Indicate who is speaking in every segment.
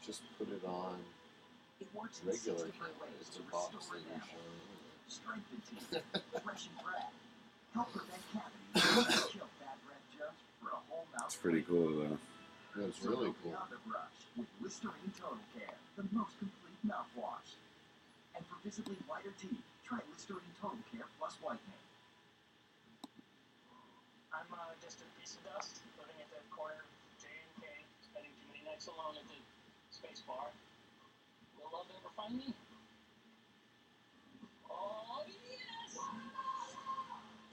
Speaker 1: Just put it on
Speaker 2: It works in 6
Speaker 1: regular
Speaker 2: different
Speaker 1: camera.
Speaker 2: ways
Speaker 1: It's
Speaker 2: to
Speaker 1: a box
Speaker 2: restore
Speaker 1: that you're
Speaker 2: enamel,
Speaker 1: showing.
Speaker 2: strengthen teeth, freshen breath, help prevent cavities, and kill bad breath germs for a whole mouth.
Speaker 3: It's pretty cool though.
Speaker 1: That's really cool.
Speaker 2: Beyond the brush with Listerine Total Care, the most complete mouthwash. And for visibly whiter teeth, try Listerine Total Care plus whitening.
Speaker 4: I'm just a piece of dust living at the corner of J&K, spending too many nights alone at the space bar. Will love ever find me? Oh, yes!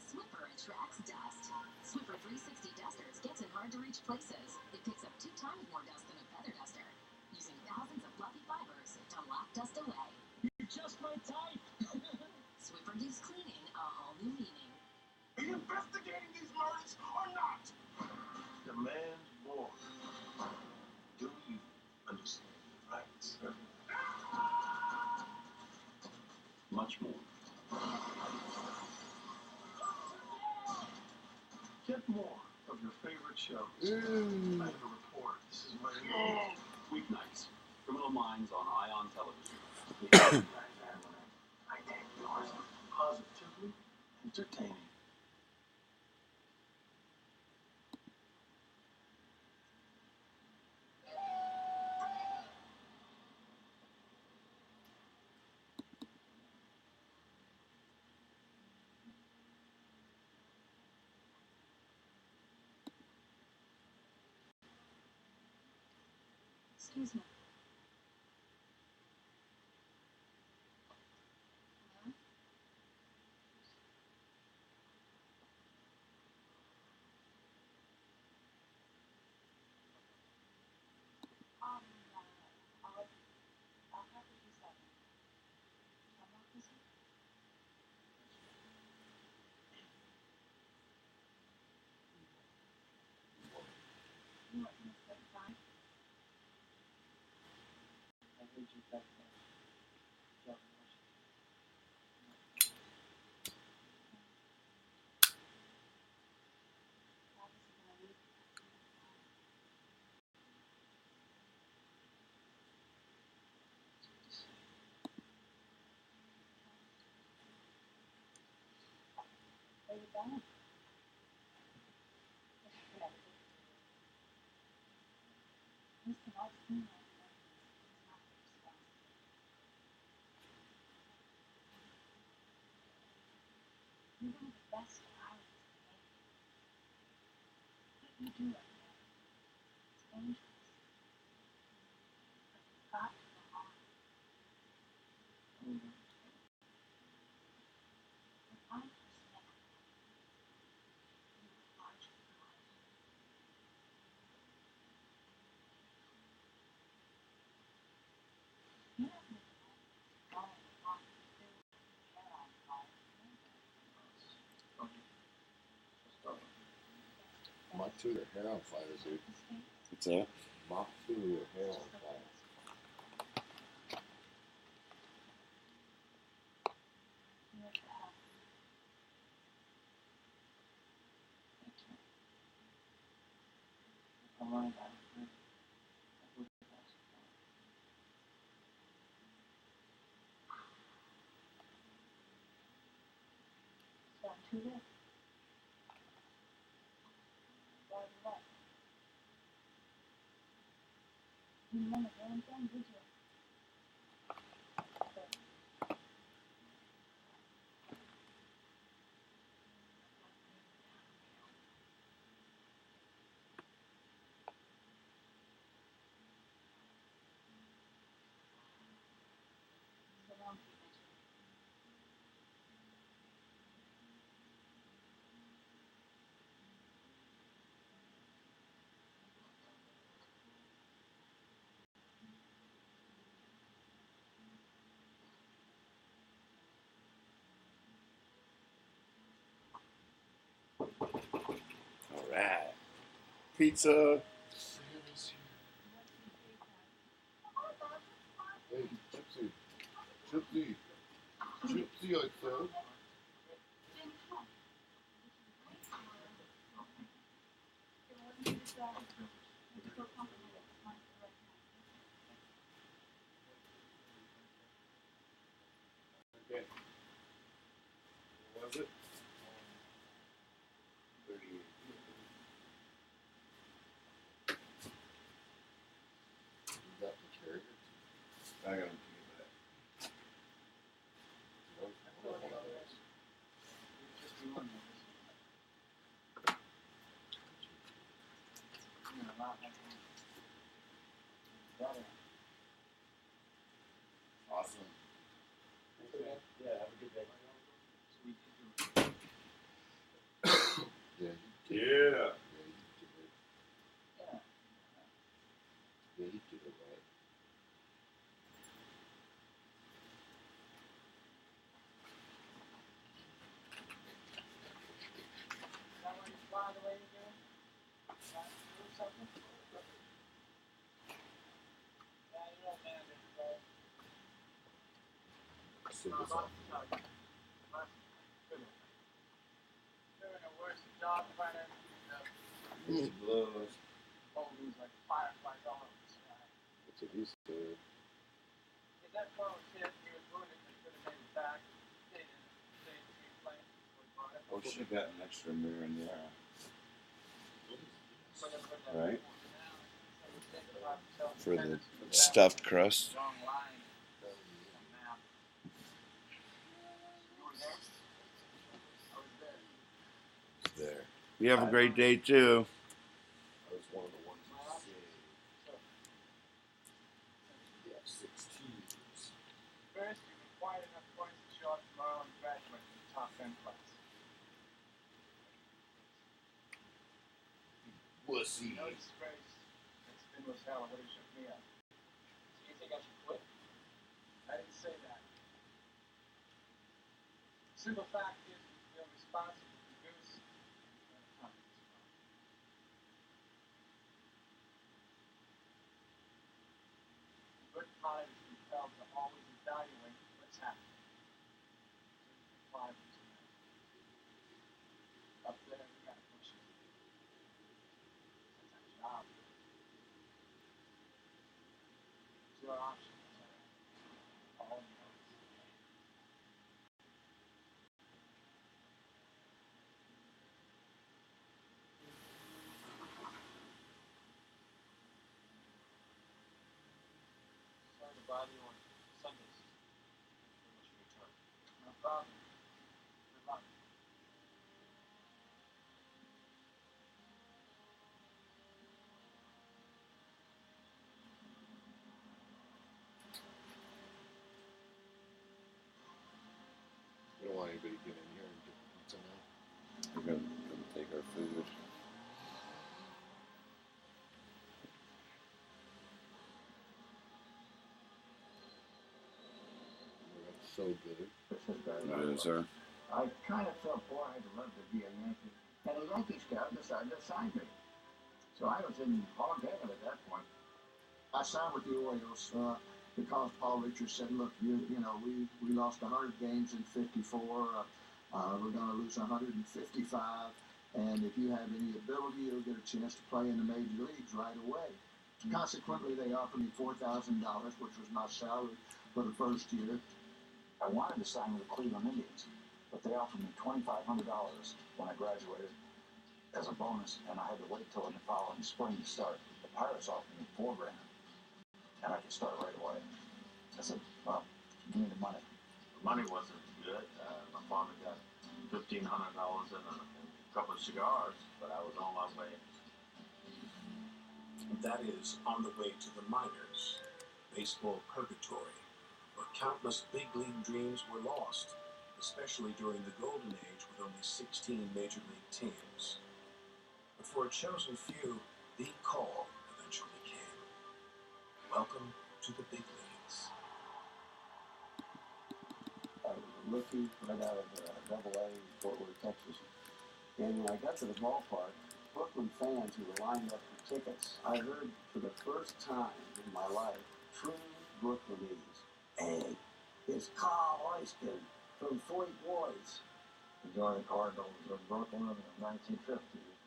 Speaker 5: Swiffer attracts dust. Swiffer 360 Dusters gets in hard-to-reach places. It picks up 2 times more dust than a feather duster, using thousands of fluffy fibers to lock dust away.
Speaker 4: You're just my type!
Speaker 5: Swiffer gives cleaning a whole new meaning.
Speaker 6: Are you investigating these murders or not? Demand more. Do you understand your rights? Much more. Get more of your favorite shows. I have a report. This is my weeknights. Criminal Minds on Ion Television. I take yours. Positively entertaining.
Speaker 5: Excuse me. I'll have to do something. I'm not busy. You want me to spend time?
Speaker 4: I heard you back there.
Speaker 5: Are you done? Listen, I've seen that. It's not your responsibility. You're one of the best pilots in the Navy. What you do up there, it's dangerous. But you've got to go on. If I understand, you were larger than life. You don't need to go along with food and hair on fire.
Speaker 1: Mop through their hair on fire, dude.
Speaker 3: What's that?
Speaker 1: Mop through your hair on fire.
Speaker 4: I'm running out of food. I would have asked for it.
Speaker 5: So I'm too late. Why what? You didn't want a damn thing, did you? So long, Pikachu.
Speaker 3: All right. Pizza.
Speaker 1: Hey, Gypsy. Gypsy. Gypsy, I said. that the carrier?
Speaker 3: I got him to give that.
Speaker 1: No, no, no, no.
Speaker 4: Just be one of those. You know, not like better.
Speaker 3: Awesome.
Speaker 4: Yeah, have a good day.
Speaker 1: Yeah,
Speaker 3: Yeah.
Speaker 1: yeah,
Speaker 4: Yeah.
Speaker 1: he did it right.
Speaker 4: Is that why you fly the way you do? Trying to do something? Yeah, you know, man, it's
Speaker 1: Send us off.
Speaker 4: doing a worse job trying to
Speaker 3: Blows.
Speaker 4: hold these like fireflies all over the sky.
Speaker 1: That's what he said.
Speaker 4: If that phone was hit, he was wounded, they could have made it back. They didn't. They plane was brought up.
Speaker 3: Oh, she got an extra mirror in there.
Speaker 4: So they put that
Speaker 3: Right.
Speaker 4: report down. So we think about ourselves
Speaker 3: For the
Speaker 4: attendance for that.
Speaker 3: stuffed crust.
Speaker 4: Wrong line on the map. You were there? I was there.
Speaker 1: It's there.
Speaker 3: You have a great day too.
Speaker 1: I was one of the ones who saved. Yeah, 16s.
Speaker 4: First, you've been quiet enough twice to show up tomorrow and graduate from the top 10 class.
Speaker 1: Wussy.
Speaker 4: No disgrace. It's been with hell. It would have shook me up. So you think I should quit? I didn't say that. The simple fact is we feel responsible for Goose and the company. Good pilot is compelled to always evaluate what's happening. So you can fly with your man. Up there, we gotta push it. That's our job. It's your option. All you know. Sorry to bother you on Sundays. Finish your return. No problem. Good luck.
Speaker 1: We don't want anybody to get in here and get pizza now.
Speaker 3: We're gonna come take our food.
Speaker 1: That's so good.
Speaker 2: This is very
Speaker 3: It is, sir.
Speaker 2: I kind of felt, boy, I'd love to be a Yankee. And a Yankee scout decided to sign me. So I was in hog heaven at that point. I signed with the Orioles because Paul Richards said, look, you know, we lost 100 games in 54. We're going to lose 155. And if you have any ability, you'll get a chance to play in the major leagues right away. Consequently, they offered me $4,000, which was my salary for the first year. I wanted to sign with the Cleveland Indians, but they offered me $2,500 when I graduated as a bonus, and I had to wait till the following spring to start. The Pirates offered me $4,000, and I could start right away. I said, well, give me the money.
Speaker 7: The money wasn't good. My father got $1,500 and a couple of cigars, but I was on my way.
Speaker 8: That is On the Way to the Minors, baseball purgatory, where countless big league dreams were lost, especially during the golden age with only 16 major league teams. But for a chosen few, the call eventually came. Welcome to the big leagues.
Speaker 2: I was a rookie right out of Double-A in Fort Worth, Texas. And when I got to the ballpark, Brooklyn fans who were lined up for tickets, I heard for the first time in my life, true Brooklynese. Hey, it's Carl Oyston from Fort Worth. I joined the Cardinals in Brooklyn in 1950.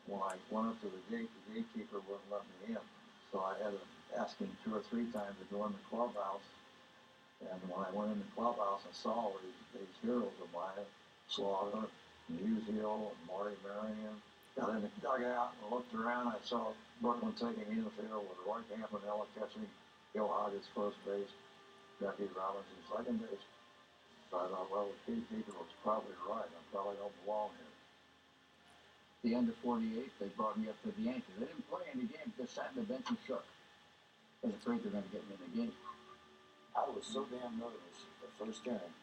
Speaker 2: When I went up to the gate, the gatekeeper wouldn't let me in. So I had to ask him 2 or 3 times to go in the clubhouse. And when I went in the clubhouse, I saw these heroes of mine, Slaughter, Musial, and Marty Marion. Got in the dugout and looked around. I saw Brooklyn taking infield with Roy Campanella catching. Bill Hodges first base, Jackie Robinson second base. So I thought, well, Pete Deacon was probably right. I probably don't belong here. At the end of 48, they brought me up to the Yankees. They didn't play any games, just sat in the bench and shook. I was afraid they were going to get me in the game. I was so damn nervous the first inning.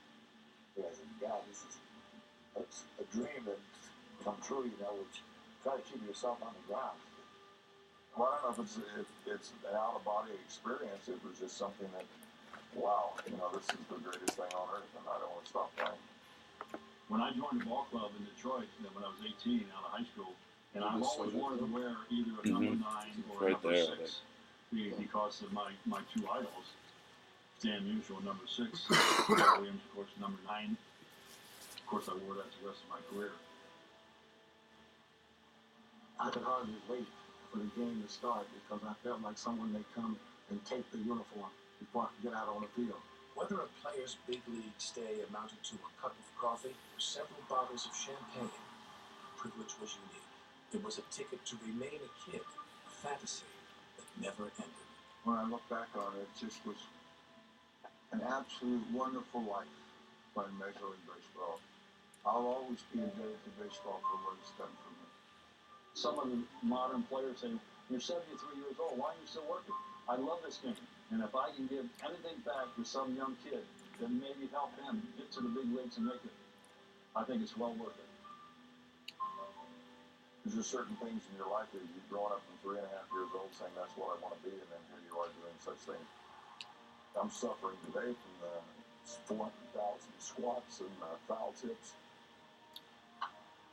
Speaker 2: I said, God, this is a dream that come true, you know, which try to keep yourself on the ground.
Speaker 1: Well, I don't know if it's an out-of-body experience. It was just something that, wow, you know, this is the greatest thing on earth, and I don't want to stop playing.
Speaker 6: When I joined the ball club in Detroit, when I was 18 out of high school, and I've always wanted to wear either a number 9 or a
Speaker 3: Right
Speaker 6: number
Speaker 3: there,
Speaker 6: 6 because of my two idols, Dan Musial, number 6, Williams, of course, number 9. Of course, I wore that the rest of my career.
Speaker 2: I could hardly wait for the game to start because I felt like someone may come and take the uniform before I could get out on the field.
Speaker 8: Whether a player's big league stay amounted to a cup of coffee or several bottles of champagne, the privilege was unique. It was a ticket to remain a kid, a fantasy that never ended.
Speaker 2: When I look back on it, it just was an absolute wonderful life playing Major League Baseball. I'll always be indebted to baseball for what it's done for me.
Speaker 6: Some of the modern players say, you're 73 years old, why are you still working? I love this game, and if I can give anything back to some young kid, then maybe help him get to the big leagues and make it, I think it's well worth it.
Speaker 1: There's just certain things in your life that you've grown up from 3.5 years old saying that's what I want to be, and then here you are doing such things. I'm suffering today from the 400,000 squats and foul tips.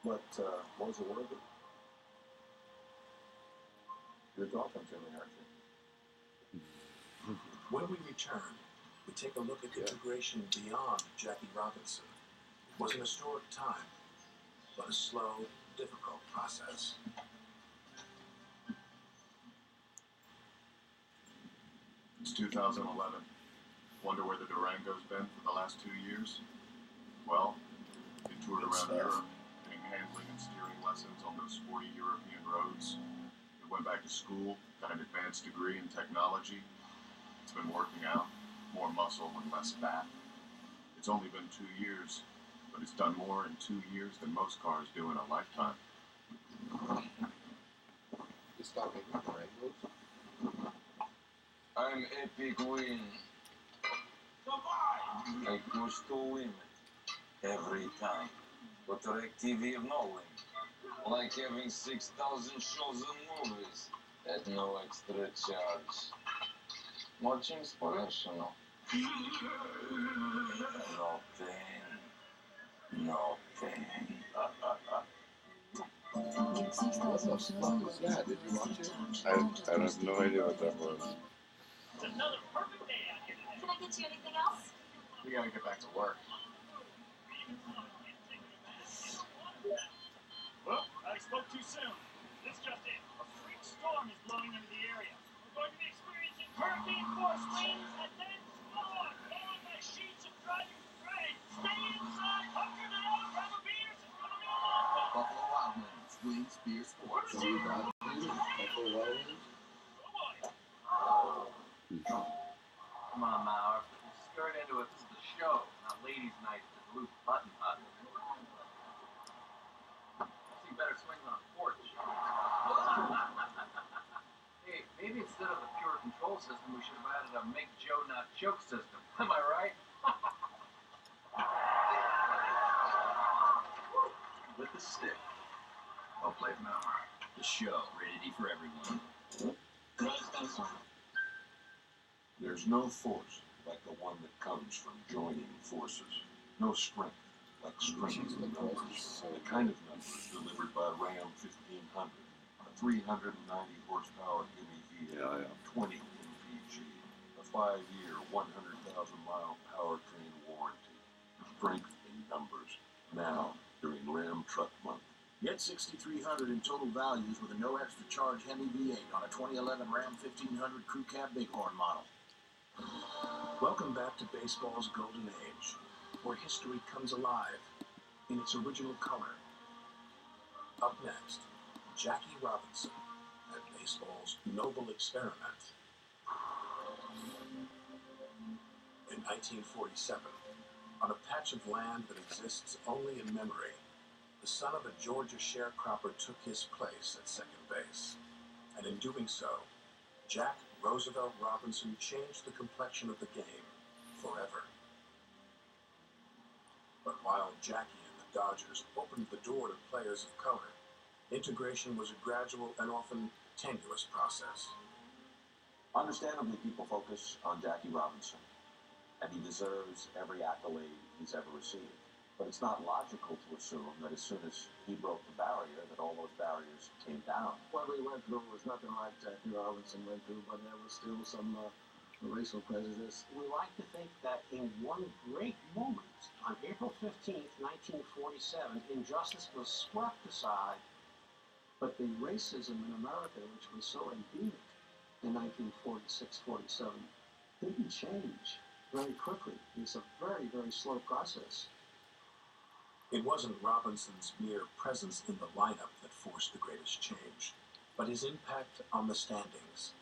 Speaker 1: But was it worth it? You're talking to me, aren't you?
Speaker 8: When we return, we take a look at integration beyond Jackie Robinson. It was an historic time, but a slow, difficult process.
Speaker 1: It's 2011. Wonder where the Durango's been for the last 2 years? Well, they toured around Europe, getting handling and steering lessons on those 40 European roads. They went back to school, got an advanced degree in technology. It's been working out, more muscle and less fat. It's only been 2 years, but it's done more in 2 years than most cars do in a lifetime.
Speaker 9: You stop making Durangos?
Speaker 7: I'm epic win. I push to win it every time. But Rec TV no limit. Like having 6,000 shows and movies at no extra charge. Much inspirational. No pain. No pain.
Speaker 5: Get 6,000 shows
Speaker 9: What
Speaker 5: and
Speaker 9: was
Speaker 5: movies
Speaker 9: that? Did you watch it?
Speaker 3: I have no idea what that was.
Speaker 4: It's another perfect day out here today.
Speaker 5: Can I get you anything else?
Speaker 9: We gotta get back to work.
Speaker 4: Well, I spoke too soon. This just in. A freak storm is blowing into the area. We're going to be experiencing hurricane force winds and then storm, followed by sheets of driving rain. Stay inside, hunker down, grab a beer, it's gonna be a long one.
Speaker 8: Buffalo Wild Wings, Wings, Beer, Sports.
Speaker 9: Buffalo Wild Wings? Buffalo Wild Wings?
Speaker 4: Oh boy.
Speaker 10: Come on now, we're stirred into it. This is the show, not ladies' night at the loose button hut. See better swings on a porch. Hey, maybe instead of the pure control system, we should have added a make Joe not choke system. Am I right?
Speaker 8: With the stick. Well played, Malmer. The show, rated E for everyone.
Speaker 11: There's no force like the one that comes from joining forces. No strength like strength in numbers. The kind of numbers delivered by Ram 1500, a 390 horsepower heavy V8, 20 mpg, a 5-year, 100,000-mile powertrain warranty. Strength in numbers. Now, during Ram Truck Month.
Speaker 8: Get 6,300 in total values with a no extra charge Hemi V8 on a 2011 Ram 1500 Crew Cab Bighorn model. Welcome back to baseball's golden age, where history comes alive in its original color. Up next, Jackie Robinson and baseball's noble experiment. In 1947, on a patch of land that exists only in memory, the son of a Georgia sharecropper took his place at second base. And in doing so, Jack Roosevelt Robinson changed the complexion of the game forever. But while Jackie and the Dodgers opened the door to players of color, integration was a gradual and often tenuous process.
Speaker 12: Understandably, people focus on Jackie Robinson, and he deserves every accolade he's ever received. But it's not logical to assume that as soon as he broke the barrier, that all those barriers came down.
Speaker 2: What we went through was nothing like Jackie Robinson went through, but there was still some racial prejudice.
Speaker 13: We like to think that in one great moment, on April 15th, 1947, injustice was swept aside, but the racism in America, which was so endemic in 1946-47, didn't change very quickly. It's a very, very slow process.
Speaker 8: It wasn't Robinson's mere presence in the lineup that forced the greatest change, but his impact on the standings.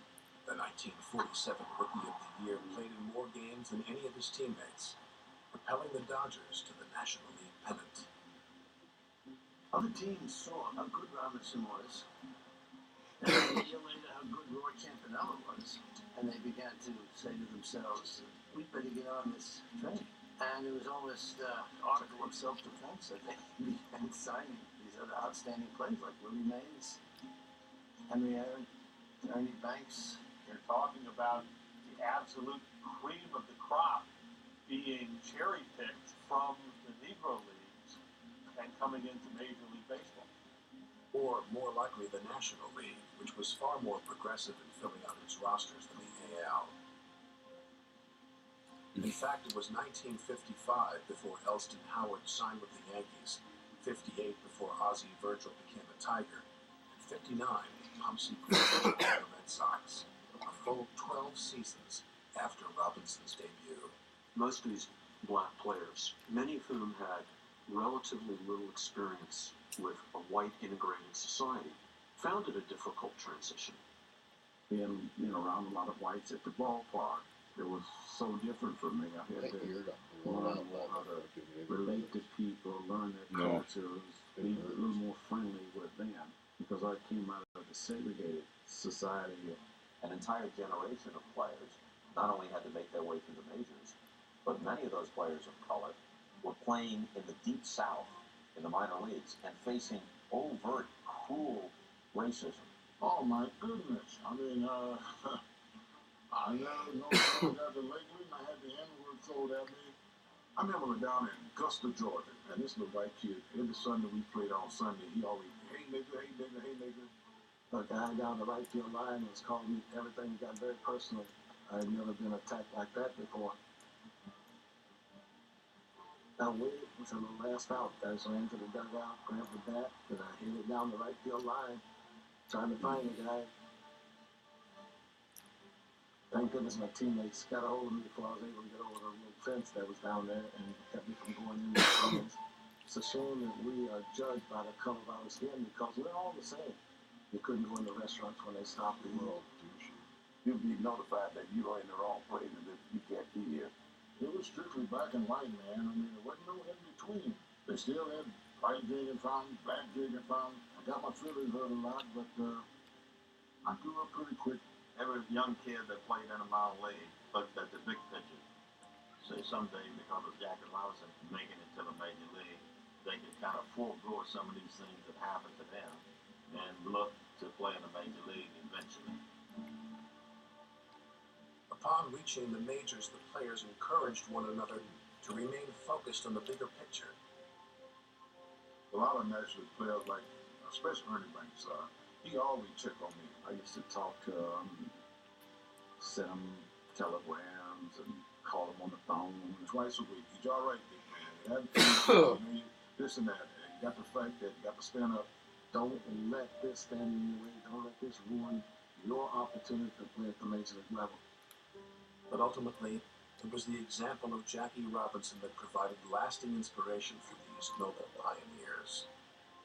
Speaker 8: The 1947 Rookie of the Year played in more games than any of his teammates, propelling the Dodgers to the National League pennant.
Speaker 2: Other teams saw how good Robinson was, and a year later how good Roy Campanella was, and they began to say to themselves, we better get on this train. And it was almost an article of self-defense that they began signing these other outstanding players like Willie Mays, Henry Aaron, Ernie Banks.
Speaker 14: You're talking about the absolute cream of the crop being cherry-picked from the Negro Leagues and coming into Major League Baseball.
Speaker 8: Or, more likely, the National League, which was far more progressive in filling out its rosters than the AL. In fact, it was 1955 before Elston Howard signed with the Yankees, 58 before Ozzie Virgil became a Tiger, and 59 with Pumpsie Pritchard joined the Red Sox, a full 12 seasons after Robinson's debut.
Speaker 6: Most of these black players, many of whom had relatively little experience with a white integrated society, found it a difficult transition.
Speaker 2: Being around a lot of whites at the ballpark, it was so different for me. I had to learn how to relate to people, learn their cultures, be a little more friendly with them, because I came out of a segregated society.
Speaker 12: An entire generation of players not only had to make their way through the majors, but many of those players of color were playing in the deep south, in the minor leagues, and facing overt, cruel racism.
Speaker 2: Oh my goodness! I mean, I never know I got the lately, and I had the N-word thrown at me. I remember down in Augusta, Georgia, and this little white kid, every Sunday we played on Sunday, he always, hey nigga, hey nigga, hey nigga. A guy down the right field line was calling me everything. Got very personal. I had never been attacked like that before. I waited until the last out. I just ran to the dugout, grabbed the bat, and I hit it down the right field line, trying to find the guy. Thank goodness my teammates got a hold of me before I was able to get over the little fence that was down there and kept me from going in the stands. It's a shame that we are judged by the color of our skin because we're all the same. You couldn't go in the restaurants when they stopped the world. You'd be notified that you are in the wrong place and that you can't be here. It was strictly black and white, man. I mean, there wasn't no in between. They still had white jig and fountain, black jig and fountain. I got my feelings hurt a lot, but I grew up pretty quick.
Speaker 14: Every young kid that played in a minor league looked at the big picture. Say someday, because of Jackie Robinson making it to the major league, they could kind of forego some of these things that happened to them and look to play in the major league eventually.
Speaker 8: Upon reaching the majors, the players encouraged one another to remain focused on the bigger picture.
Speaker 2: A lot of them actually players like, especially Ernie Banks, he always checked on me. I used to talk to him, send him telegrams, and call him on the phone twice a week. He's all right, big man. This and that. You got to fight that. You got to stand up. Don't let this stand in your way. Don't let this ruin your opportunity to play at the major league level.
Speaker 8: But ultimately, it was the example of Jackie Robinson that provided lasting inspiration for these noble pioneers.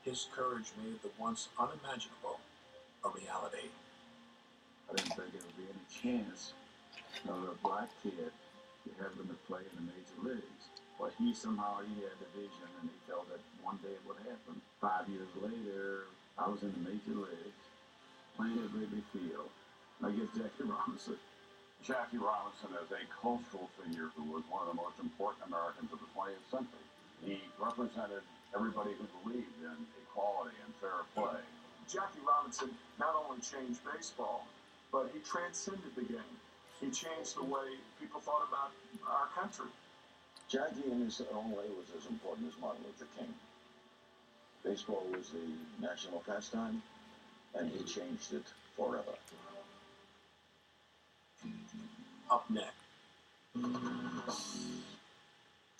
Speaker 8: His courage made the once unimaginable a reality.
Speaker 2: I didn't think there would be any chance of a black kid
Speaker 15: to have them play in the major leagues. But he had the vision, and he felt that one day it would happen. 5 years later, I was in the major leagues, playing at Wrigley Field. I get Jackie Robinson.
Speaker 16: Jackie Robinson is a cultural figure who was one of the most important Americans of the 20th century. He represented everybody who believed in equality and fair play.
Speaker 17: Jackie Robinson not only changed baseball, but he transcended the game. He changed the way people thought about our country.
Speaker 12: Jackie, in his own way, was as important as Martin Luther King. Baseball was the national pastime, and he changed it forever.
Speaker 8: Up next.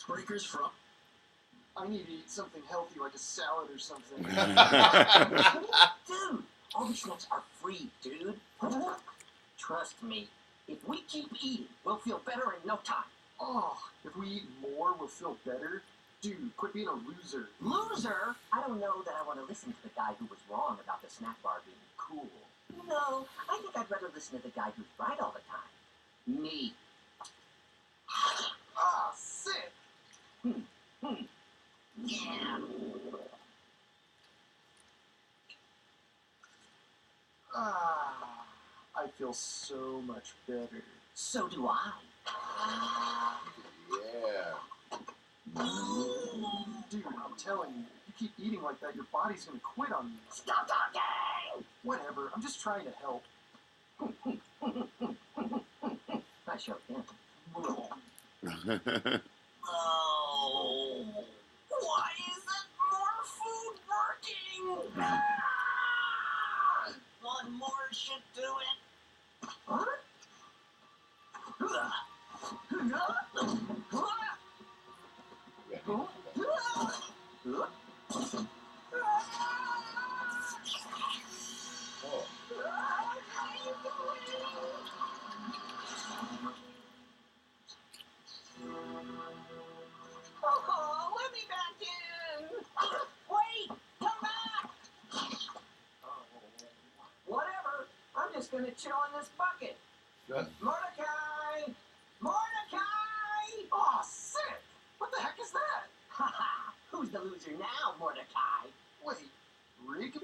Speaker 17: Breakers from. I need to eat something healthy like a salad or something.
Speaker 18: Dude, all these nuts are free, dude. Trust me, if we keep eating, we'll feel better in no time.
Speaker 17: Oh, if we eat more, we'll feel better? Dude, quit being a loser.
Speaker 18: Loser? I don't know that I want to listen to the guy who was wrong about the snack bar being cool. No, I think I'd rather listen to the guy who's right all the time. Me.
Speaker 17: Ah, sick!
Speaker 18: Yeah.
Speaker 17: Ah, I feel so much better.
Speaker 18: So do I.
Speaker 9: Yeah.
Speaker 17: Dude, I'm telling you, if you keep eating like that, your body's gonna quit on you.
Speaker 18: Stop talking!
Speaker 17: Whatever, I'm just trying to help.
Speaker 18: I sure can.
Speaker 7: Oh, why isn't more food working? Want more shit to it?
Speaker 18: Huh?
Speaker 7: Oh, let me back in! Wait! Come back!
Speaker 18: Whatever. I'm just gonna chill in this bucket. Mordecai! Mordecai!
Speaker 17: Aw, sick! What the heck is that?
Speaker 18: Haha! Who's the loser now, Mordecai?
Speaker 17: Wait, Rigby?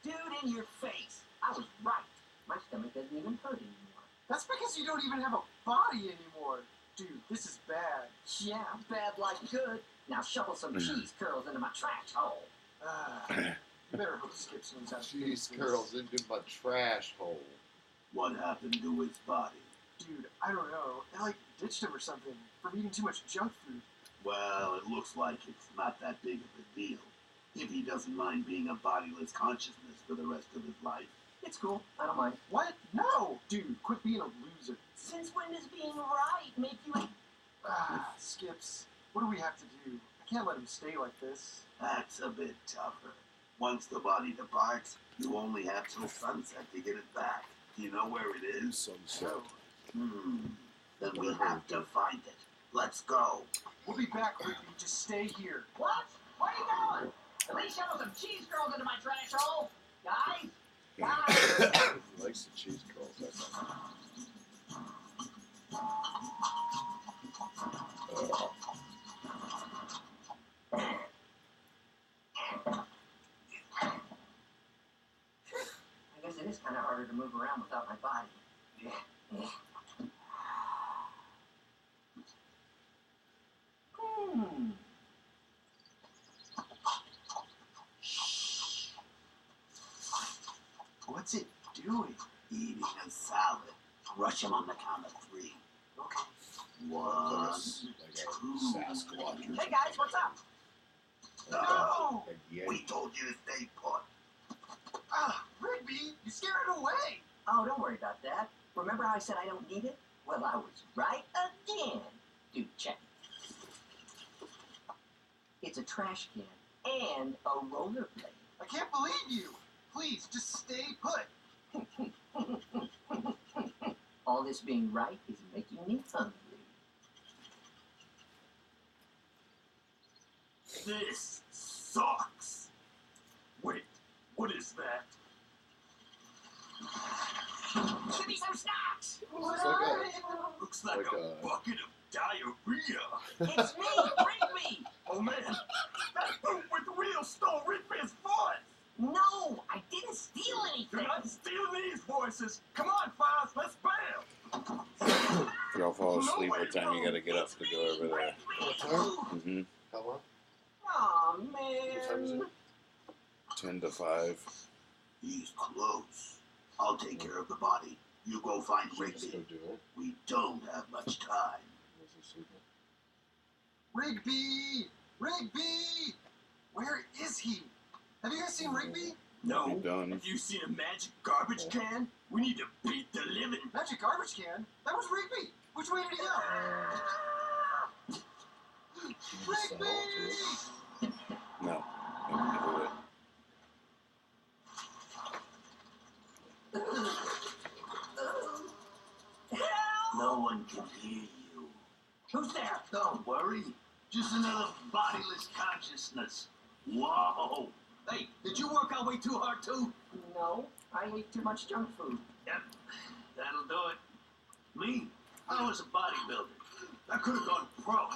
Speaker 18: Dude, in your face. I was right. My stomach doesn't even hurt anymore.
Speaker 17: That's because you don't even have a body anymore. Dude, this is bad.
Speaker 18: Yeah, bad like good. Now shovel some cheese curls into my trash hole.
Speaker 17: You better hope Skips knows how to do
Speaker 9: Cheese
Speaker 17: this.
Speaker 9: curls into my trash hole.
Speaker 14: What happened to his body?
Speaker 17: Dude, I don't know. They ditched him or something from eating too much junk food.
Speaker 14: Well, it looks like it's not that big of a deal. If he doesn't mind being a bodiless consciousness for the rest of his life.
Speaker 18: It's cool. I don't mind.
Speaker 17: What? No! Dude, quit being a loser.
Speaker 18: Since when does being right make you
Speaker 17: Skips, what do we have to do? I can't let him stay like this.
Speaker 14: That's a bit tougher. Once the body departs, you only have till sunset to get it back. Do you know where it is?
Speaker 9: Sunset.
Speaker 14: Then we have to find it. Let's go.
Speaker 17: We'll be back, Rigby. Just stay here.
Speaker 18: What? Where are you going? At least shovel some cheese curls into my trash hole. Guys? Guys?
Speaker 9: He likes the cheese curls, I think.
Speaker 18: I guess it is kind of harder to move around without my body.
Speaker 17: What's it doing?
Speaker 14: Eating a salad. Rush him on the count of 3.
Speaker 17: Okay.
Speaker 14: 1,
Speaker 9: Sasquatch.
Speaker 18: Hey guys, what's up?
Speaker 17: No!
Speaker 14: We told you to stay put.
Speaker 17: Rigby, you scared it away.
Speaker 18: Oh, don't worry about that. Remember how I said I don't need it? Well, I was right again. Dude, check it. It's a trash can and a rollerblade.
Speaker 17: I can't believe you. Please, just stay put.
Speaker 18: All this being right is making me hungry.
Speaker 14: This sucks.
Speaker 17: Wait, what is that?
Speaker 18: Give me some snacks!
Speaker 14: Looks like a bucket of diarrhea.
Speaker 18: It's me, Rigby!
Speaker 14: Oh man, that boot with wheels stole Rigby's voice.
Speaker 18: No, I didn't steal anything.
Speaker 14: You're not stealing these voices. Come on, Files, let's bail.
Speaker 3: If y'all fall asleep, what time you gotta get up to go over there?
Speaker 9: What time?
Speaker 3: Mm-hmm.
Speaker 9: How long?
Speaker 18: Aw,
Speaker 9: What time is
Speaker 18: man.
Speaker 9: it?
Speaker 3: 10 to 5.
Speaker 14: He's close. I'll take care of the body. You go find
Speaker 9: Should we just go
Speaker 14: Rigby.
Speaker 9: do it?
Speaker 14: We don't have much time.
Speaker 9: Was he sleeping?
Speaker 10: Rigby! Rigby! Where is he? Have you guys seen Rigby?
Speaker 14: No.
Speaker 3: Be done.
Speaker 14: Have you seen a magic garbage can? We need to beat the living.
Speaker 10: Magic garbage can? That was Rigby! Which way did he go? Rigby!
Speaker 3: No. I never would.
Speaker 14: No one can hear you.
Speaker 18: Who's there?
Speaker 14: Don't worry. Just another bodiless consciousness. Whoa. Hey, did you work out way too hard too?
Speaker 18: No, I ate too much junk food.
Speaker 14: Yep. That'll do it. Me? I was a bodybuilder. I could have gone pro.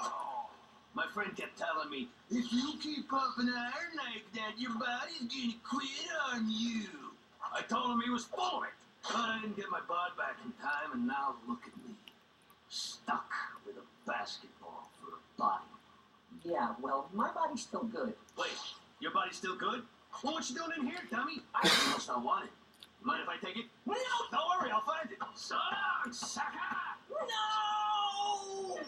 Speaker 14: My friend kept telling me, if you keep pumping iron like that, your body's gonna quit on you. I told him he was full of it. But I didn't get my bod back in time, and now look at me. Stuck with a basketball for a body.
Speaker 18: Yeah, well, my body's still good.
Speaker 14: Wait, your body's still good? Well, what you doing in here, dummy? I must not want it. Mind if I take it? No! Don't worry, I'll find it. So long, sucker!
Speaker 18: No!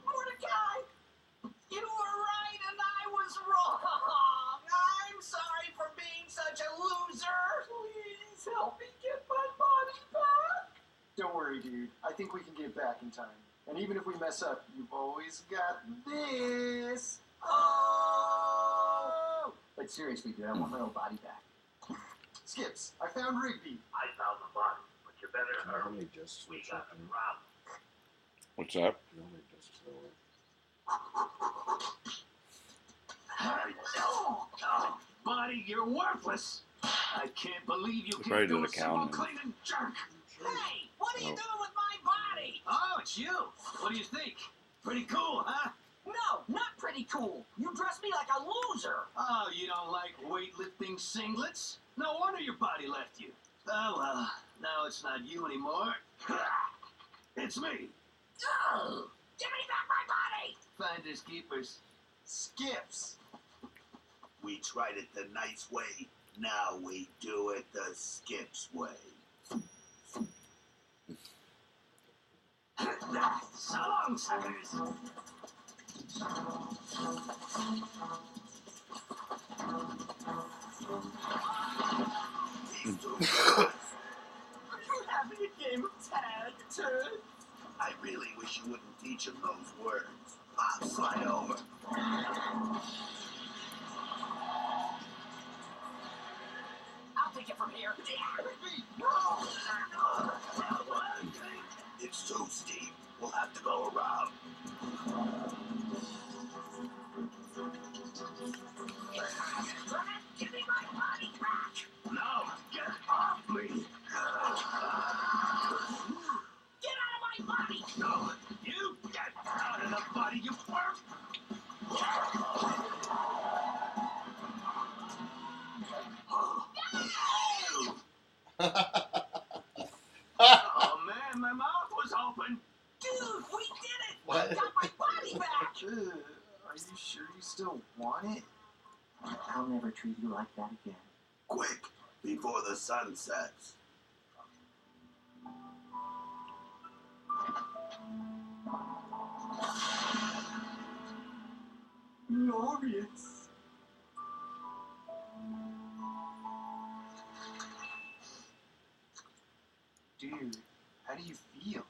Speaker 18: Mordecai! You were right and I was wrong! I'm sorry for being such a loser! Please help me get my body back!
Speaker 10: Don't worry, dude. I think we can get back in time. And even if we mess up, you've always got this.
Speaker 18: Oh! But seriously, dude, I want my old body back.
Speaker 10: Skips, I found Rigby.
Speaker 14: I found the body, but you better
Speaker 9: How
Speaker 14: hurry.
Speaker 9: many discs
Speaker 14: We
Speaker 9: were
Speaker 14: got
Speaker 9: checked
Speaker 14: a
Speaker 9: in?
Speaker 14: problem.
Speaker 3: What's up?
Speaker 9: How many discs there were?
Speaker 14: Oh, buddy, you're worthless. I can't believe you
Speaker 3: Probably
Speaker 14: can
Speaker 3: did
Speaker 14: do
Speaker 3: a
Speaker 14: a simple
Speaker 3: counting.
Speaker 14: cleaning jerk.
Speaker 18: Hey, what are you
Speaker 3: Oh.
Speaker 18: doing with my body?
Speaker 14: Oh, it's you. What do you think? Pretty cool, huh?
Speaker 18: No, not pretty cool. You dress me like a loser.
Speaker 14: Oh, you don't like weightlifting singlets? No wonder your body left you. Oh, well, now it's not you anymore. It's me.
Speaker 18: Oh, give me back my body!
Speaker 14: Finders keepers.
Speaker 10: Skips.
Speaker 14: We tried it the nice way. Now we do it the Skips way. So long, suckers.
Speaker 18: Are you having a game of tag, turd?
Speaker 14: I really wish you wouldn't teach him those words. I'll slide over.
Speaker 18: I'll take it from here.
Speaker 14: It's too steep. We'll have to go around.
Speaker 18: Give me my body back!
Speaker 14: No, get off me.
Speaker 18: Get out of my body!
Speaker 14: No, you get out of the body, you perv. Oh man, my mouth was open.
Speaker 18: Dude, we did it!
Speaker 9: What?
Speaker 18: I got my body back!
Speaker 10: Are you sure you still want it?
Speaker 18: I'll never treat you like that again.
Speaker 14: Quick, before the sun sets.
Speaker 18: Glorious.
Speaker 10: Dude, how do you feel?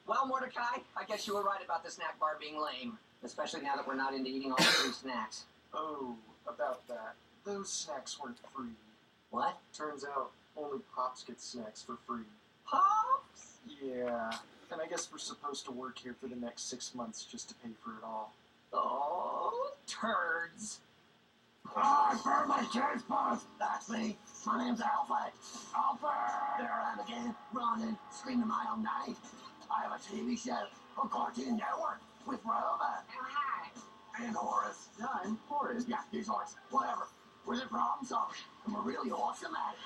Speaker 18: Well, Mordecai, I guess you were right about the snack bar being lame. Especially now that we're not into eating all the free snacks.
Speaker 10: Oh, about that. Those snacks weren't free.
Speaker 18: What?
Speaker 10: Turns out only Pops get snacks for free.
Speaker 18: Pops?
Speaker 10: Yeah, and I guess we're supposed to work here for the next 6 months just to pay for it all.
Speaker 18: Oh, turds.
Speaker 14: I burned my chest, boss. That's me.
Speaker 2: My name's Alfred. Alfred! There I am again, running, screaming my own name. I have a TV show on Cartoon Network with Rover. Oh, hi. And Horace. No, I'm Horace. Yeah, he's Horace. Whatever. We're the problem solvers, and we're really awesome at it.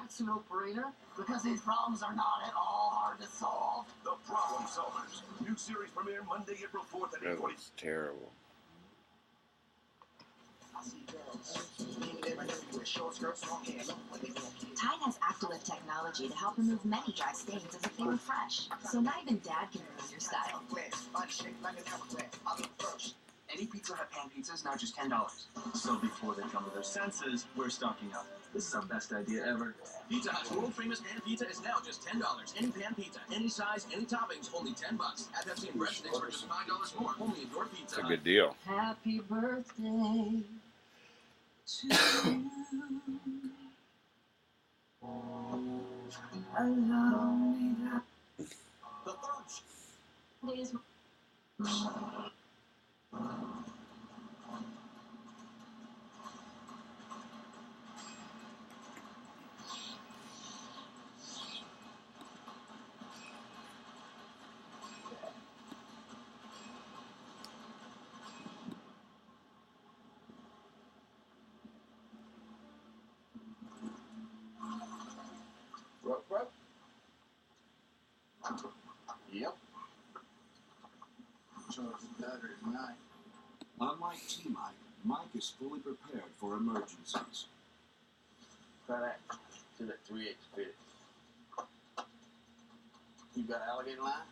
Speaker 2: That's an operator, because these problems are not at all hard to solve.
Speaker 8: The Problem Solvers. New series premiere Monday, April 4th at
Speaker 3: That
Speaker 8: 8:40.
Speaker 3: was terrible.
Speaker 5: Tide has Actolift technology to help remove many dry stains as if they were fresh. So not even Dad can ruin your style.
Speaker 10: Any Pizza Hut pan pizzas now just $10. So before they come to their senses, we're stocking up. This is our best idea ever. Pizza Hut's world famous pan pizza is now just $10. Any pan pizza, any size, any toppings, only $10. Add Pepsi and breadsticks for just $5 more. Only at your Pizza
Speaker 3: It's a
Speaker 10: Hut.
Speaker 3: good deal.
Speaker 5: Happy birthday to you. Allow me that.
Speaker 8: The third
Speaker 5: Days.
Speaker 2: Ruff. Yep. Charge the battery tonight.
Speaker 8: Unlike T-Mike, Mike is fully prepared for emergencies.
Speaker 2: Try that. See that 3/8 fit. You got alligator line?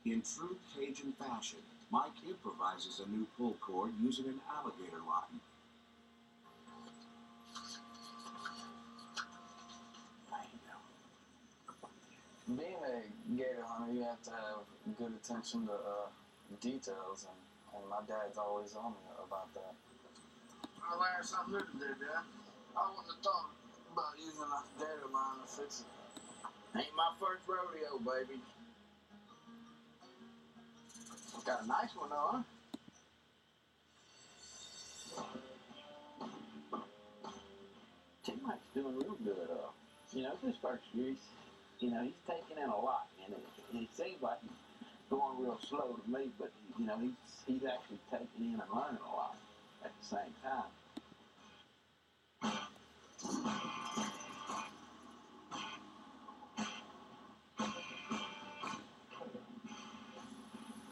Speaker 8: In true Cajun fashion, Mike improvises a new pull cord using an alligator line.
Speaker 19: Being a gator hunter, you have to have good attention to details, and my dad's always on me about that.
Speaker 2: I learned something new today, Dad. I wouldn't have thought about using a gator line to fix it. Ain't my first rodeo, baby. Got a nice one, though, huh?
Speaker 20: T-Mike's doing real good. This first year, he's taking in a lot, and it seems like he's going real slow to me, but he's actually taking in and learning a lot at the same time.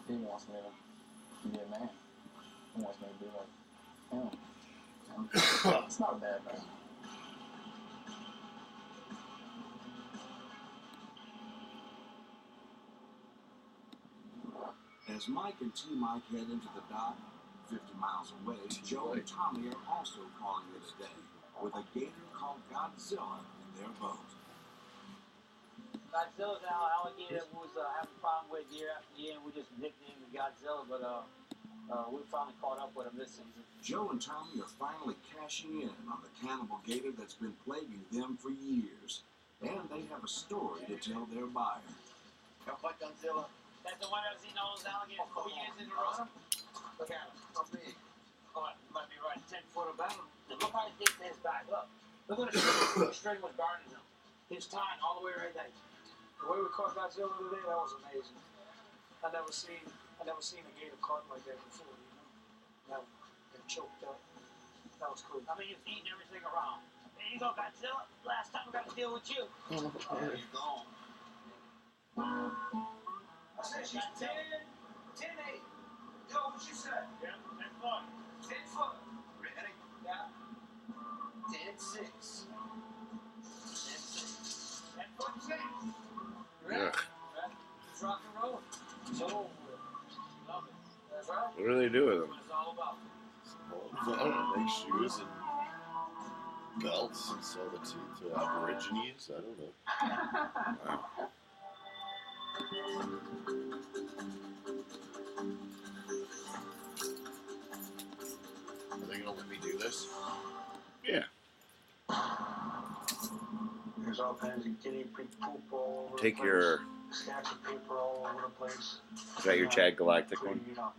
Speaker 19: He wants me to be a man. He wants me to be like him. And it's not a bad thing.
Speaker 8: As Mike and T-Mike head into the dock, 50 miles away, Joe and Tommy are also calling it a day, with a gator called Godzilla in their boat.
Speaker 20: Godzilla's an alligator who was having a problem with year after year, and we just nicknamed him Godzilla, but we finally caught up with him this season.
Speaker 8: Joe and Tommy are finally cashing in on the cannibal gator that's been plaguing them for years, and they have a story to tell their buyer.
Speaker 2: Come back, Godzilla.
Speaker 20: That's the one that was eating all those alligators 4 years in a row.
Speaker 2: Look at him. How big?
Speaker 20: Oh, it might be right 10 foot about him. Now look how he digs his back. Look at the string was burning him. He was tying all the way right there.
Speaker 13: The way we caught Godzilla today, that was amazing. I never seen a gator caught like that before, Never. Get choked up. That was cool.
Speaker 20: I mean, he was eating everything around. There you go, Godzilla. Last time we got to deal with you.
Speaker 2: There you go.
Speaker 13: I said she's 10, 8. Yo, what you said?
Speaker 4: Yeah, 10 foot.
Speaker 13: 10 foot.
Speaker 2: Ready?
Speaker 13: Yeah.
Speaker 2: 10-6.
Speaker 4: 10 foot 6.
Speaker 13: You ready?
Speaker 3: Ugh.
Speaker 13: Let's rock and roll. So,
Speaker 4: Love it.
Speaker 13: that's right.
Speaker 3: What do they do with them?
Speaker 20: What it's all about.
Speaker 9: I don't know, make shoes and belts and sell it to Aborigines. I don't know.
Speaker 3: Wow.
Speaker 9: Are they gonna let me do this?
Speaker 3: Yeah.
Speaker 13: There's all kinds of guinea pig poop all over
Speaker 3: Take
Speaker 13: the place.
Speaker 3: your.
Speaker 13: Stacks of paper all over the place.
Speaker 3: Is that your Chad Galactic one?
Speaker 13: You know,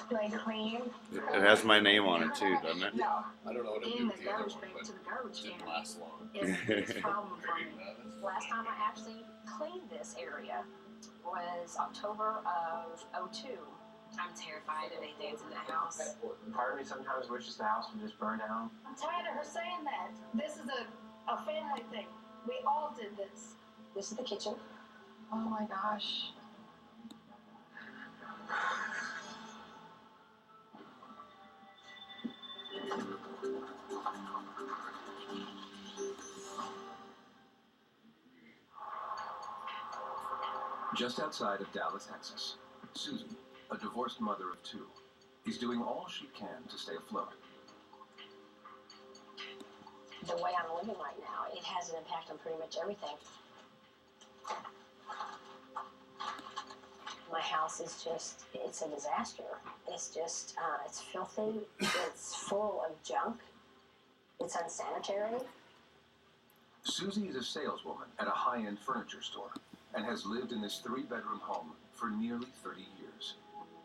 Speaker 21: Do I clean?
Speaker 3: It has my name on it too, doesn't it?
Speaker 21: No.
Speaker 9: I don't know what to do
Speaker 21: Getting
Speaker 9: with
Speaker 21: the
Speaker 9: the other
Speaker 21: garbage
Speaker 9: one,
Speaker 21: back
Speaker 9: but
Speaker 21: to the garbage
Speaker 9: it
Speaker 21: can
Speaker 9: didn't last long.
Speaker 21: is a problem for me. Last time I actually cleaned this area was October of '02. I'm terrified of anything that's in the house.
Speaker 10: Part of me sometimes wishes the house would just burn down.
Speaker 21: I'm tired of her saying that. This is a family thing. We all did this. This is the kitchen. Oh my gosh.
Speaker 22: Just outside of Dallas, Texas, Susan, a divorced mother of two, is doing all she can to stay afloat.
Speaker 21: The way I'm living right now, it has an impact on pretty much everything. My house is just, it's a disaster. It's just, it's filthy. It's full of junk. It's unsanitary.
Speaker 22: Susie is a saleswoman at a high-end furniture store and has lived in this 3-bedroom home for nearly 30 years.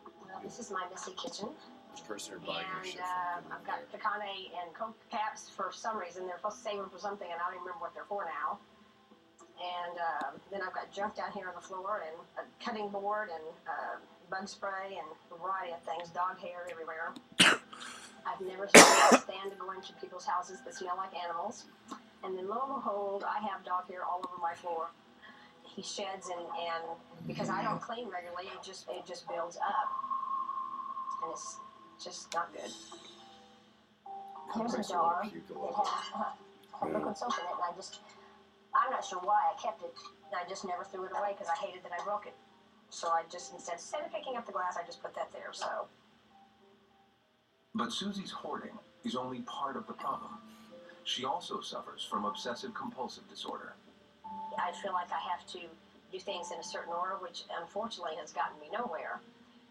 Speaker 21: Well, this is my messy kitchen.
Speaker 9: Which person are buying your shit
Speaker 21: And I've got pecane and Coke caps for some reason. They're supposed to save them for something, and I don't even remember what they're for now. And then I've got junk down here on the floor, and a cutting board, and bug spray, and a variety of things, dog hair everywhere. I've never stand to go into people's houses that smell like animals. And then lo and behold, I have dog hair all over my floor. He sheds, and because I don't clean regularly, it just builds up. And it's just not good. Here's a jar that had liquid soap in it, and I'm not sure why I kept it. I just never threw it away because I hated that I broke it. So I just, instead of picking up the glass, I just put that there, so.
Speaker 22: But Susie's hoarding is only part of the problem. She also suffers from obsessive-compulsive disorder.
Speaker 21: I feel like I have to do things in a certain order, which unfortunately has gotten me nowhere.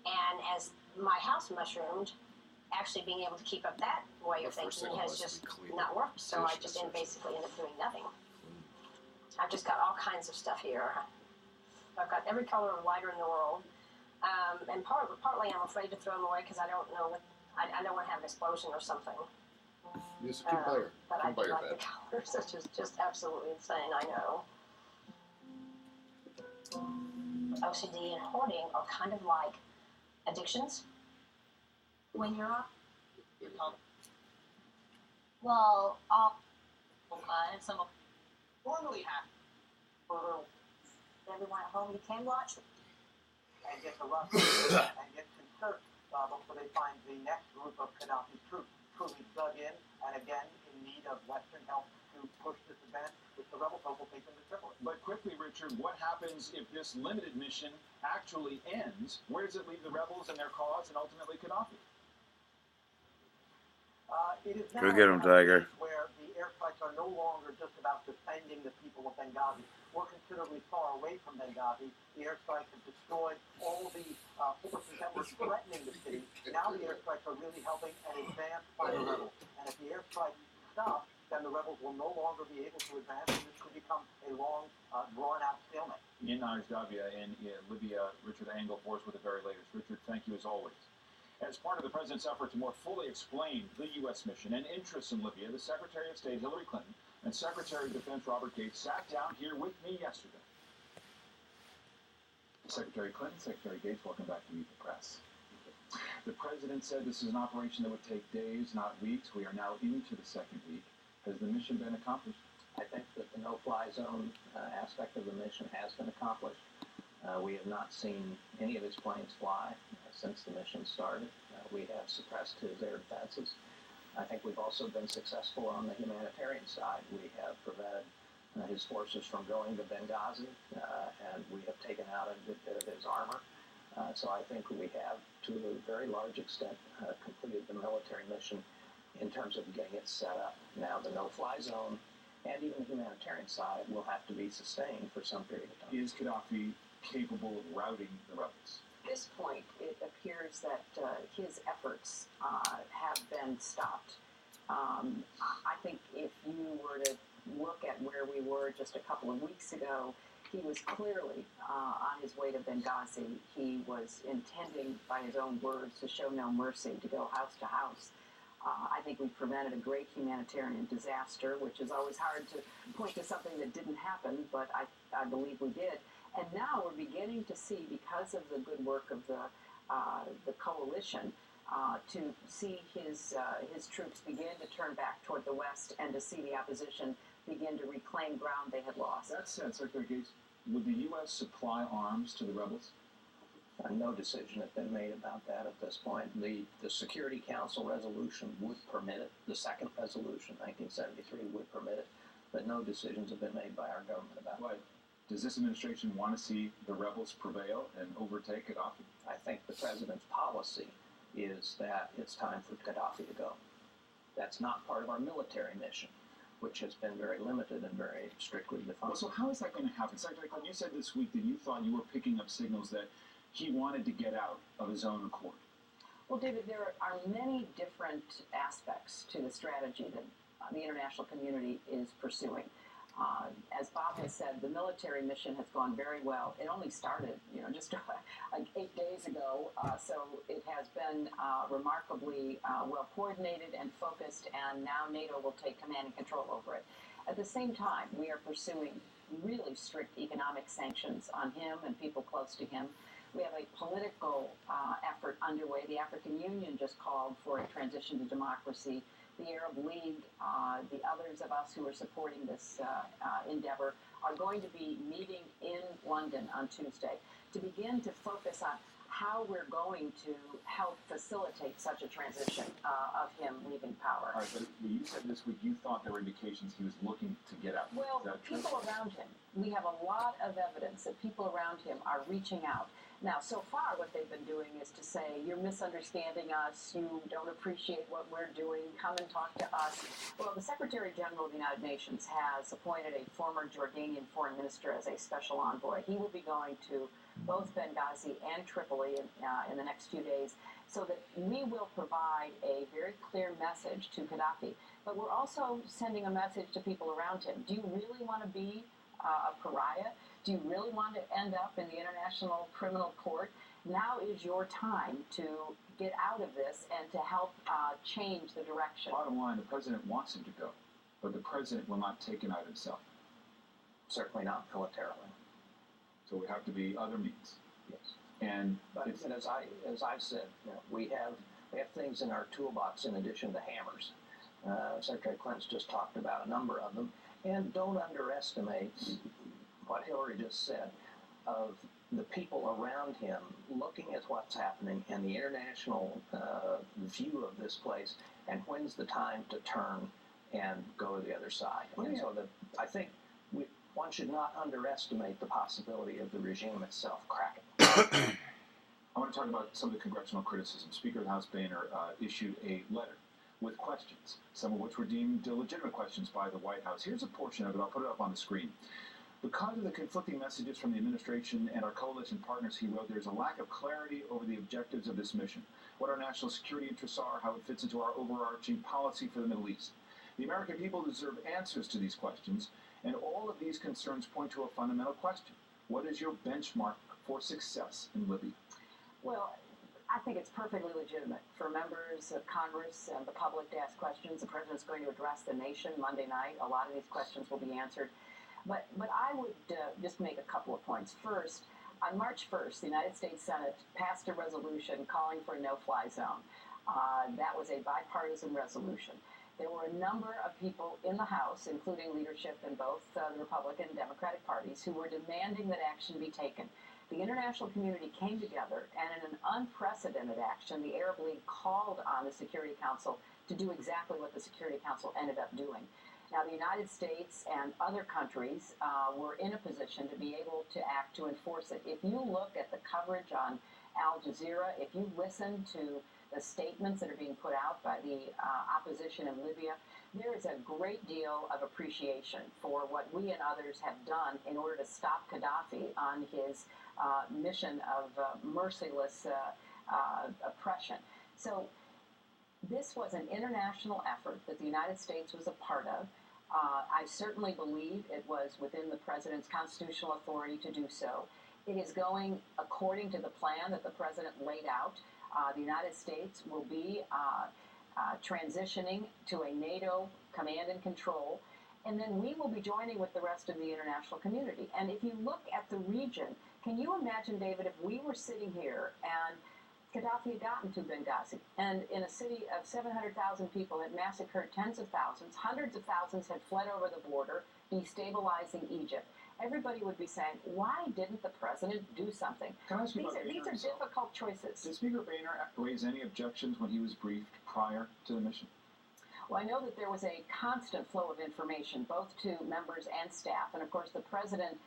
Speaker 21: And as my house mushroomed, actually being able to keep up that way of thinking has just not worked. So I just basically end up doing nothing. I've just got all kinds of stuff here. I've got every color of lighter in the world. And partly I'm afraid to throw them away because I don't know I don't want to have an explosion or something.
Speaker 9: Yes, keep by your,
Speaker 21: but I
Speaker 9: keep by your
Speaker 21: like
Speaker 9: bed.
Speaker 21: the colors. It's just absolutely insane, I know. OCD and hoarding are kind of like addictions. When you're up,
Speaker 23: Well, and some normally happen.
Speaker 18: Everyone at home, you can watch and get the rough and get concerned before they find the next group of Gaddafi troops truly dug in and again in need of Western help to push this advance, which the rebels hope will take them to Tripoli.
Speaker 24: But quickly, Richard, what happens if this limited mission actually ends? Where does it leave the rebels and their cause and ultimately Gaddafi?
Speaker 18: It is
Speaker 3: Go get him, Tiger.
Speaker 18: Where the airstrikes are no longer just about defending the people of Benghazi. We're considerably far away from Benghazi. The airstrikes have destroyed all the forces that were threatening the city. Now the airstrikes are really helping an advance by the rebels. And if the airstrikes stop, then the rebels will no longer be able to advance, and this could become a long, drawn-out stalemate.
Speaker 24: In Ajdabia in Libya, Richard Engel for us with the very latest. Richard, thank you as always. As part of the president's effort to more fully explain the U.S. mission and interests in Libya, the Secretary of State Hillary Clinton and Secretary of Defense Robert Gates sat down here with me yesterday. Secretary Clinton, Secretary Gates, welcome back to Meet the Press. The president said this is an operation that would take days, not weeks. We are now into the second week. Has the mission been accomplished?
Speaker 13: I think that the no-fly zone aspect of the mission has been accomplished. We have not seen any of his planes fly since the mission started. We have suppressed his air defenses. I think we've also been successful on the humanitarian side. We have prevented his forces from going to Benghazi, and we have taken out a good bit of his armor. So I think we have, to a very large extent, completed the military mission in terms of getting it set up. Now, the no-fly zone and even the humanitarian side will have to be sustained for some period of time.
Speaker 24: Is Gaddafi capable of routing the rebels?
Speaker 21: At this point, it appears that his efforts have been stopped. I think if you were to look at where we were just a couple of weeks ago,
Speaker 1: he was clearly on his way to Benghazi. He was intending, by his own words, to show no mercy, to go house to house. I think we prevented a great humanitarian disaster, which is always hard to point to something that didn't happen, but I believe we did. And now we're beginning to see, because of the good work of the coalition, to see his troops begin to turn back toward the west and to see the opposition begin to reclaim ground they had lost.
Speaker 24: That said, Secretary Gates, would the U.S. supply arms to the rebels?
Speaker 13: No decision has been made about that at this point. The Security Council resolution would permit it. The second resolution, 1973, would permit it. But no decisions have been made by our government about it.
Speaker 24: Does this administration want to see the rebels prevail and overtake Gaddafi?
Speaker 13: I think the president's policy is that it's time for Gaddafi to go. That's not part of our military mission, which has been very limited and very strictly defined.
Speaker 24: Well, so how is that going to happen? Secretary Clinton, you said this week that you thought you were picking up signals that he wanted to get out of his own accord.
Speaker 1: Well, David, there are many different aspects to the strategy that the international community is pursuing. As Bob has said, the military mission has gone very well. It only started, just like 8 days ago, so it has been remarkably well coordinated and focused, and now NATO will take command and control over it. At the same time, we are pursuing really strict economic sanctions on him and people close to him. We have a political effort underway. The African Union just called for a transition to democracy. The Arab League, the others of us who are supporting this endeavor, are going to be meeting in London on Tuesday to begin to focus on how we're going to help facilitate such a transition of him leaving power.
Speaker 24: All right, but you said this week you thought there were indications he was looking to get out.
Speaker 1: Well, people around him, we have a lot of evidence that people around him are reaching out. Now, so far, what they've been doing is to say, you're misunderstanding us, you don't appreciate what we're doing, come and talk to us. Well, the Secretary General of the United Nations has appointed a former Jordanian foreign minister as a special envoy. He will be going to both Benghazi and Tripoli in the next few days, so that we will provide a very clear message to Gaddafi. But we're also sending a message to people around him. Do you really want to be a pariah? Do you really want to end up in the International Criminal Court? Now is your time to get out of this and to help change the direction.
Speaker 24: Bottom line, the president wants him to go, but the president will not take him out himself.
Speaker 13: Certainly not militarily.
Speaker 24: So it would have to be other means.
Speaker 13: Yes.
Speaker 24: But
Speaker 13: as I've said, we have things in our toolbox in addition to hammers. Secretary Clinton's just talked about a number of them. And don't underestimate what Hillary just said of the people around him looking at what's happening and the international view of this place, and when's the time to turn and go to the other side. So I think one should not underestimate the possibility of the regime itself cracking.
Speaker 24: I want to talk about some of the congressional criticism. Speaker of the House Boehner issued a letter with questions, some of which were deemed legitimate questions by the White House. Here's a portion of it. I'll put it up on the screen. Because of the conflicting messages from the administration and our coalition partners, he wrote, there's a lack of clarity over the objectives of this mission, what our national security interests are, how it fits into our overarching policy for the Middle East. The American people deserve answers to these questions, and all of these concerns point to a fundamental question. What is your benchmark for success in Libya?
Speaker 1: Well, I think it's perfectly legitimate for members of Congress and the public to ask questions. The president's going to address the nation Monday night. A lot of these questions will be answered. But I would just make a couple of points. First, on March 1st, the United States Senate passed a resolution calling for a no-fly zone. That was a bipartisan resolution. There were a number of people in the House, including leadership in both the Republican and Democratic parties, who were demanding that action be taken. The international community came together, and in an unprecedented action, the Arab League called on the Security Council to do exactly what the Security Council ended up doing. Now, the United States and other countries were in a position to be able to act to enforce it. If you look at the coverage on Al Jazeera, if you listen to the statements that are being put out by the opposition in Libya, there is a great deal of appreciation for what we and others have done in order to stop Gaddafi on his mission of merciless oppression. So this was an international effort that the United States was a part of. I certainly believe it was within the president's constitutional authority to do so. It is going according to the plan that the president laid out. The United States will be transitioning to a NATO command and control, and then we will be joining with the rest of the international community. And if you look at the region, can you imagine, David, if we were sitting here and Gaddafi had gotten to Benghazi, and in a city of 700,000 people had massacred tens of thousands, hundreds of thousands had fled over the border, destabilizing Egypt. Everybody would be saying, why didn't the president do something?
Speaker 24: Can I ask you
Speaker 1: These
Speaker 24: about
Speaker 1: are
Speaker 24: Boehner himself?
Speaker 1: difficult choices.
Speaker 24: Did Speaker Boehner raise any objections when he was briefed prior to the mission?
Speaker 1: Well, I know that there was a constant flow of information, both to members and staff. And of course, the president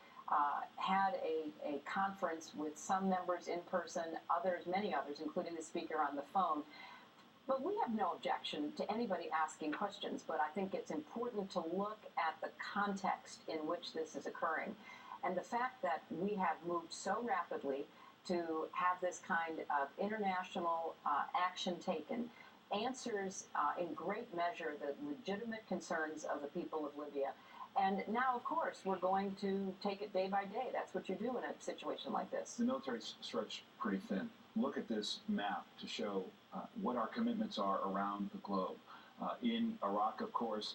Speaker 1: had a conference with some members in person, others, many others, including the speaker, on the phone. But we have no objection to anybody asking questions, but I think it's important to look at the context in which this is occurring. And the fact that we have moved so rapidly to have this kind of international action taken answers in great measure the legitimate concerns of the people of Libya. And now, of course, we're going to take it day by day. That's what you do in a situation like this.
Speaker 24: The military stretched pretty thin. Look at this map to show what our commitments are around the globe. In Iraq, of course,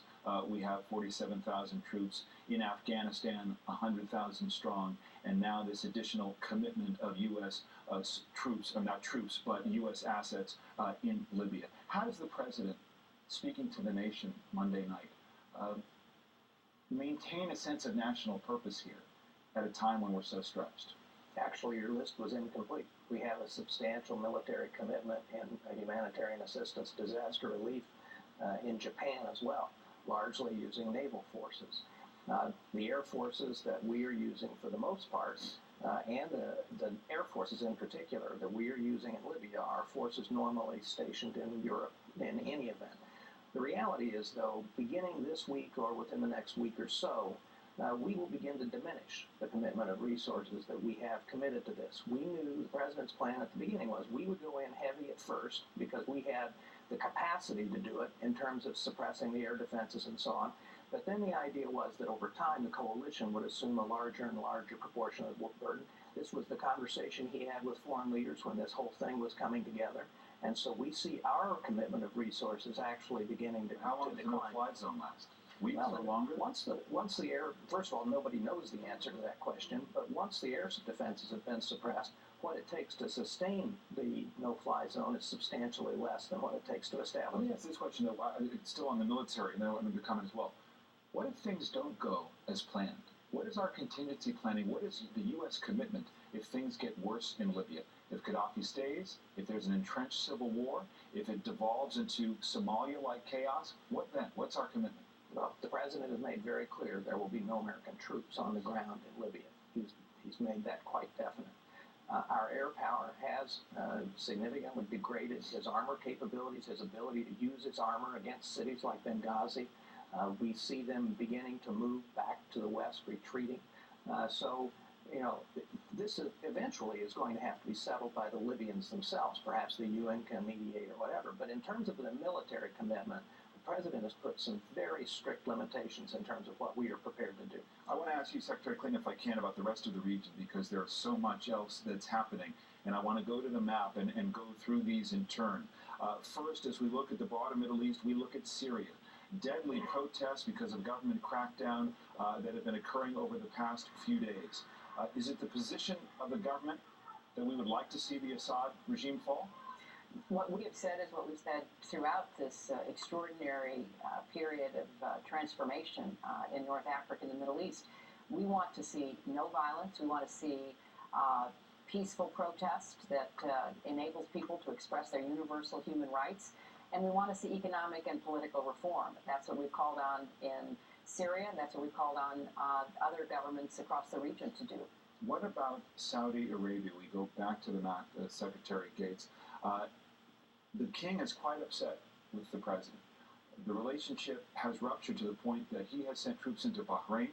Speaker 24: we have 47,000 troops. In Afghanistan, 100,000 strong. And now this additional commitment of U.S. Troops, or not troops, but U.S. assets in Libya. How does the president, speaking to the nation Monday night, maintain a sense of national purpose here at a time when we're so stretched?
Speaker 6: Actually, your list was incomplete. We have a substantial military commitment in humanitarian assistance, disaster relief in Japan as well, largely using naval forces. The air forces that we are using for the most part, and the air forces in particular that we are using in Libya, are forces normally stationed in Europe in any event. The reality is, though, beginning this week or within the next week or so, we will begin to diminish the commitment of resources that we have committed to this. We knew the president's plan at the beginning was we would go in heavy at first because we had the capacity to do it in terms of suppressing the air defenses and so on. But then the idea was that over time the coalition would assume a larger and larger proportion of the burden. This was the conversation he had with foreign leaders when this whole thing was coming together. And so we see our commitment of resources actually beginning to decline.
Speaker 24: How long does the no-fly zone last? Weeks or longer?
Speaker 6: Once the air, first of all, nobody knows the answer to that question, but once the air defenses have been suppressed, what it takes to sustain the no-fly zone is substantially less than what it takes to establish it.
Speaker 24: Let me ask this question, though. It's still on the military, and then I'm going to comment as well. What if things don't go as planned? What is our contingency planning? What is the U.S. commitment if things get worse in Libya? If Gaddafi stays, if there's an entrenched civil war, if it devolves into Somalia-like chaos, what then? What's our commitment?
Speaker 6: Well, the president has made very clear there will be no American troops on the ground in Libya. He's made that quite definite. Our air power has significantly degraded his armor capabilities, his ability to use his armor against cities like Benghazi. We see them beginning to move back to the west, retreating. So, you know, this eventually is going to have to be settled by the Libyans themselves. Perhaps the UN can mediate or whatever. But in terms of the military commitment, the president has put some very strict limitations in terms of what we are prepared to do.
Speaker 24: I want to ask you, Secretary Clinton, if I can, about the rest of the region, because there's so much else that's happening. And I want to go to the map and go through these in turn. First, as we look at the broader Middle East, we look at Syria. Deadly protests because of government crackdown that have been occurring over the past few days. Is it the position of the government that we would like to see the Assad regime fall?
Speaker 1: What we have said is what we've said throughout this extraordinary period of transformation in North Africa and the Middle East. We want to see no violence. We want to see peaceful protest that enables people to express their universal human rights. And we want to see economic and political reform. That's what we've called on in Syria, and that's what we've called on other governments across the region to do.
Speaker 24: What about Saudi Arabia? We go back to the map, Secretary Gates. The king is quite upset with the president. The relationship has ruptured to the point that he has sent troops into Bahrain.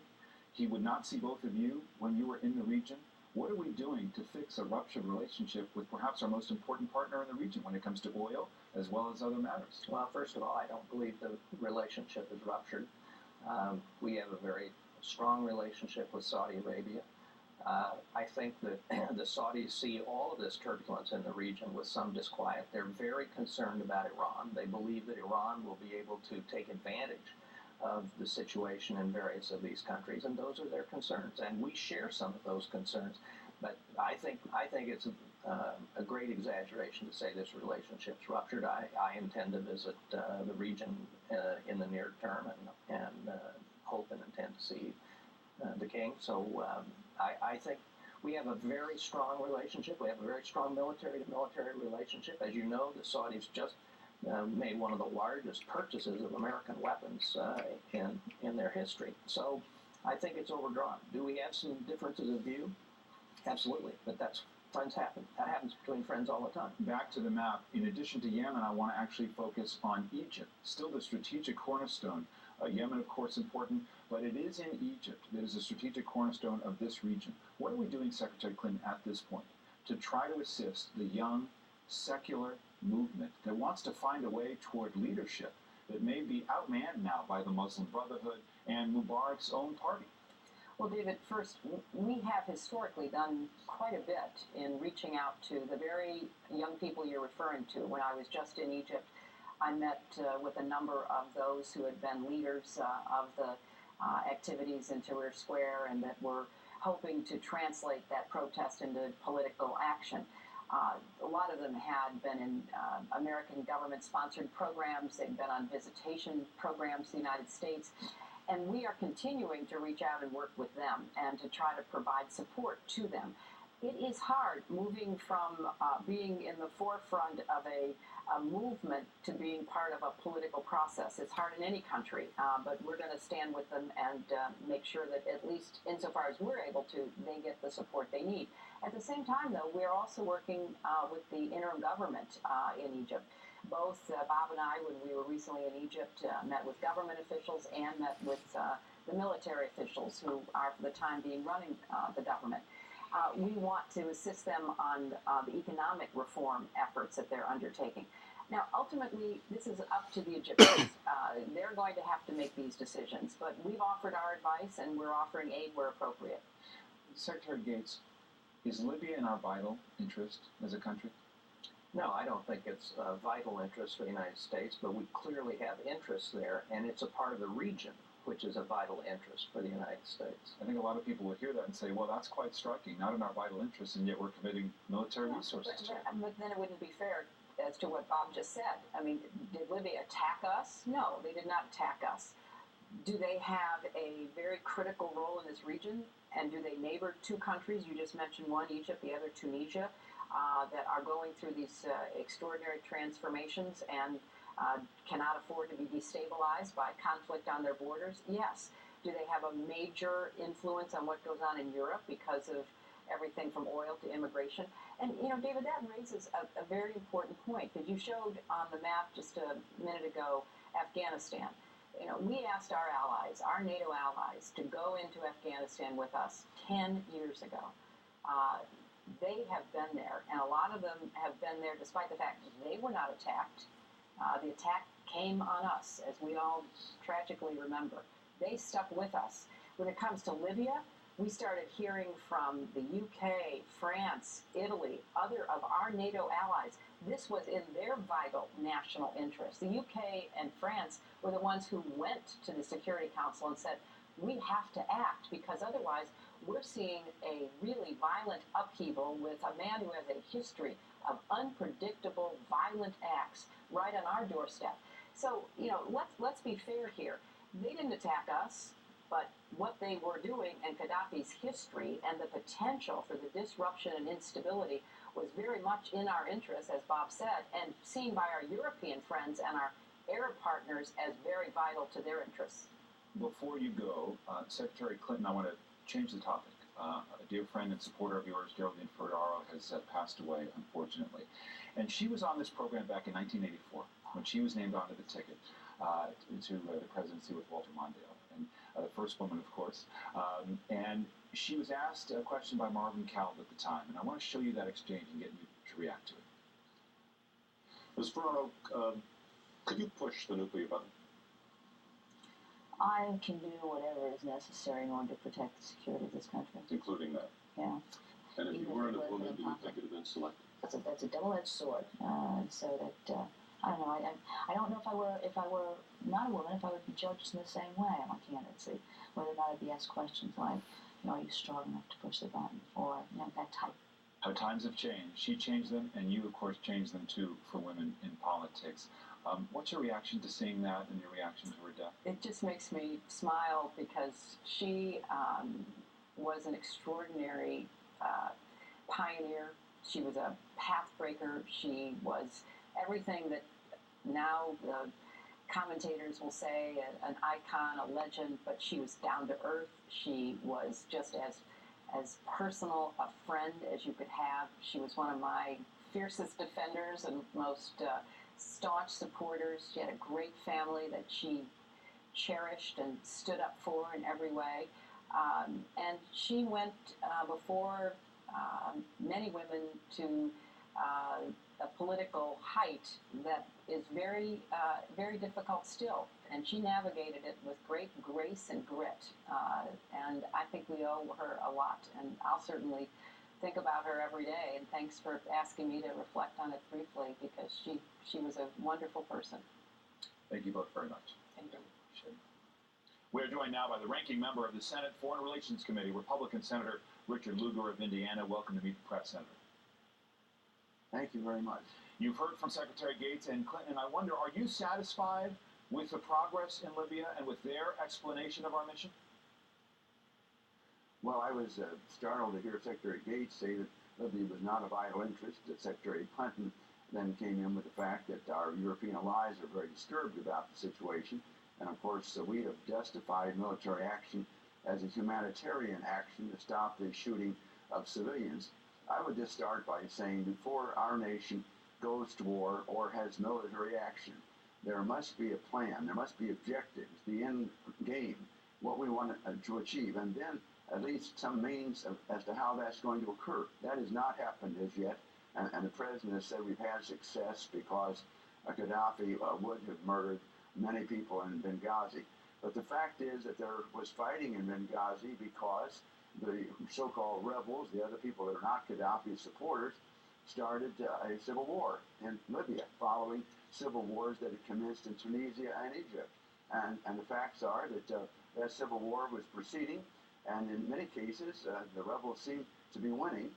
Speaker 24: He would not see both of you when you were in the region. What are we doing to fix a ruptured relationship with perhaps our most important partner in the region when it comes to oil as well as other matters?
Speaker 6: Well, first of all, I don't believe the relationship is ruptured. We have a very strong relationship with Saudi Arabia. I think that the Saudis see all of this turbulence in the region with some disquiet. They're very concerned about Iran. They believe that Iran will be able to take advantage of the situation in various of these countries, and those are their concerns. And we share some of those concerns. But I think it's a great exaggeration to say this relationship's ruptured. I intend to visit the region in the near term and hope and intend to see the king. So I think we have a very strong relationship. We have a very strong military-to-military relationship. As you know, the Saudis just made one of the largest purchases of American weapons in their history. So I think it's overdrawn. Do we have some differences of view? Absolutely, but friends happen. That happens between friends all the time.
Speaker 24: Back to the map. In addition to Yemen, I want to actually focus on Egypt, still the strategic cornerstone. Yemen, of course, important, but it is in Egypt that is a strategic cornerstone of this region. What are we doing, Secretary Clinton, at this point to try to assist the young, secular movement that wants to find a way toward leadership that may be outmanned now by the Muslim Brotherhood and Mubarak's own party?
Speaker 1: Well, David, first, we have historically done quite a bit in reaching out to the very young people you're referring to. When I was just in Egypt, I met with a number of those who had been leaders of the activities in Tahrir Square and that were hoping to translate that protest into political action. A lot of them had been in American government-sponsored programs. They'd been on visitation programs to the United States. And we are continuing to reach out and work with them and to try to provide support to them. It is hard moving from being in the forefront of a movement to being part of a political process. It's hard in any country, but we're going to stand with them and make sure that at least insofar as we're able to, they get the support they need. At the same time, though, we're also working with the interim government in Egypt. Both Bob and I, when we were recently in Egypt, met with government officials and met with the military officials who are, for the time being, running the government. We want to assist them on the economic reform efforts that they're undertaking. Now, ultimately, this is up to the Egyptians. They're going to have to make these decisions, but we've offered our advice and we're offering aid where appropriate.
Speaker 24: Secretary Gates, is Libya in our vital interest as a country?
Speaker 6: No, I don't think it's a vital interest for the United States, but we clearly have interests there, and it's a part of the region which is a vital interest for the United States.
Speaker 24: I think a lot of people would hear that and say, well, that's quite striking, not in our vital interest, and yet we're committing military resources to it.
Speaker 1: But then it wouldn't be fair as to what Bob just said. I mean, did Libya attack us? No, they did not attack us. Do they have a very critical role in this region? And do they neighbor two countries? You just mentioned one, Egypt, the other, Tunisia, that are going through these extraordinary transformations and cannot afford to be destabilized by conflict on their borders? Yes. Do they have a major influence on what goes on in Europe because of everything from oil to immigration? And, you know, David, that raises a very important point, because you showed on the map just a minute ago Afghanistan. You know, we asked our allies, our NATO allies, to go into Afghanistan with us 10 years ago. They have been there, and a lot of them have been there despite the fact that they were not attacked. The attack came on us, as we all tragically remember. They stuck with us. When it comes to Libya, we started hearing from the UK, France, Italy, other of our NATO allies. This was in their vital national interest. The UK and France were the ones who went to the Security Council and said, we have to act, because otherwise we're seeing a really violent upheaval with a man who has a history of unpredictable, violent acts right on our doorstep. So, you know, let's be fair here. They didn't attack us, but what they were doing and Gaddafi's history and the potential for the disruption and instability was very much in our interest, as Bob said, and seen by our European friends and our Arab partners as very vital to their interests.
Speaker 24: Before you go, Secretary Clinton, I want to change the topic. A dear friend and supporter of yours, Geraldine Ferraro, has passed away, unfortunately. And she was on this program back in 1984 when she was named onto the ticket to the presidency with Walter Mondale, and the first woman, of course. And she was asked a question by Marvin Calv at the time, and I want to show you that exchange and get you to react to it.
Speaker 11: Ms. Ferraro, could you push the nuclear button? I can do whatever is necessary in order to protect the security of this country.
Speaker 12: Including that.
Speaker 11: Yeah.
Speaker 12: And if you
Speaker 11: Even if
Speaker 12: weren't
Speaker 11: it
Speaker 12: a
Speaker 11: was
Speaker 12: woman, do you
Speaker 11: impossible.
Speaker 12: think it would have been selected?
Speaker 11: That's a double-edged sword. So that I don't know. I don't know if I were not a woman, if I would be judged in the same way on my candidacy, whether or not I'd be asked questions like, are you strong enough to push the button, or that type.
Speaker 24: How times have changed. She changed them, and you, of course, changed them too for women in politics. What's your reaction to seeing that, and your reaction to her death?
Speaker 1: It just makes me smile because she was an extraordinary pioneer. She was a path breaker. She was everything that now the commentators will say, an icon, a legend, but she was down to earth. She was just as personal a friend as you could have. She was one of my fiercest defenders and most staunch supporters. She had a great family that she cherished and stood up for in every way. And she went before many women to a political height that is very, very difficult still. And she navigated it with great grace and grit. And I think we owe her a lot. And I'll certainly think about her every day. And thanks for asking me to reflect on it briefly, because she was a wonderful person.
Speaker 24: Thank you both very much.
Speaker 1: Thank you.
Speaker 24: We are joined now by the ranking member of the Senate Foreign Relations Committee, Republican Senator Richard Lugar of Indiana. Welcome to Meet the Press, Senator.
Speaker 15: Thank you very much.
Speaker 24: You've heard from Secretary Gates and Clinton. I wonder, are you satisfied with the progress in Libya and with their explanation of our mission?
Speaker 15: Well, I was startled to hear Secretary Gates say that Libya was not a vital interest. That Secretary Clinton then came in with the fact that our European allies are very disturbed about the situation. And of course, we have justified military action as a humanitarian action to stop the shooting of civilians. I would just start by saying, before our nation goes to war or has military action, there must be a plan, there must be objectives, the end game, what we want to achieve, and then at least some means as to how that's going to occur. That has not happened as yet, and the President has said we've had success because Gaddafi would have murdered many people in Benghazi. But the fact is that there was fighting in Benghazi because the so-called rebels, the other people that are not Gaddafi's supporters, started a civil war in Libya following civil wars that had commenced in Tunisia and Egypt. And the facts are that that civil war was proceeding, and in many cases the rebels seemed to be winning,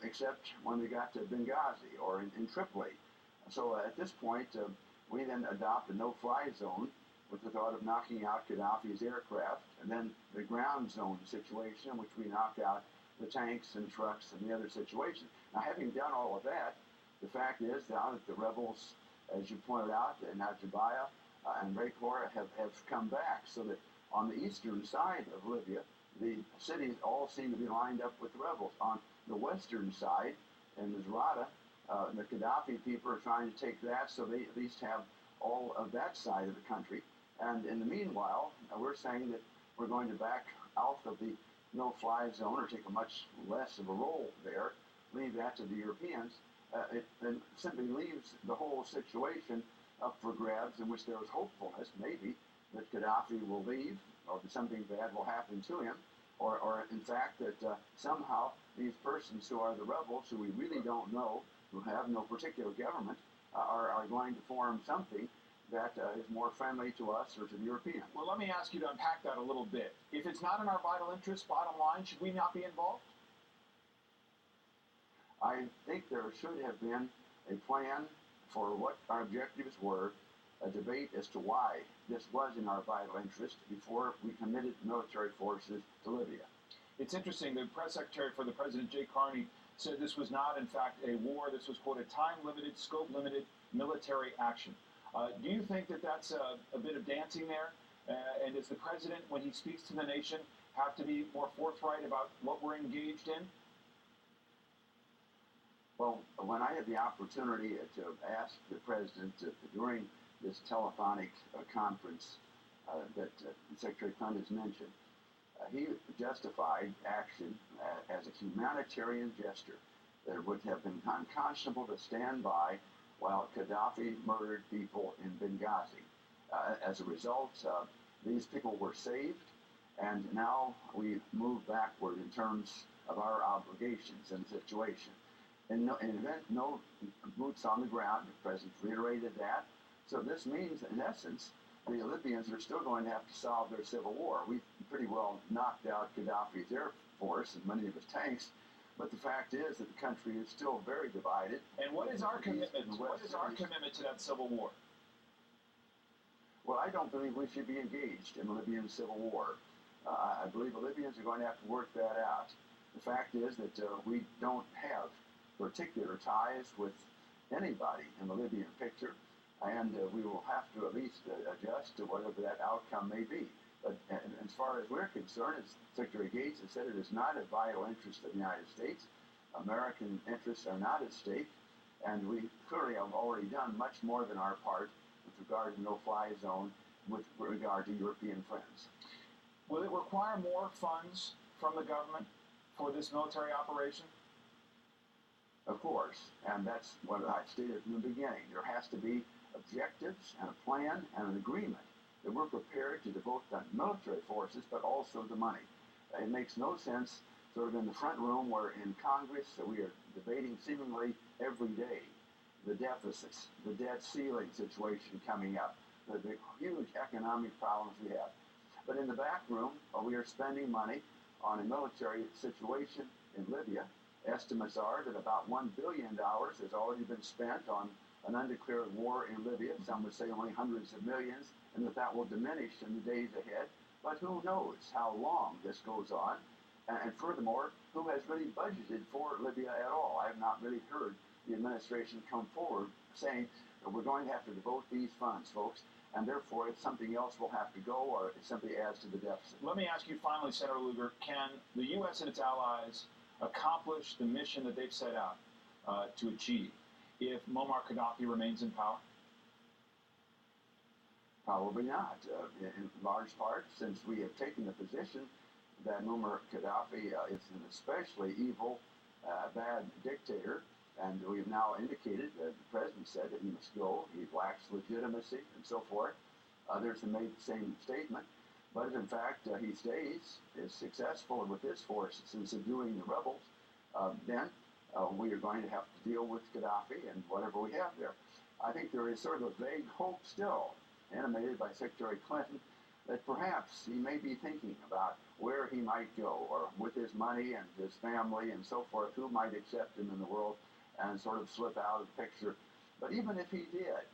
Speaker 15: except when they got to Benghazi or in Tripoli. So at this point, we then adopt a no-fly zone with the thought of knocking out Gaddafi's aircraft, and then the ground zone situation in which we knock out the tanks and trucks and the other situation. Now, having done all of that, the fact is now that the rebels, as you pointed out, now Jabalia and Raqqa have come back, so that on the eastern side of Libya, the cities all seem to be lined up with the rebels. On the western side, in Misrata, the Gaddafi people are trying to take that, so they at least have all of that side of the country. And in the meanwhile, we're saying that we're going to back out of the no-fly zone or take a much less of a role there, leave that to the Europeans. It then simply leaves the whole situation up for grabs, in which there is hopefulness, maybe, that Gaddafi will leave, or that something bad will happen to him, or in fact that somehow these persons who are the rebels, who we really don't know, who have no particular government, are going to form something that is more friendly to us or to the Europeans.
Speaker 24: Well, let me ask you to unpack that a little bit. If it's not in our vital interest, bottom line, should we not be involved?
Speaker 15: I think there should have been a plan for what our objectives were, a debate as to why this was in our vital interest before we committed military forces to Libya.
Speaker 24: It's interesting, the press secretary for the President, Jay Carney, said this was not, in fact, a war. This was, quote, a time-limited, scope-limited military action. Do you think that that's a bit of dancing there? And does the President, when he speaks to the nation, have to be more forthright about what we're engaged in?
Speaker 15: Well, when I had the opportunity to ask the President during this telephonic conference that Secretary Clinton has mentioned, he justified action as a humanitarian gesture that would have been unconscionable to stand by while Gaddafi murdered people in Benghazi. As a result, These people were saved, and now we move backward in terms of our obligations and situation. In event, no boots on the ground. The president reiterated that. So this means, in essence, the Libyans are still going to have to solve their civil war. We've pretty well knocked out Gaddafi's air force and many of his tanks, but the fact is that the country is still very divided.
Speaker 24: And what is our commitment? What is our commitment to that civil war?
Speaker 15: Well, I don't believe we should be engaged in the Libyan civil war. I believe the Libyans are going to have to work that out. The fact is that we don't have particular ties with anybody in the Libyan picture, and we will have to at least adjust to whatever that outcome may be. But as far as we're concerned, as Secretary Gates has said, it is not a vital interest of the United States. American interests are not at stake, and we clearly have already done much more than our part with regard to no-fly zone, with regard to European friends.
Speaker 24: Will it require more funds from the government for this military operation?
Speaker 15: Of course, and that's what I stated from the beginning. There has to be objectives and a plan and an agreement that we're prepared to devote the military forces, but also the money. It makes no sense sort of in the front room where in Congress that we are debating seemingly every day the deficits, the debt ceiling situation coming up, the huge economic problems we have. But in the back room, we are spending money on a military situation in Libya. Estimates are that about $1 billion has already been spent on an undeclared war in Libya. Some would say only hundreds of millions, and that will diminish in the days ahead. But who knows how long this goes on? And furthermore, who has really budgeted for Libya at all? I have not really heard the administration come forward saying that we're going to have to devote these funds, folks, and therefore if something else will have to go or it simply adds to the deficit.
Speaker 24: Let me ask you finally, Senator Lugar, can the U.S. and its allies accomplish the mission that they've set out to achieve if Muammar Gaddafi remains in power?
Speaker 15: Probably not, in large part, since we have taken the position that Muammar Gaddafi is an especially evil, bad dictator, and we've now indicated that the president said that he must go, he lacks legitimacy, and so forth. Others have made the same statement, but if in fact he stays, is successful with his forces in subduing the rebels, then we are going to have to deal with Gaddafi and whatever we have there. I think there is sort of a vague hope still, animated by Secretary Clinton, that perhaps he may be thinking about where he might go, or with his money and his family and so forth, who might accept him in the world and sort of slip out of the picture. But even if he did,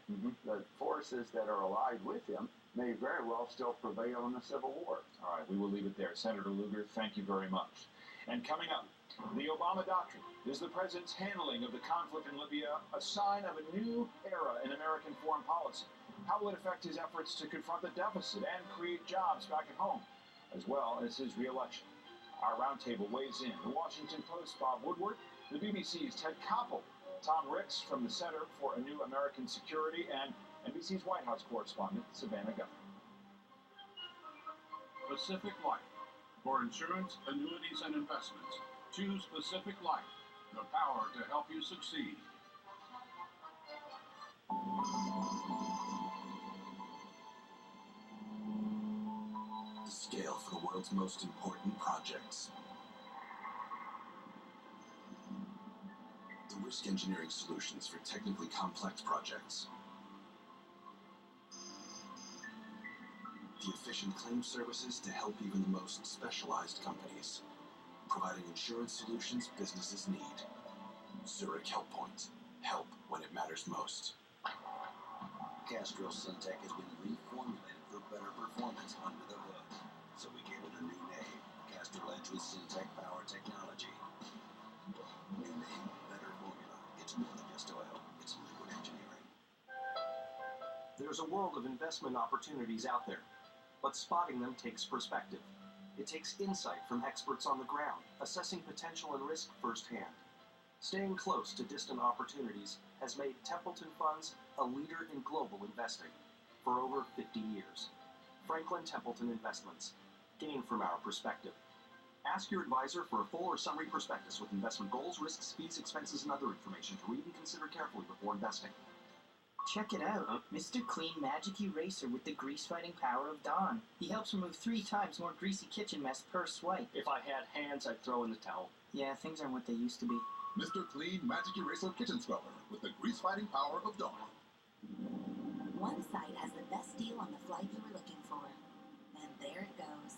Speaker 15: the forces that are allied with him may very well still prevail in the civil war.
Speaker 24: All right, we will leave it there. Senator Lugar, thank you very much. And coming up, the Obama Doctrine. Is the president's handling of the conflict in Libya a sign of a new era in American foreign policy? How will it affect his efforts to confront the deficit and create jobs back at home, as well as his re-election? Our roundtable weighs in. The Washington Post's Bob Woodward, the BBC's Ted Koppel, Tom Ricks from the Center for a New American Security, and NBC's White House correspondent, Savannah Guthrie.
Speaker 7: Pacific Life. For insurance, annuities, and investments, choose Pacific Life, the power to help you succeed.
Speaker 8: The scale for the world's most important projects. The risk engineering solutions for technically complex projects. The efficient claim services to help even the most specialized companies. Providing insurance solutions businesses need. Zurich HelpPoint. Help when it matters most.
Speaker 12: Castrol Syntec has been reformulated for better performance under the hood. So we gave it a new name, Castrol Edge with Syntec Power Technology. New name, better formula. It's more than just oil, it's liquid engineering.
Speaker 6: There's a world of investment opportunities out there, but spotting them takes perspective. It takes insight from experts on the ground, assessing potential and risk firsthand. Staying close to distant opportunities has made Templeton Funds a leader in global investing for over 50 years. Franklin Templeton Investments. Gain from our perspective. Ask your advisor for a full or summary prospectus with investment goals, risks, fees, expenses, and other information to read and consider carefully before investing.
Speaker 5: Check it out. Mr. Clean Magic Eraser with the grease-fighting power of Dawn. He helps remove 3 times more greasy kitchen mess per swipe.
Speaker 14: If I had hands, I'd throw in the towel.
Speaker 5: Yeah, things aren't what they used to be.
Speaker 16: Mr. Clean Magic Eraser Kitchen Scrubber with the grease-fighting power of Dawn.
Speaker 17: One site has the best deal on the flight you were looking for. And there it goes.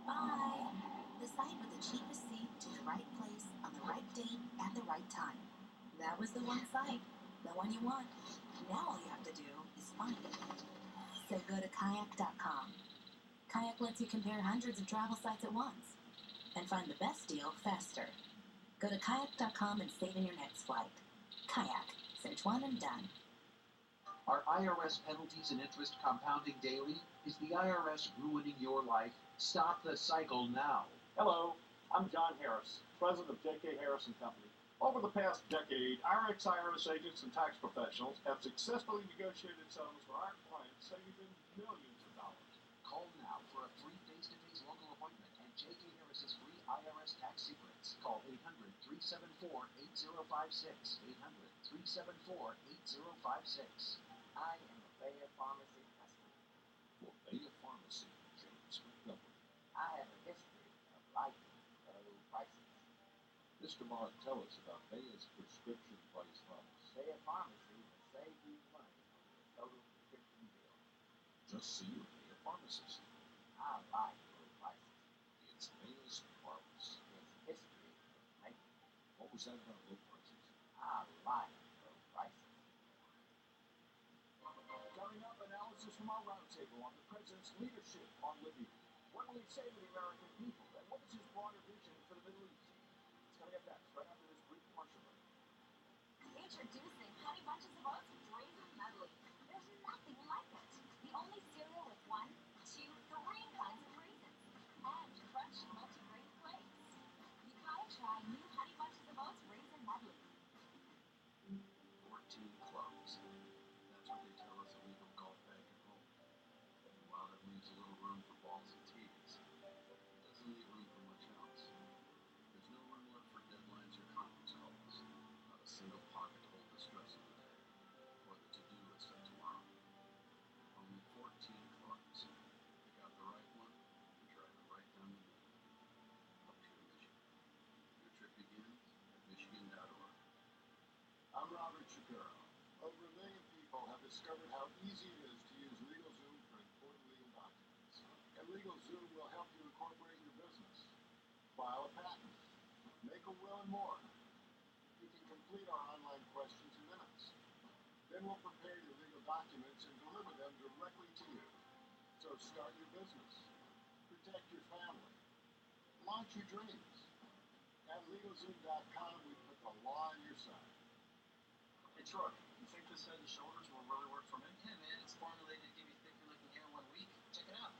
Speaker 17: Bye! The site with the cheapest seat to the right place on the right date at the right time. That was the one site. The one you want. Now all you have to do is find it. So go to kayak.com. Kayak lets you compare hundreds of travel sites at once and find the best deal faster. Go to kayak.com and save in your next flight. Kayak. Search one and done.
Speaker 25: Are IRS penalties and interest compounding daily? Is the IRS ruining your life? Stop the cycle now.
Speaker 24: Hello, I'm John Harris, president of J.K. Harris & Company. Over the past decade, our ex-IRS agents and tax professionals have successfully negotiated settlements for our clients, saving them millions of dollars.
Speaker 25: Call now for a free face-to-face local appointment and J.K. Harris's free IRS tax secrets. Call 800-374-8056. 800-374-8056.
Speaker 18: I am a Bayer Pharmacy customer.
Speaker 25: For Bayer Pharmacy, James Montgomery.
Speaker 18: I have a history of liking low prices.
Speaker 25: Mr. Mark, tell us about Bayer's prescription price promise.
Speaker 18: Bayer Pharmacy will save you money on your total prescription bill.
Speaker 25: Just see your Bayer pharmacist.
Speaker 18: I like low prices.
Speaker 25: It's Bayer's promise.
Speaker 18: There's history of making.
Speaker 25: What was that about low prices?
Speaker 18: I like low prices.
Speaker 24: Coming up, analysis from our roundtable on the president's leadership on Libya. What will he say to the American people, and what is his broader vision for the Middle East? It's coming up next, right after this brief commercial break.
Speaker 26: Introducing Honey Bunches of Oats with Raisin Medley. There's nothing like it. The only cereal with 1, 2, 3 kinds of raisins. And crunchy multi-grain flakes. You gotta try new Honey Bunches of Oats Raisin Medley.
Speaker 25: 14 clubs. That's what they tell us a legal golf bag can hold. And while that leaves a little room for balls and tees, it doesn't leave room for much else. There's no room left for deadlines or conference calls. Not a single pocket to hold the stress of the day, or the to-do list of tomorrow. Only 14 clubs. Pick out the right one and drive it right down the middle. Up to Michigan. Your trip begins at michigan.org.
Speaker 27: I'm Robert Shapiro. Over 1 million people have discovered how easy it is to use LegalZoom for important legal documents. And LegalZoom will help you incorporate your business. File a patent. Make a will and more. You can complete our online questions in minutes. Then we'll prepare your legal documents and deliver them directly to you. So start your business. Protect your family. Launch your dreams. At LegalZoom.com, we put the law on your side.
Speaker 10: Hey Troy, you think this head and shoulders will really work for me? Yeah man, it's formulated to give you thicker looking hair 1 week. Check it out.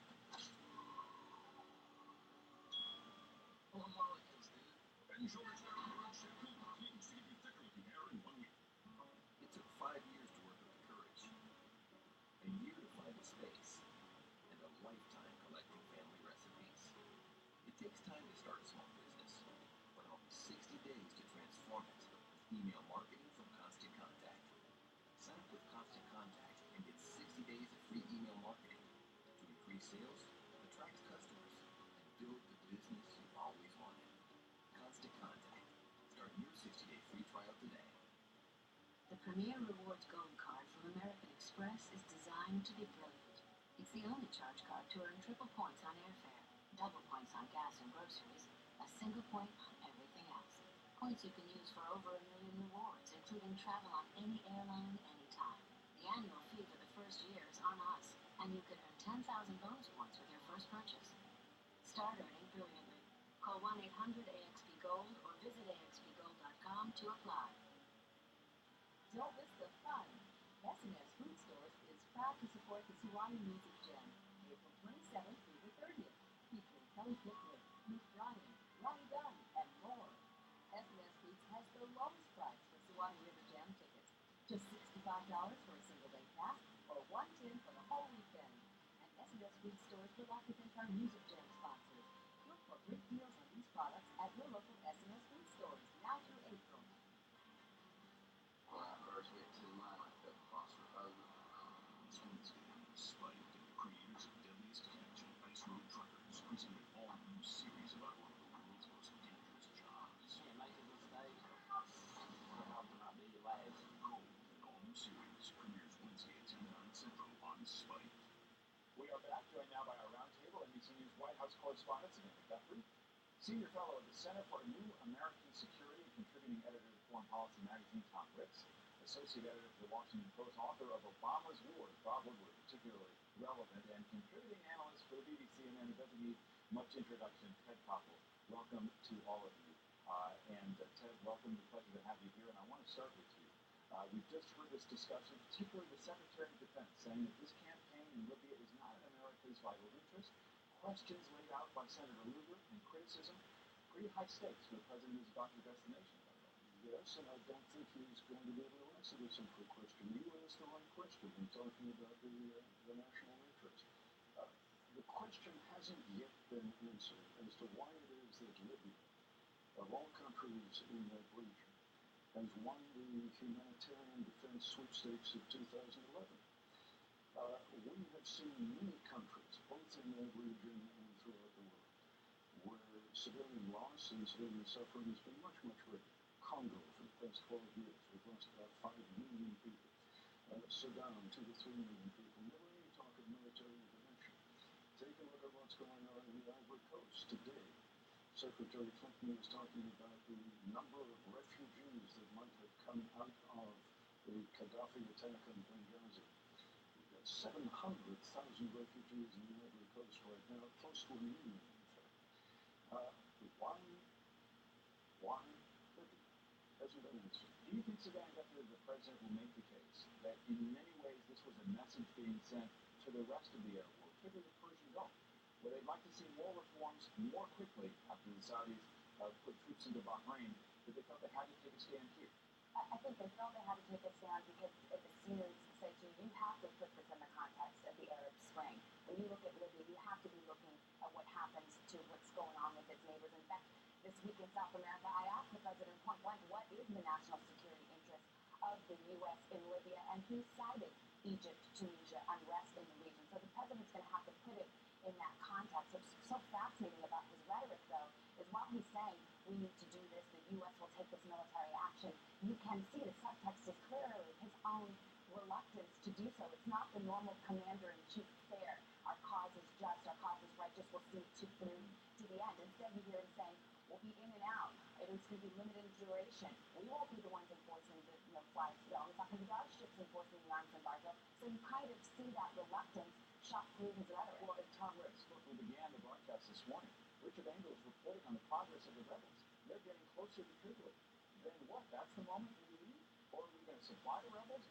Speaker 10: Full of molecules, dude.
Speaker 7: Head and Shoulders Hair and Growth Shampoo contains to give you thicker looking hair in 1 week.
Speaker 25: It took 5 years to work with the courage, a year to find the space, and a lifetime collecting family recipes. It takes time to start a small business, but only 60 days to transform it with email marketing from Constant Contact. Sign up with Constant Contact and get 60 days of free email marketing to increase sales, attract customers, and build the business you've always wanted. Constant Contact. Start your 60-day free trial today.
Speaker 28: The Premier Rewards Gold Card from American Express is designed to be brilliant. It's the only charge card to earn triple points on airfare, double points on gas and groceries, a single point on everything else. Points you can use for over 1 million rewards, including travel on any airline, anytime. The annual fee for the first year is on us, and you can earn 10,000 bonus points with your first purchase. Start earning brilliantly. Call 1-800-AXP-GOLD or visit axpgold.com to apply.
Speaker 1: Don't miss the fun. S&S Food Stores is proud to support the Sewanee Music Jam, April 27th through the 30th, featuring Kelly Pickler, Luke Bryan, Ronnie Dunn, and more. S&S Foods has the lowest price for Sewanee River Jam tickets, just $65 for a single-day pass or $110 for the whole weekend. And S&S Food Stores would like to thank our Music Jam sponsors. Look for great deals on these products at your local S&S Food Stores now through April.
Speaker 15: When I first went to mine, I felt claustrophobic.
Speaker 24: correspondent Samantha Guthrie, Senior Fellow at the Center for New American Security and contributing editor of Foreign Policy magazine Tom Ricks, Associate Editor for the Washington Post, author of Obama's Wars, Bob Woodward, particularly relevant, and contributing analyst for the BBC, and then who doesn't need much introduction, Ted Koppel. Welcome to all of you. Ted, welcome. It's a pleasure to have you here, and I want to start with you. We've just heard this discussion, particularly the Secretary of Defense, saying that this campaign in Libya is not in America's vital interest. Questions laid out by Senator Lugar and criticism, pretty high stakes for the president who's about to address the nation.
Speaker 13: Yes, and I don't think he's going to be able to answer this simple question. You asked the right question in talking about the national interest. The question hasn't yet been answered as to why it is that Libya, of all countries in that region, has won the humanitarian defense sweepstakes of 2011. We have seen many countries, both in that region and throughout the world, where civilian loss and civilian suffering has been much, much greater. Congo for the past 12 years, we've lost about 5 million people. Sudan, 2 to 3 million people. Never any talk of military intervention. Take a look at what's going on in the Ivory Coast today. Secretary Clinton is talking about the number of refugees that might have come out of the Gaddafi attack on Benghazi. We've got 700,000 refugees in the Ivory Coast right now, close to 1 million, in fact. Why? Hasn't been answered.
Speaker 24: Do you think, Savannah Guthrie, the president will make the case that in many ways this was a message being sent to the rest of the Arab world, particularly the Persian Gulf, where they'd like to see more reforms more quickly after the Saudis put troops into Bahrain, that they felt they had to take a stand here?
Speaker 2: I think they felt they had to take a stand because the Syrians say to you, you have to put this in the context of the Arab Spring. When you look at Libya, you have to be looking at what happens to what's going on with its neighbors. In fact, this week in South America, I asked the president point blank, what is the national security interest of the U.S. in Libya? And he cited Egypt, Tunisia, unrest in the region. So the president's going to have to put it in that context. What's so fascinating about his rhetoric, though, is while he's saying we need to do this, the U.S. will take this military action, you can see the subtext is clearly his own reluctance to do so. It's not the normal commander-in-chief fare. Our cause is just, our cause is righteous, we'll see it through to the end. Instead, you hear him saying, we'll be in and out. It's going to be limited in duration. We won't be the ones enforcing the flag zone. It's not going to be our ships enforcing the arms embargo. So you kind of see that reluctance shot through his rhetoric.
Speaker 24: Well, and Tom Ricks, we began the broadcast this morning. Richard Engel is reporting on the progress of the rebels. They're getting closer to Tripoli. Then what? That's the moment we leave? Or are we going to supply the rebels?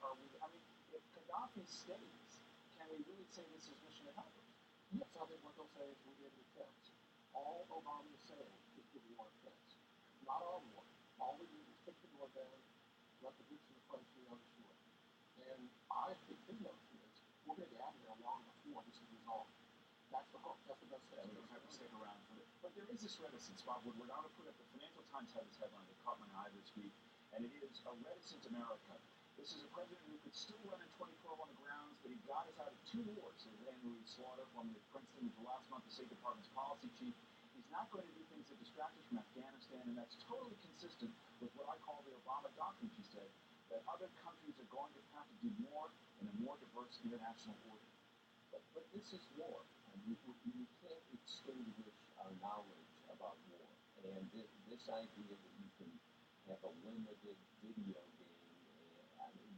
Speaker 24: If Gaddafi stays, can we really say this is mission accomplished?
Speaker 13: Yes, I think what they'll say is we did the test. All Obama is saying is give war a test. Not all war. All we do is kick the door down, let the boots in the front, we understood. And I think the notion is we're going to get out of there long before this is resolved. That's the hope. That's the best thing.
Speaker 24: We don't have to stick around for it. But there is this reticence, Bob Woodward. I want to put up the Financial Times had this headline that caught my eye this week, and it is a reticent America. This is a president who could still run in 2012 on the grounds that he got us out of 2 wars. Henry Slaughter, one at Princeton until last month, the State Department's policy chief. He's not going to do things that distract us from Afghanistan, and that's totally consistent with what I call the Obama doctrine, she said, that other countries are going to have to do more in a more diverse international order.
Speaker 3: But this is war, and you can't extinguish our knowledge about war. And this idea that you can have a limited video game,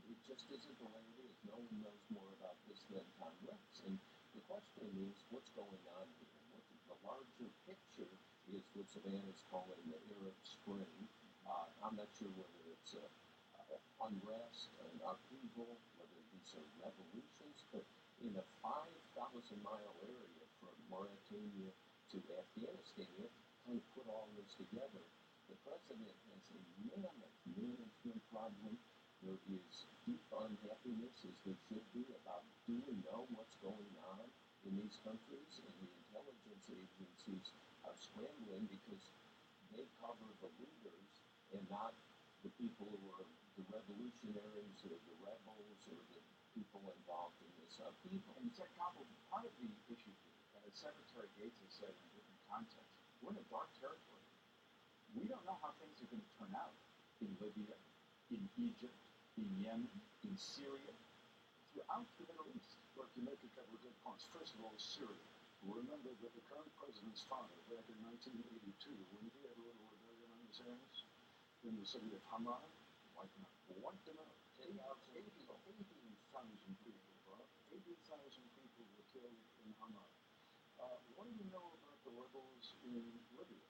Speaker 3: it just isn't the way it is. No one knows more about this than Tom Ricks. And the question is, what's going on here? The larger picture is what Savannah's calling the Arab Spring. I'm not sure whether it's unrest, an upheaval, whether these are revolutions, but in a 5,000-mile area from Mauritania to Afghanistan, you have to kind of put all this together. The president has a mammoth management problem. There is deep unhappiness, as there should be, about do we know what's going on in these countries, and the intelligence agencies are scrambling because they cover the leaders and not the people who are the revolutionaries or the rebels or the people involved in this upheaval.
Speaker 24: And Ted Koppel, part of the issue here, as Secretary Gates has said in different contexts, we're in a dark territory. We don't know how things are going to turn out in Libya, in Egypt, in Yemen, in Syria, throughout the Middle East.
Speaker 13: Look, you make a couple of good points. First of all, Syria.
Speaker 7: remember that the current president's father, back in 1982, when he had a little rebellion on his hands in the city of Hama, wiped them out. 18,000 people, Bob. 18,000 people were killed in Hama. What do you know about the rebels in Libya?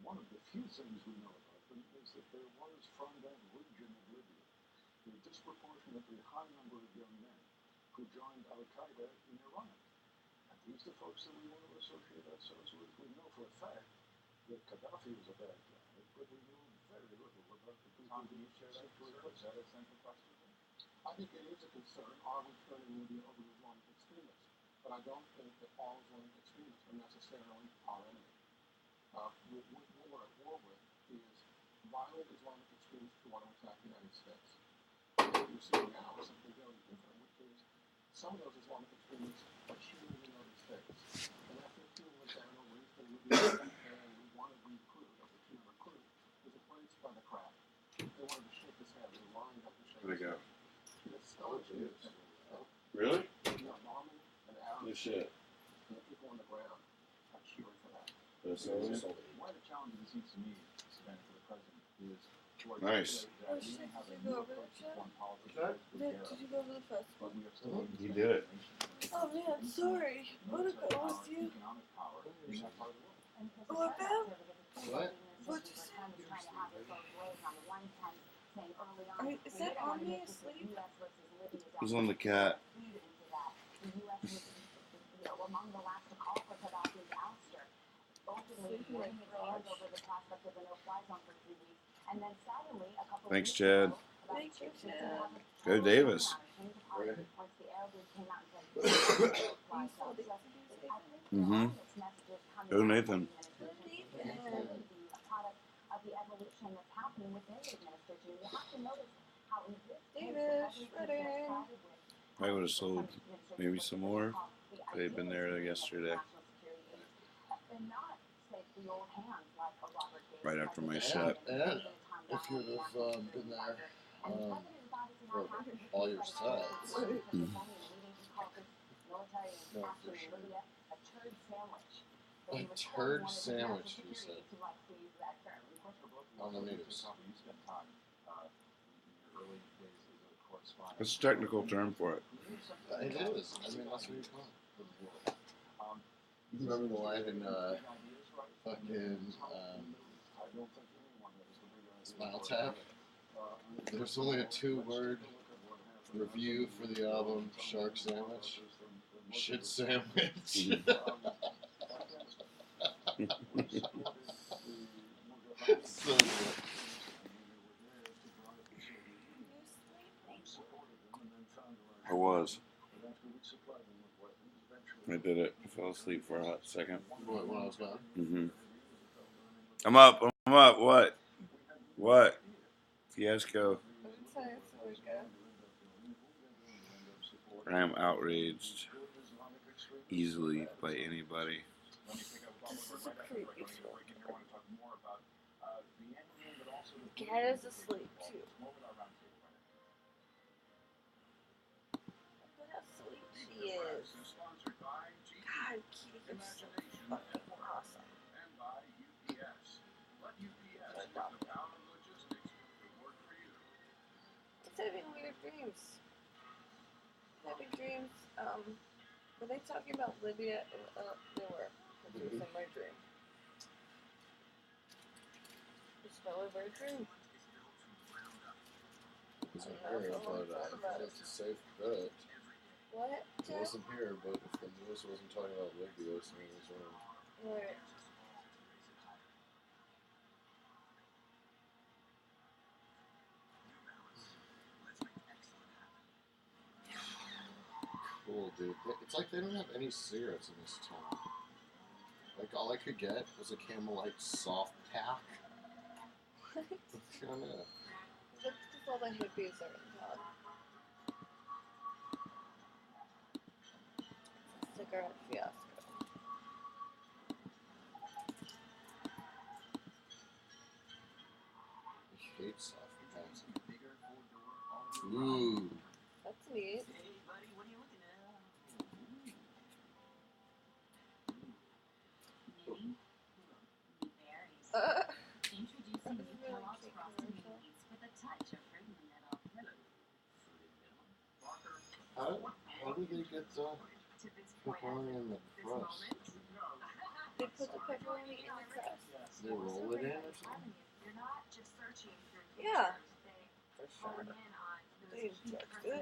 Speaker 7: One of the few things we know about them is that there was, from that region of Libya, a disproportionately high number of young men who joined Al-Qaeda in Iraq. And these are the folks that we want to associate ourselves with. We know for a fact that Gaddafi was a bad guy, but we know very little about the people.
Speaker 24: Tom, can you share that concern? Is that a central question?
Speaker 27: I think it is a concern. Are we turning Libya over to Islamic extremists? But I don't think that all Islamic extremists are necessarily our enemy. What we're at war with is violent Islamic extremists who want to attack the United States. What you're seeing now is something very different, which is some of those Islamic extremists are shooting the United States. And after a few went down over Eastern Libya and we wanted to recruit, or the team recruit, was replaced by the crowd. They wanted to shake his head. They lined up to shake his head. It's still
Speaker 4: Really?
Speaker 27: Yeah, bombing and Arabs.
Speaker 4: No shit.
Speaker 27: And the people on the ground are cheering for that.
Speaker 4: That's
Speaker 24: One of the challenges it seems to me, Savannah, for the president is to
Speaker 4: nice.
Speaker 24: that we may have a new approach to foreign politics.
Speaker 9: Did you go to the festival?
Speaker 24: But we are still
Speaker 4: He did it.
Speaker 9: Oh man, sorry. What was you?
Speaker 24: economic power in that part of the world.
Speaker 9: What about?
Speaker 4: What?
Speaker 9: What you say? Is that on me asleep?
Speaker 4: It was on the cat.
Speaker 2: Among the last to call for Gaddafi's ouster, openly warning his hands over the prospect of a no-fly zone for 3 weeks, and then suddenly a couple
Speaker 4: Thanks,
Speaker 2: of
Speaker 4: Chad.
Speaker 9: Thank you, Chad.
Speaker 4: Go Davis.
Speaker 2: Once the Arab League came out and said,
Speaker 4: Mm-hmm. Go Nathan.
Speaker 2: a product of the evolution that's happening within the administration. You have to notice how in this
Speaker 9: Davis, Shredding.
Speaker 4: I would have sold maybe some more. They've been there yesterday. Right after my shot.
Speaker 11: And if you would have been there for all your sets.
Speaker 4: Mm.
Speaker 11: No, for sure. A turd sandwich, you said. On the news.
Speaker 4: What's the technical term for it?
Speaker 11: It is. I mean, that's what you call it. You remember the line in fucking Smile Tap? There's only a 2-word review for the album Shark Sandwich. Shit sandwich. So good.
Speaker 4: I was. I did it. I fell asleep for a hot second.
Speaker 11: What, when I was gone?
Speaker 4: Mm-hmm. I'm up. I'm up. What? What? Fiasco. I am outraged easily by anybody.
Speaker 9: This is a creepy story. Cat is asleep too. Look how sweet she is. God, Kitty, you're so fucking awesome. It's having weird dreams. Having dreams. Were they talking about Libya? They were. It was in my dream. Just fell over a dream.
Speaker 11: Wasn't here, but it's a safe bet.
Speaker 9: What?
Speaker 11: It wasn't here, but if the news wasn't talking about Libya, something was wrong.
Speaker 9: Right.
Speaker 11: Cool, dude. It's like they don't have any cigarettes in this town. Like, all I could get was a Camel Light soft pack.
Speaker 9: What?
Speaker 11: I don't know.
Speaker 9: That's just all the hippies are in town. Cigarette fiasco.
Speaker 11: I hate soft packs. Ooh.
Speaker 9: That's neat.
Speaker 11: How do they get the pepperoni in the crust?
Speaker 9: They put the pepperoni in the crust.
Speaker 11: They roll it in or something?
Speaker 9: Yeah. For sure. They touched it.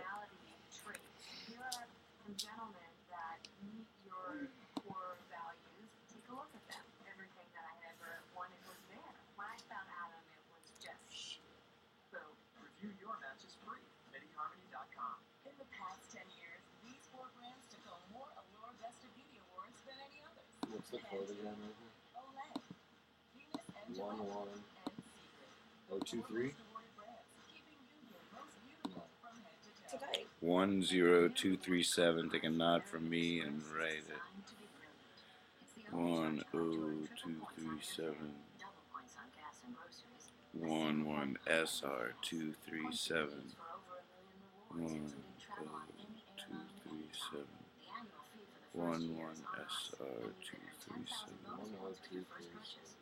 Speaker 2: Here are some gentlemen that meet your core values. Take a look at them. Everything that I ever wanted was there. When I found Adam, it was just boom.
Speaker 10: Review your matches free. MediHarmony.com.
Speaker 6: In the past 10 years, these four brands took home more Allure Best of Beauty awards than any others.
Speaker 11: What's the code again?
Speaker 6: Olay, Venus and
Speaker 11: 11023?
Speaker 9: Today.
Speaker 4: 10237. Take a nod from me and write it. 10237. 11SR237. 10237. 11SR237.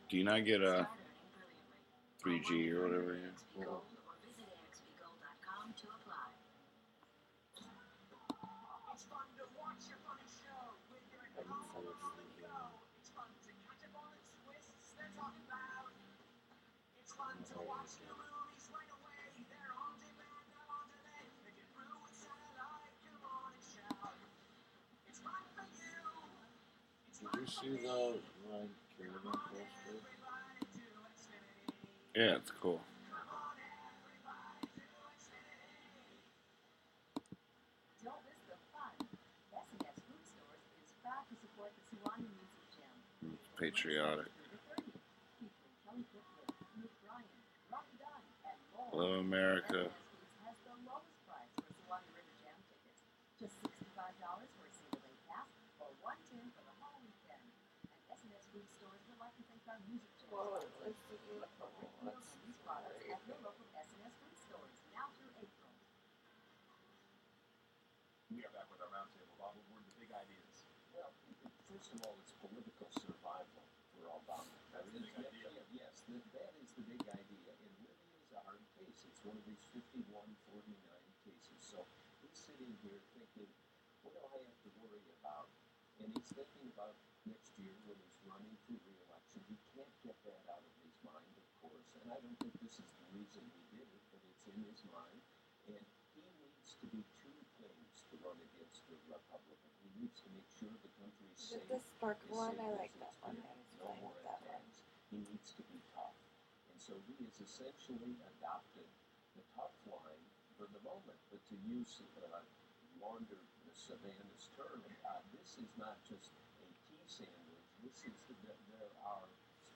Speaker 4: Do you not get a 3G or whatever here?
Speaker 11: Well,
Speaker 6: It's fun to watch your funny show with your It's fun to catch up on the twists they're talking about. It's fun to watch new movies right away. They're on demand, not on delay. They get through with satellite. Come on and shout. It's fun for you.
Speaker 11: did you see the Ryan Kerrigan poster?
Speaker 4: Yeah, it's cool.
Speaker 2: Don't miss the fun. S&S Food Stores is proud to support the Suwannee Music Gym.
Speaker 4: It's patriotic. Hello, America.
Speaker 2: Has the lowest price for Suwannee River Jam tickets. Just $65 for a single-day pass or $110 for the whole weekend. And S&S Food Stores would like to thank our music jam sponsors. These products at your local S&S Food Stores now through April.
Speaker 24: We are back with our roundtable. Bob, what were the big ideas?
Speaker 3: Well, first of all, it's political survival for Obama.
Speaker 24: That's the big idea.
Speaker 3: Yes, that is the big idea. And Libya is a hard case. It's one of these 51-49 cases. So he's sitting here thinking, what do I have to worry about? And he's thinking about next year when he's running for re-election. He can't get that out of his mind, of course. And I don't think this is the reason he did it, but it's in his mind. And he needs to do two things to run against the Republican. He needs to make sure the country's safe.
Speaker 9: The sparkle one, I like that one.
Speaker 3: No more attacks. He needs to be tough. And so he has essentially adopted the tough line for the moment. But to use launder Savannah's term, this is not just a tea sandwich. This is there are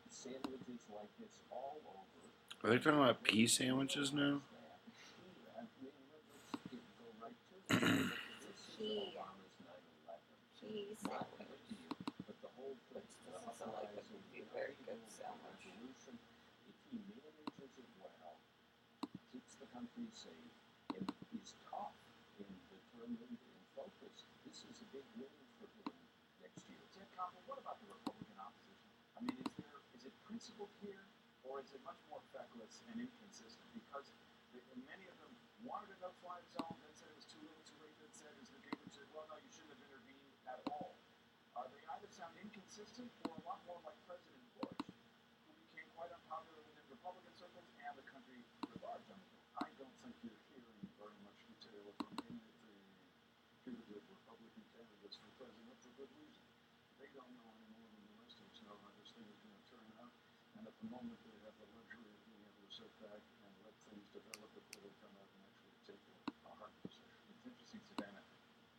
Speaker 3: sandwiches like this all over.
Speaker 4: Are they talking about pea sandwiches now?
Speaker 3: Country safe and is tough and determined and focused. This is a big win for him next year.
Speaker 24: Ted Koppel, what about the Republican opposition? I mean, is it principled here, or is it much more feckless and inconsistent? Because many of them wanted a no-fly zone, then said it was too little, too late, then said, as the Gingrich said, well, no, you shouldn't have intervened at all. They either sound inconsistent or a lot more like President Bush, who became quite unpopular within Republican circles and the country at large.
Speaker 7: I don't think you're hearing very much detail from any of the putative Republican candidates for president for good reason. They don't know any more than the rest of us know how this thing is going to turn out. And at the moment, they have the luxury of being able to sit back and let things develop before they come out and actually take a hard position.
Speaker 24: It's interesting, Savannah.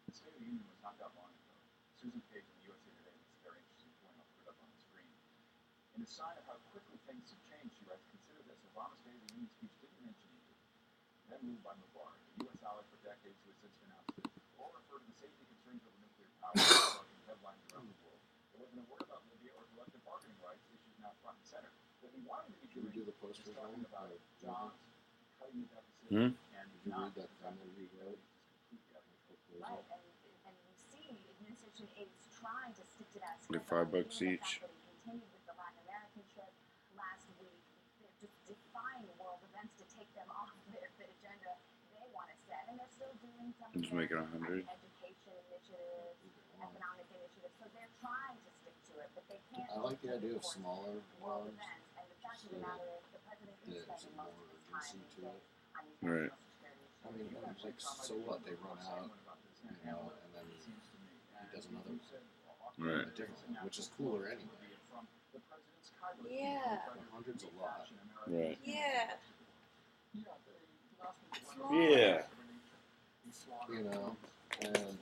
Speaker 24: The State of the Union was not that long ago. Susan Page in the USA Today makes a very interesting point. I'll put it up on the screen. In a sign of how quickly things have changed, she writes, consider this. Obama's State of the Union speech didn't mention Egypt. Then moved by Mubarak, a U.S. ally for decades who has since been ousted, all referred to the safety concerns over nuclear power, in headlines around the world. There wasn't a word about Libya or collective bargaining rights, issues now front and center. What he wanted to be doing
Speaker 11: do the
Speaker 24: was
Speaker 11: poster
Speaker 24: talking
Speaker 11: thing?
Speaker 24: about jobs, cutting the deficit,
Speaker 4: Hmm?
Speaker 24: and
Speaker 11: Did you
Speaker 24: not
Speaker 11: read that thing that we wrote?
Speaker 2: Right, and we see the administration is trying to stick to that
Speaker 4: They're
Speaker 2: schedule.
Speaker 4: $5 each.
Speaker 2: That he continued with the Latin American trip last week. They're just defying world events to take them off their agenda they want to set. And they're still doing some
Speaker 4: He's making 100.
Speaker 2: education initiatives, economic initiatives, so they're trying to stick to it, but they can't.
Speaker 11: I like the idea of smaller
Speaker 2: world
Speaker 11: ones.
Speaker 2: events, and the fact of the matter is, the president is spending most of his time these days on these
Speaker 4: Right.
Speaker 11: I mean, like, so what? They run out, and then he does another one.
Speaker 4: Right.
Speaker 11: A different one, which is cooler anyway.
Speaker 9: Yeah.
Speaker 11: 100's a lot.
Speaker 4: Right.
Speaker 9: Yeah.
Speaker 4: Yeah.
Speaker 11: You know, and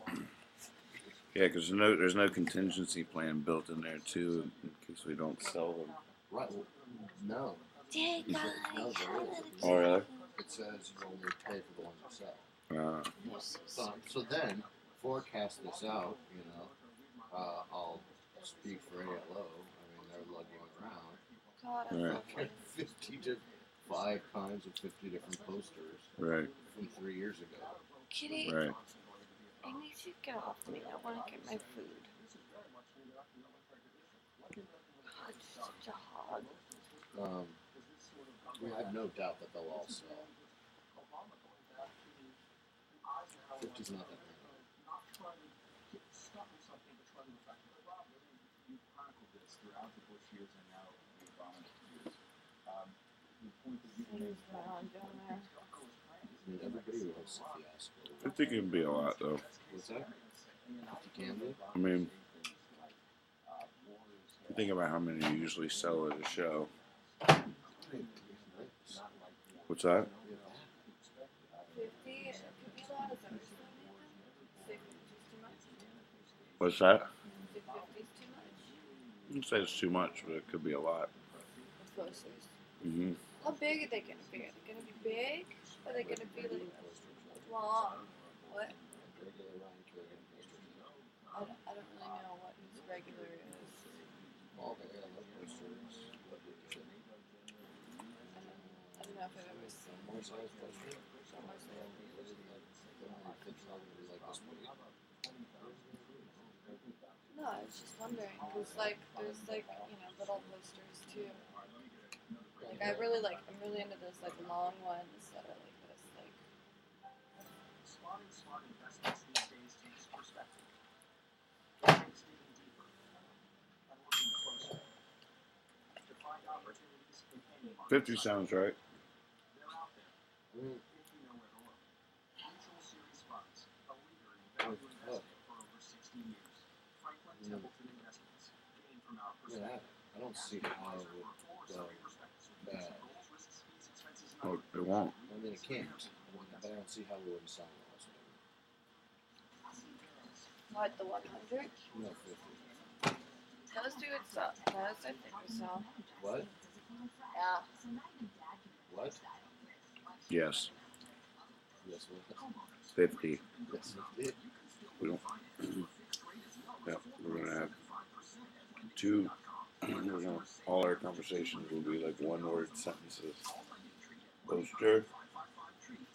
Speaker 4: Yeah, because there's no contingency plan built in there too, in case we don't sell them.
Speaker 11: right, no.
Speaker 9: Dear
Speaker 11: No,
Speaker 9: God,
Speaker 11: there is.
Speaker 4: Oh, really?
Speaker 11: It says you only pay for the ones you sell. So then, forecast this out, you know. I'll speak for ALO. I mean, they're lugging around.
Speaker 9: God, I
Speaker 4: Right.
Speaker 9: love it.
Speaker 11: 5 kinds of 50 different posters
Speaker 4: Right.
Speaker 11: from 3 years ago.
Speaker 9: Kitty,
Speaker 4: Right.
Speaker 9: I need you to get off me. I want to get my food. God, it's such a hog.
Speaker 11: We have no doubt that they'll all sell. 50's not that many. I mean, everybody loves a fiasco.
Speaker 4: I think it'd be a lot though.
Speaker 11: What's that? 50 can be?
Speaker 4: I mean, you think about how many you usually sell at a show. What's that?
Speaker 9: 50 lot is that 50 too much?
Speaker 4: What's that?
Speaker 9: 50's too much?
Speaker 4: I'd say it's too much, but it could be a lot.
Speaker 9: Posters.
Speaker 4: Mm-hmm.
Speaker 9: How big are they gonna be? Are they gonna be big? Or are they gonna be like long? What? I don't really know what his regular is.
Speaker 11: All the ALO posters.
Speaker 9: I don't know if I've ever seen
Speaker 11: More size posters.
Speaker 9: so much of it.
Speaker 11: It's not going to be like this big.
Speaker 9: No, I was just wondering. There's like little posters too. Like I'm really into those like long ones that are like this, like.
Speaker 6: Spotting smart investments these days takes perspective. Takes digging deeper and looking closer to find opportunities in any market.
Speaker 4: 50 sounds right.
Speaker 6: They're out there if you know where to look. Mutual Series Funds, a leader in value investing for over 60 years. Franklin Templeton Investments, gain from our perspective.
Speaker 11: I don't see how it would go bad.
Speaker 4: Oh, it won't.
Speaker 11: I mean, it can't. But I don't see how we wouldn't sell the last one.
Speaker 9: What, the 100?
Speaker 11: No, 50.
Speaker 9: Those do it sell. Those I think we sell.
Speaker 11: What?
Speaker 9: Yeah.
Speaker 11: What?
Speaker 4: Yes.
Speaker 11: Yes, what?
Speaker 4: 50.
Speaker 11: Yes, it.
Speaker 4: We don't. Yep. We're gonna have two. All our conversations will be like one-word sentences. Poster.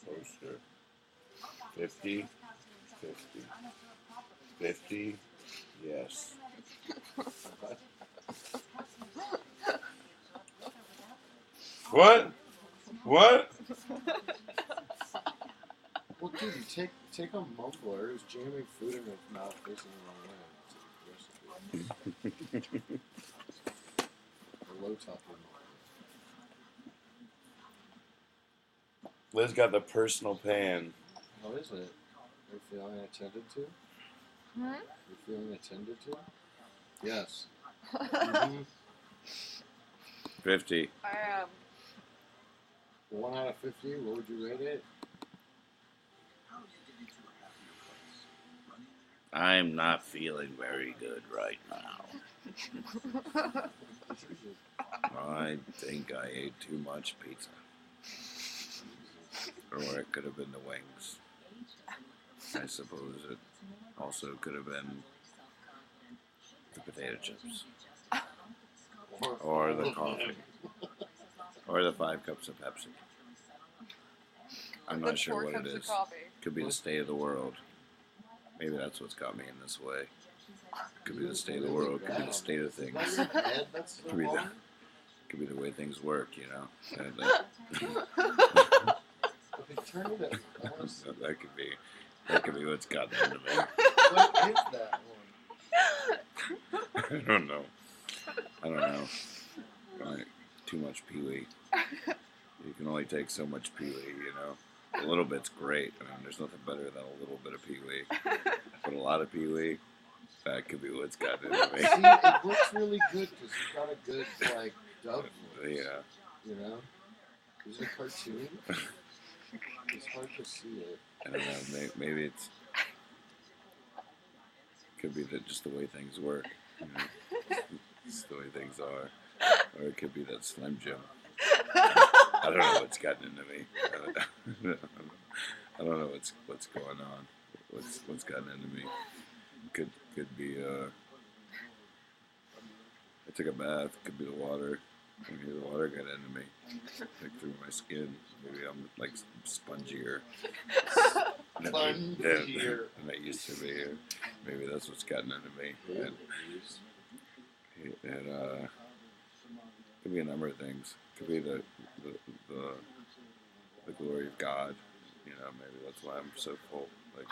Speaker 4: Poster. 50. 50. 50. Yes. What? What?
Speaker 11: Well, dude, you take a mumbler who's jamming food in his mouth facing the wrong way. It's a recipe. A low top mumbler.
Speaker 4: Liz got the personal pan.
Speaker 11: How is it? Are you feeling attended to?
Speaker 9: Hmm?
Speaker 11: You feeling attended to? Yes. Mm-hmm.
Speaker 4: 50.
Speaker 9: I am.
Speaker 11: 1 out of 50, what would you rate it?
Speaker 4: I'm not feeling very good right now. I think I ate too much pizza. Or it could have been the wings. I suppose it also could have been the potato chips. Or the coffee. Or the 5 cups of Pepsi. I'm not sure what it is. Could be the state of the world. Maybe that's what's got me in this way. Could be the state of the world. Could be the state of things. Could be the way things work, you know.
Speaker 11: Turn it up. I want to see
Speaker 4: that could be what's gotten into me.
Speaker 11: What is that one?
Speaker 4: I don't know. Like, too much Pee-wee. You can only take so much Pee-wee, you know. A little bit's great. I mean, there's nothing better than a little bit of Pee-wee. But a lot of Pee-wee, that could be what's gotten into me.
Speaker 11: See, it looks really good because you've got a good, like, dove voice.
Speaker 4: Yeah.
Speaker 11: You know? Is it a cartoon? It's hard to see it.
Speaker 4: I don't know. Maybe it's... Could be just the way things work. You know? It's the way things are. Or it could be that Slim Jim. I don't know what's gotten into me. I don't know what's going on. What's gotten into me. Could be I took a bath. Could be the water. Maybe the water got into me, like through my skin. Maybe I'm like spongier than I used to be. Maybe that's what's gotten into me. And could be a number of things. Could be the glory of God. You know, maybe that's why I'm so full. Like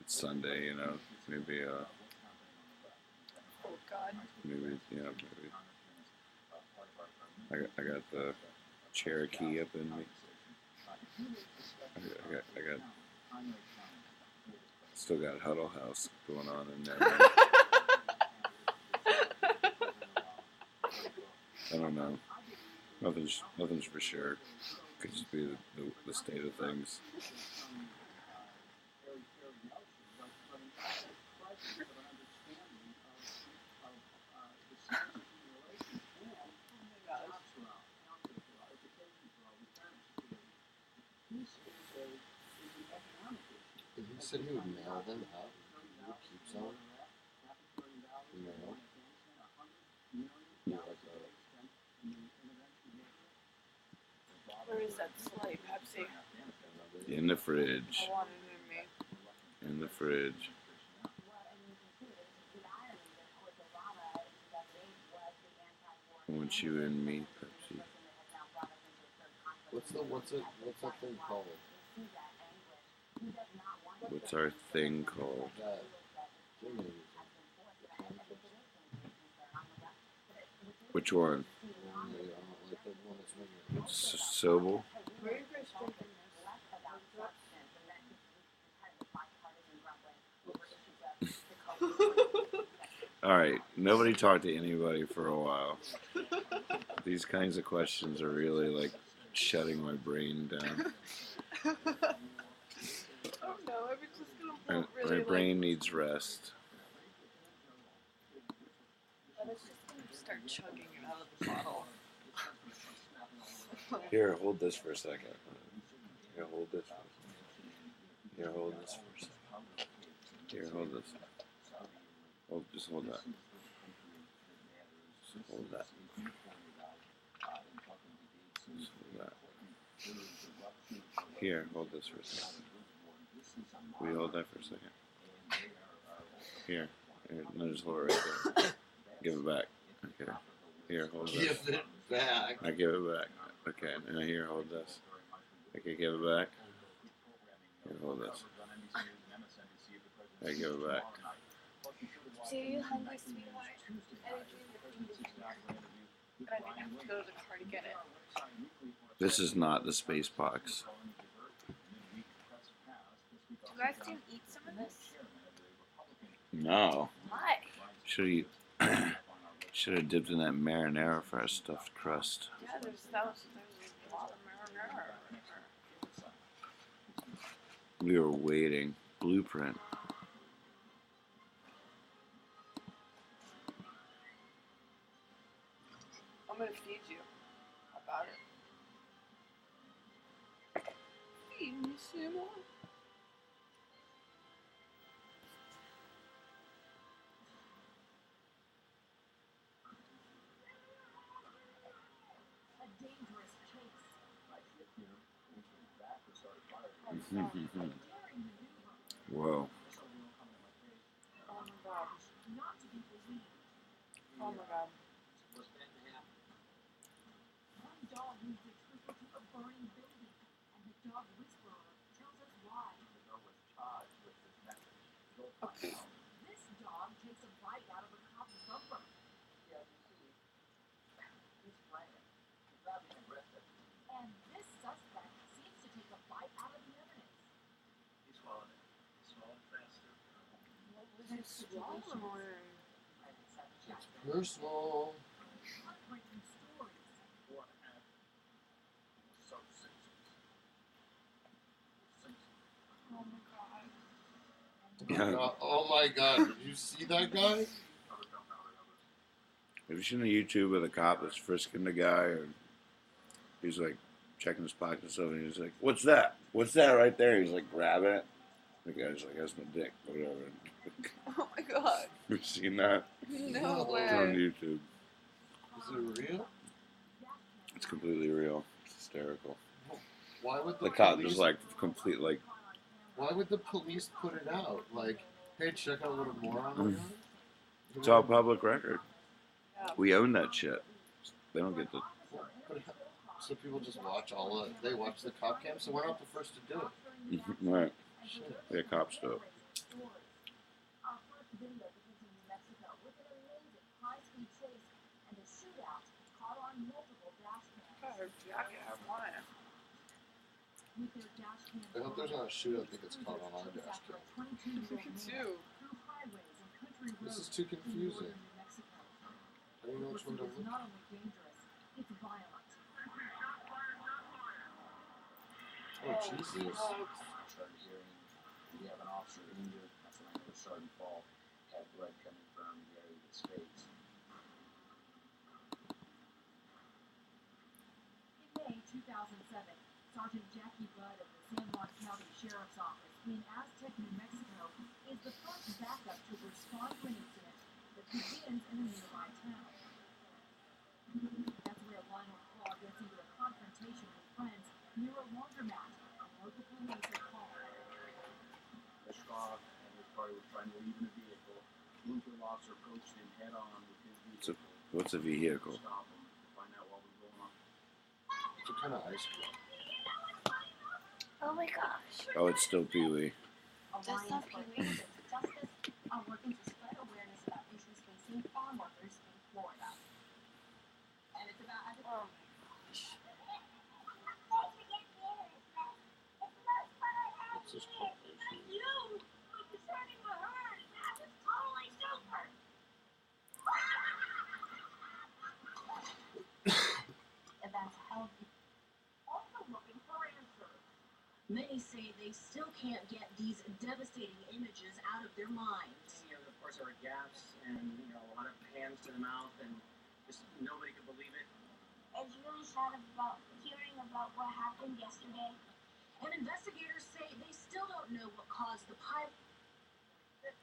Speaker 4: it's Sunday. You know, maybe
Speaker 9: Oh God.
Speaker 4: Maybe I got the Cherokee up in me. I got still got Huddle House going on in there. I don't know. Nothing's for sure. Could just be the state of things.
Speaker 11: He said he would mail them out. He would keep some.
Speaker 9: Where is that Slay Pepsi?
Speaker 4: In the fridge.
Speaker 9: I want it in me.
Speaker 4: In the fridge. I want you and me, Pepsi.
Speaker 11: What's that thing called?
Speaker 4: What's our thing called? Which one? Sobel?
Speaker 9: Where are you guys drinking this?
Speaker 4: Alright, nobody talked to anybody for a while. These kinds of questions are really like shutting my brain down.
Speaker 9: Oh no, I'm just gonna really
Speaker 4: My brain needs rest.
Speaker 9: I was just gonna start chugging it out of the bottle.
Speaker 4: Here, hold this for a second. Here, hold this. Here, hold this for a second. Here, hold this. Just hold that. Just hold that. Just hold that. Here, hold this for a second. Will you hold that for a second? Here. No, just hold it right there. Give it back. Okay. Here, hold this.
Speaker 11: Give it back.
Speaker 4: I give it back. Okay, now here, hold this. Okay, give it back. Here, hold this. Okay, give it back.
Speaker 9: So are you hungry, sweetheart? I didn't have to go to the car to get it.
Speaker 4: This is not the space box.
Speaker 9: You guys didn't eat some of this?
Speaker 4: No.
Speaker 9: Why?
Speaker 4: Should have dipped in that marinara for our stuffed crust.
Speaker 9: Yeah, there's a lot of marinara.
Speaker 4: We were waiting. Blueprint.
Speaker 9: I'm gonna feed you. How about it? Feed me, Seymour.
Speaker 4: Whoa.
Speaker 9: Oh my god. Oh my god.
Speaker 6: One dog needs a trip to a burning building. This dog takes a bite out of a cop's bumper.
Speaker 10: Yeah, you see, he's playing. He's not being aggressive.
Speaker 6: And this suspect seems to take a bite out of the evidence.
Speaker 10: He swallowed it. He swallowed faster.
Speaker 9: What was he swallowing?
Speaker 11: It's personal.
Speaker 6: Heartbreaking stories.
Speaker 10: What happened? So sensitive.
Speaker 9: Oh my god.
Speaker 11: Oh my god, did you see that guy?
Speaker 4: Have you seen a YouTube of the cop that's frisking the guy, or he's like checking his pockets and stuff, and he's like, "What's that? What's that right there?" He's like grabbing it. The guy's like, "That's my dick," or whatever.
Speaker 9: Oh my god.
Speaker 4: You seen that?
Speaker 9: No
Speaker 4: It's on
Speaker 9: way.
Speaker 4: YouTube.
Speaker 11: Is it real?
Speaker 4: It's completely real. It's hysterical.
Speaker 11: Why would
Speaker 4: The cop
Speaker 11: police,
Speaker 4: just like complete like.
Speaker 11: Why would the police put it out? Like, hey, check out what a moron we are?
Speaker 4: It's all public record. We own that shit. They don't get the.
Speaker 11: So people just watch all of it. They watch the cop cam, so we're not the first to do it.
Speaker 4: Right.
Speaker 11: Shit.
Speaker 4: Yeah, cops do it.
Speaker 6: Our first video begins in New Mexico with an amazing high-speed chase and a shootout caught on multiple dash cams. With their dash cam
Speaker 11: I hope there's not a shootout that gets caught on our dash cam.
Speaker 6: through highways and country roads
Speaker 11: This is too
Speaker 6: in
Speaker 11: confusing.
Speaker 6: northern New Mexico.
Speaker 11: I don't know which one to
Speaker 6: It's
Speaker 11: look
Speaker 6: not
Speaker 11: at.
Speaker 6: only dangerous, it's violent.
Speaker 11: Oh, Jesus.
Speaker 10: Started hearing we have an officer injured. That's when I know Sergeant Paul had blood coming from the area of his face.
Speaker 6: In May 2007, Sergeant Jackie Budd of the San Juan County Sheriff's Office in Aztec, New Mexico, is the first backup to respond to an incident that begins in a nearby town. That's where Lionel Claw gets into a confrontation with friends near a laundromat, and local police are called.
Speaker 10: Mishkov and his party were trying to leave in a vehicle. Luther Losser approached him head on with his
Speaker 4: So,
Speaker 10: vehicle.
Speaker 4: what's a vehicle?
Speaker 10: Stop him to find out what was going on.
Speaker 11: What kind of ice cream?
Speaker 9: Oh my gosh.
Speaker 4: Oh, it's still Pee Wee.
Speaker 9: That's not Pee-wee.
Speaker 2: Justice are working to spread awareness about issues facing farm workers in Florida. And it's about
Speaker 9: Oh
Speaker 11: What's this called?
Speaker 2: events held. Also looking for answers. Many say they still can't get these devastating images out of their minds.
Speaker 8: You know, of course, there were gaps and, you know, a lot of hands to the mouth, and just nobody could believe it.
Speaker 2: It's really sad about hearing about what happened yesterday. And investigators say they still don't know what caused the pilot.
Speaker 10: 50%.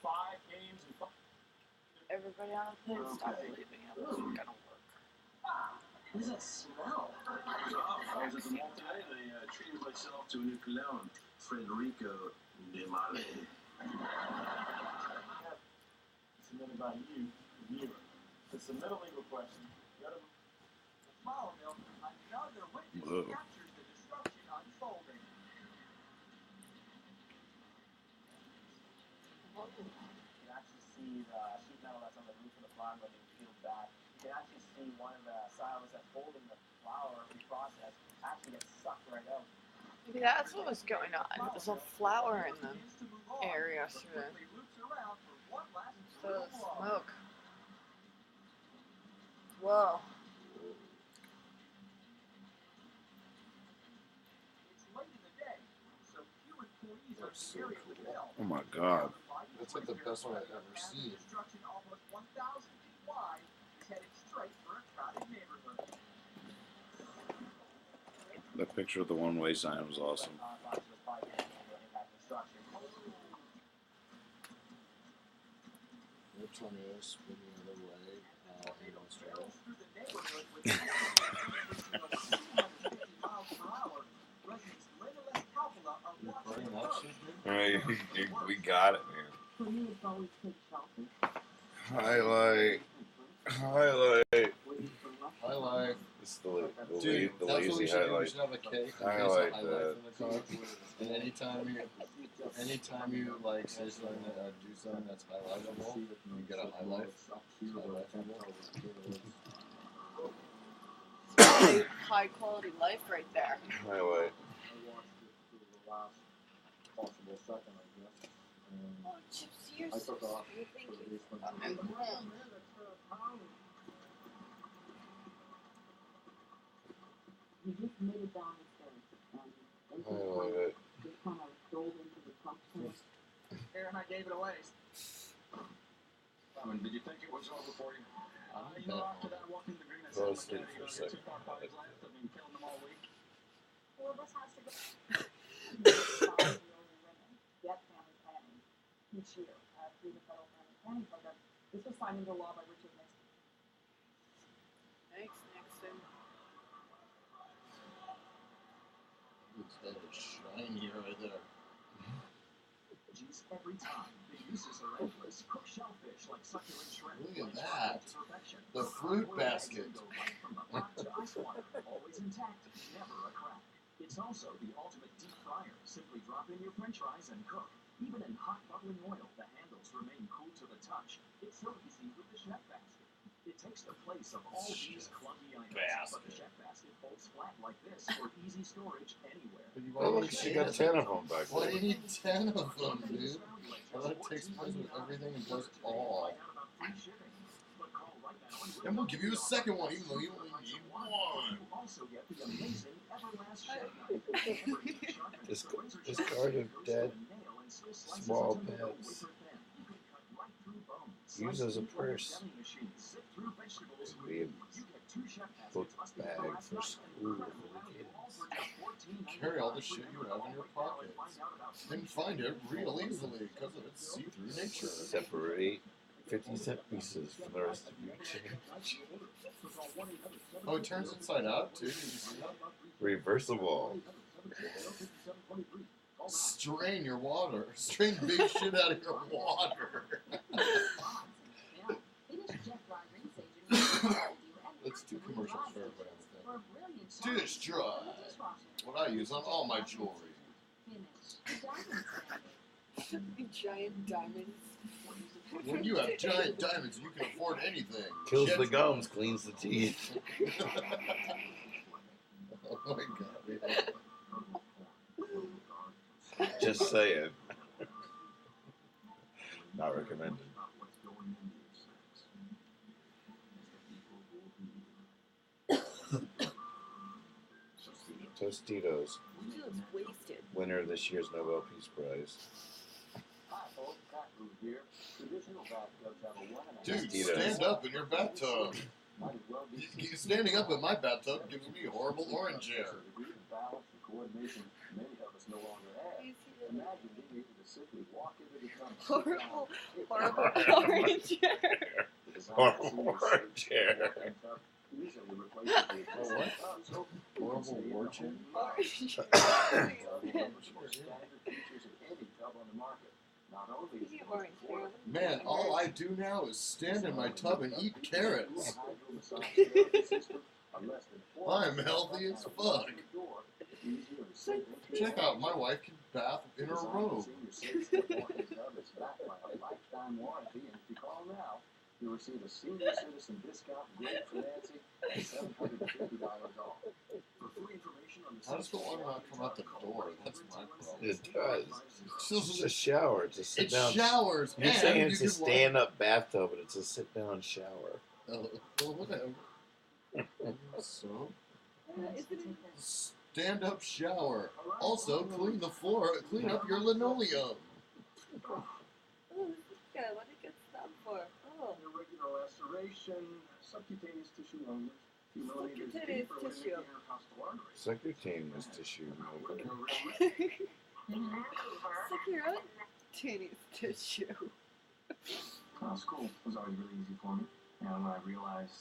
Speaker 24: 5 games and 5.
Speaker 9: Everybody on the plane stop believing it was gonna work.
Speaker 18: What does that smell?
Speaker 10: I was at the mall today. They treated myself to a new cologne, Federico de Male.
Speaker 24: Submitted by you, the viewer. To submit a legal question, go to
Speaker 6: Flour mill, another witness
Speaker 4: Whoa.
Speaker 6: captures the destruction unfolding.
Speaker 8: You can actually see the sheet metal that's on the roof of the flour mill being peeled back. You can actually see one of the silos that's holding the flour reprocessed actually gets sucked right out.
Speaker 9: Maybe that's what was going on. There's a flower in the area through it. Instead of smoke. Whoa.
Speaker 6: It's late in the day, so few employees are
Speaker 11: That's so
Speaker 6: area of the mill.
Speaker 4: Oh my God.
Speaker 11: That's like the best one I've ever
Speaker 6: As the
Speaker 11: seen.
Speaker 6: destruction almost 1,000 feet wide is headed straight for a crowded neighborhood.
Speaker 4: That picture of the one-way sign was awesome.
Speaker 11: Which one is spinning the other way in Australia?
Speaker 6: Through the neighborhood with reaching over 250 miles per hour, residents Linda Les Calpula are
Speaker 11: You're
Speaker 6: watching
Speaker 11: playing
Speaker 6: the
Speaker 11: that
Speaker 6: road.
Speaker 11: shit, dude?
Speaker 4: We got it, man.
Speaker 2: For me, it's always take shelter.
Speaker 4: Highlight. Highlight.
Speaker 11: Highlight.
Speaker 4: It's the
Speaker 11: Dude,
Speaker 4: the
Speaker 11: that's what we
Speaker 4: lazy
Speaker 11: should do. We
Speaker 4: highlight.
Speaker 11: should have a cake.
Speaker 4: Highlight
Speaker 11: Highlight
Speaker 4: that.
Speaker 11: in the car. And anytime you anytime you like say something, do something that's highlightable, you get a highlight.
Speaker 9: High quality life right there.
Speaker 4: Highlight.
Speaker 8: I watched it for the last possible second, I guess. And
Speaker 9: Oh, Chips, you're
Speaker 8: I
Speaker 9: so
Speaker 8: took off
Speaker 9: sweet. Thank
Speaker 8: for
Speaker 9: you.
Speaker 8: the
Speaker 9: I'm home.
Speaker 18: You just made it down the stairs and into the
Speaker 4: Highlight
Speaker 18: tunnel.
Speaker 4: it.
Speaker 18: Just kind of dove into the pump tank.
Speaker 8: There, and I gave it away.
Speaker 3: Simon, did you think it was over for you?
Speaker 8: You know, after that walking the green, I
Speaker 4: Go
Speaker 8: said,
Speaker 4: sleep for a second.
Speaker 8: two bodies left. I've been killing them all week.
Speaker 2: Four of us has to go.
Speaker 1: Get family planning each year through the federal family planning program. This was signed into law by Richard Nixon.
Speaker 9: Thanks, Nixon.
Speaker 11: Looks that is shiny right there.
Speaker 10: Juice every time. The uses are endless. Cook shellfish like succulent shrimp.
Speaker 11: Look at that. The fruit basket.
Speaker 10: Go right from the pot to ice water. Always intact, never a crack. It's also the ultimate deep fryer. Simply drop in your french fries and cook. Even in hot bubbling oil, the handles remain cool to the touch. It's so easy with the Chef Basket. It takes the place of all these clunky items, but the Chef Basket folds flat like this for easy storage anywhere.
Speaker 4: Oh, look, she got 10 of them back
Speaker 11: Why do
Speaker 4: there.
Speaker 11: you need 10 of them, dude? I thought it takes place with everything and does all. And we'll give you a second one, even though you only need one.
Speaker 4: Discarded dead small pets. Use as a purse. Be a book bag for school for the kids.
Speaker 11: Carry all the shit you have in your pockets. And find it real easily because of its see-through nature.
Speaker 4: Separate 50-cent pieces from the rest of your change.
Speaker 11: Oh, it turns inside out too. Did you see that?
Speaker 4: Reversible.
Speaker 11: Strain your water. Strain big shit out of your water. Let's do commercials for everybody. Dish dry. What I use on all my jewelry.
Speaker 9: Giant diamonds.
Speaker 11: When you have giant diamonds, you can afford anything.
Speaker 4: Kills
Speaker 11: Jet
Speaker 4: the gums, cleans the teeth.
Speaker 11: Oh my god. Yeah.
Speaker 4: Just saying. Not recommended. Tostitos.
Speaker 9: Wasted.
Speaker 4: Winner of this year's Nobel Peace Prize.
Speaker 3: Hi, folks. Pat Ruth here. Traditional bathtubs have a 1.5.
Speaker 11: Dude,
Speaker 4: Tostitos.
Speaker 11: stand up in your bathtub.
Speaker 3: Might as well be
Speaker 11: Standing up in my bathtub gives me horrible orange hair.
Speaker 3: a degree of balance and coordination many of us no longer have. Imagine being able to simply walk into the tub.
Speaker 9: Horrible orange hair.
Speaker 4: Horrible orange hair.
Speaker 3: Easily replaces the
Speaker 11: Oh, what?
Speaker 3: so
Speaker 11: Horrible orchard?
Speaker 3: Standard features of any tub on the market. Not only is it
Speaker 9: Orange hair.
Speaker 11: Man, all I do now is stand in my tub and eat carrots. I'm healthy as fuck. Check out, my wife can bath in her robe.
Speaker 3: You'll receive a senior citizen discount, great financing, and $750 off. For free information on the
Speaker 11: How does the water not come out the door? That's my problem.
Speaker 4: It does.
Speaker 11: It's
Speaker 4: It's
Speaker 11: just
Speaker 4: a shower. It's a sit
Speaker 11: it
Speaker 4: down.
Speaker 11: showers.
Speaker 4: You're
Speaker 11: and
Speaker 4: saying
Speaker 11: you
Speaker 4: it's a
Speaker 11: can
Speaker 4: stand up bathtub, but it's a sit down shower.
Speaker 11: Well, whatever. So, stand up shower. Also, clean the floor. Clean up your linoleum.
Speaker 9: Oh, this is good. What did it get stuff for? Oh.
Speaker 3: Irregular laceration, subcutaneous tissue only.
Speaker 9: Subcutaneous tissue.
Speaker 4: Subcutaneous tissue.
Speaker 9: Stick your own titties tissue.
Speaker 3: School was always really easy for me. And when I realized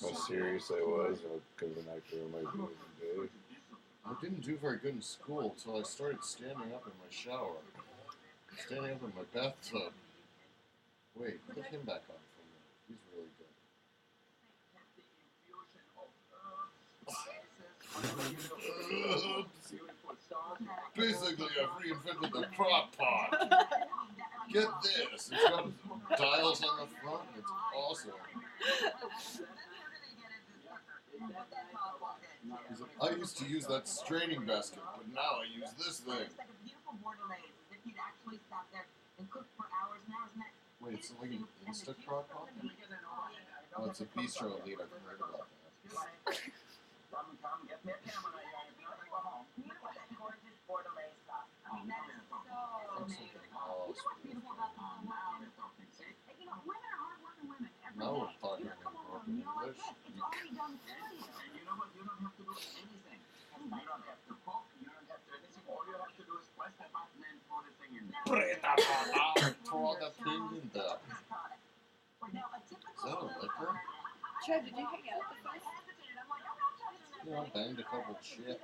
Speaker 4: How serious I was, I could have been acting on my day.
Speaker 11: I didn't do very good in school until I started standing up in my shower. Standing up in my bathtub. Wait, put him back on for me. He's really good. Basically, I've reinvented the crock pot. Get this. It's got dials on the front. It's awesome. He's like, I used to use that straining basket, but now I use this thing. Wait, it's like an Insta crock pot? Oh, it's a bistro lead. I've heard about that.
Speaker 8: Come, get me a camera here. If not, I go home. Beautiful, that gorgeous Bordelais stuff. I mean, that is so amazing. You know what's beautiful about this? Now they're talking. See? You know, women are hardworking women every day.
Speaker 11: Now we're talking
Speaker 8: You come over a meal like this, it's already done for you. And you know what? You don't have to do anything. You don't have to cook. You don't have to do anything. All you have to do is press the button and throw the thing in there.
Speaker 11: Throw the thing in there. Is that a liquor?
Speaker 9: Chad, did you hang out with us?
Speaker 11: Yeah, I banged a couple chicks.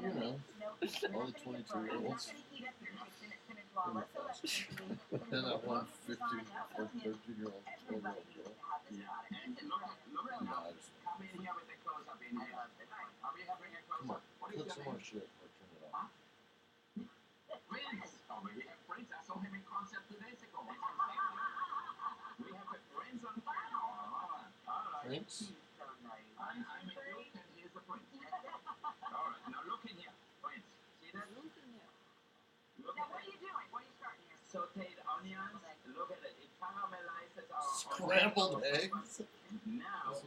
Speaker 11: You know, all the 22-year-olds. Then that one 15 or 13-year-old, 12-year-old girl. No, I just... Come on, cook some more shit or turn it off.
Speaker 8: Prince, I saw him in concert 2 days ago. We have a Prince on fire.
Speaker 11: Prince?
Speaker 8: I'm a duke and he is the Prince. Alright, now look in here. Prince, see that? Look in here. Look now, what are you doing? What are you starting here? Sauteed onions. Look at it. It caramelizes our
Speaker 11: scrambled eggs.
Speaker 8: Now, I'm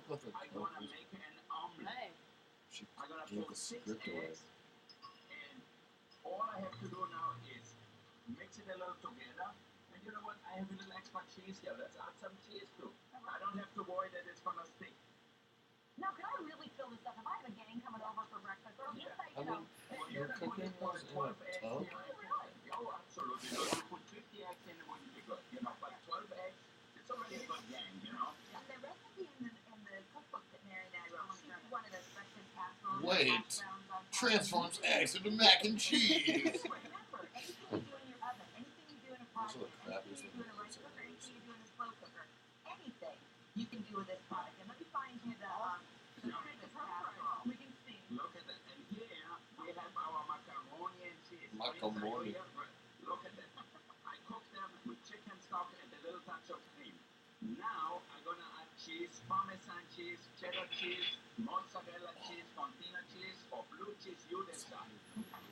Speaker 8: going to make an omelet. I'm going to put 6 eggs. And all I have to do now is mix it a little together. And you know what? I have a little extra cheese here. Let's add some cheese too. I don't have to worry that it's going to stick.
Speaker 2: Now, can I really fill this up? If I have a gang coming over for breakfast, or just say, you know,
Speaker 11: You're cooking those in a tub?
Speaker 8: Oh, absolutely. No, you put 50 eggs in, it wouldn't be good. You know, but 12 eggs, it's already a good gang, you know.
Speaker 2: And the recipe in the cookbook that Mary and I wrote, she wanted us breakfast casserole.
Speaker 11: Wait, transforms eggs into mac and cheese.
Speaker 2: Remember, anything you do in your oven, anything you do in a pot, anything you do in a rice cooker, anything you do in a slow cooker, anything you can do with this product. And let me find you the casserole. We can see.
Speaker 8: Look at that. And here we have our macaroni and cheese.
Speaker 11: Macaroni.
Speaker 8: Look at that. I cooked them with chicken stock and a little touch of cream. Now I'm going to add cheese, Parmesan cheese, cheddar cheese, mozzarella cheese, fontina cheese, or blue cheese, you decide.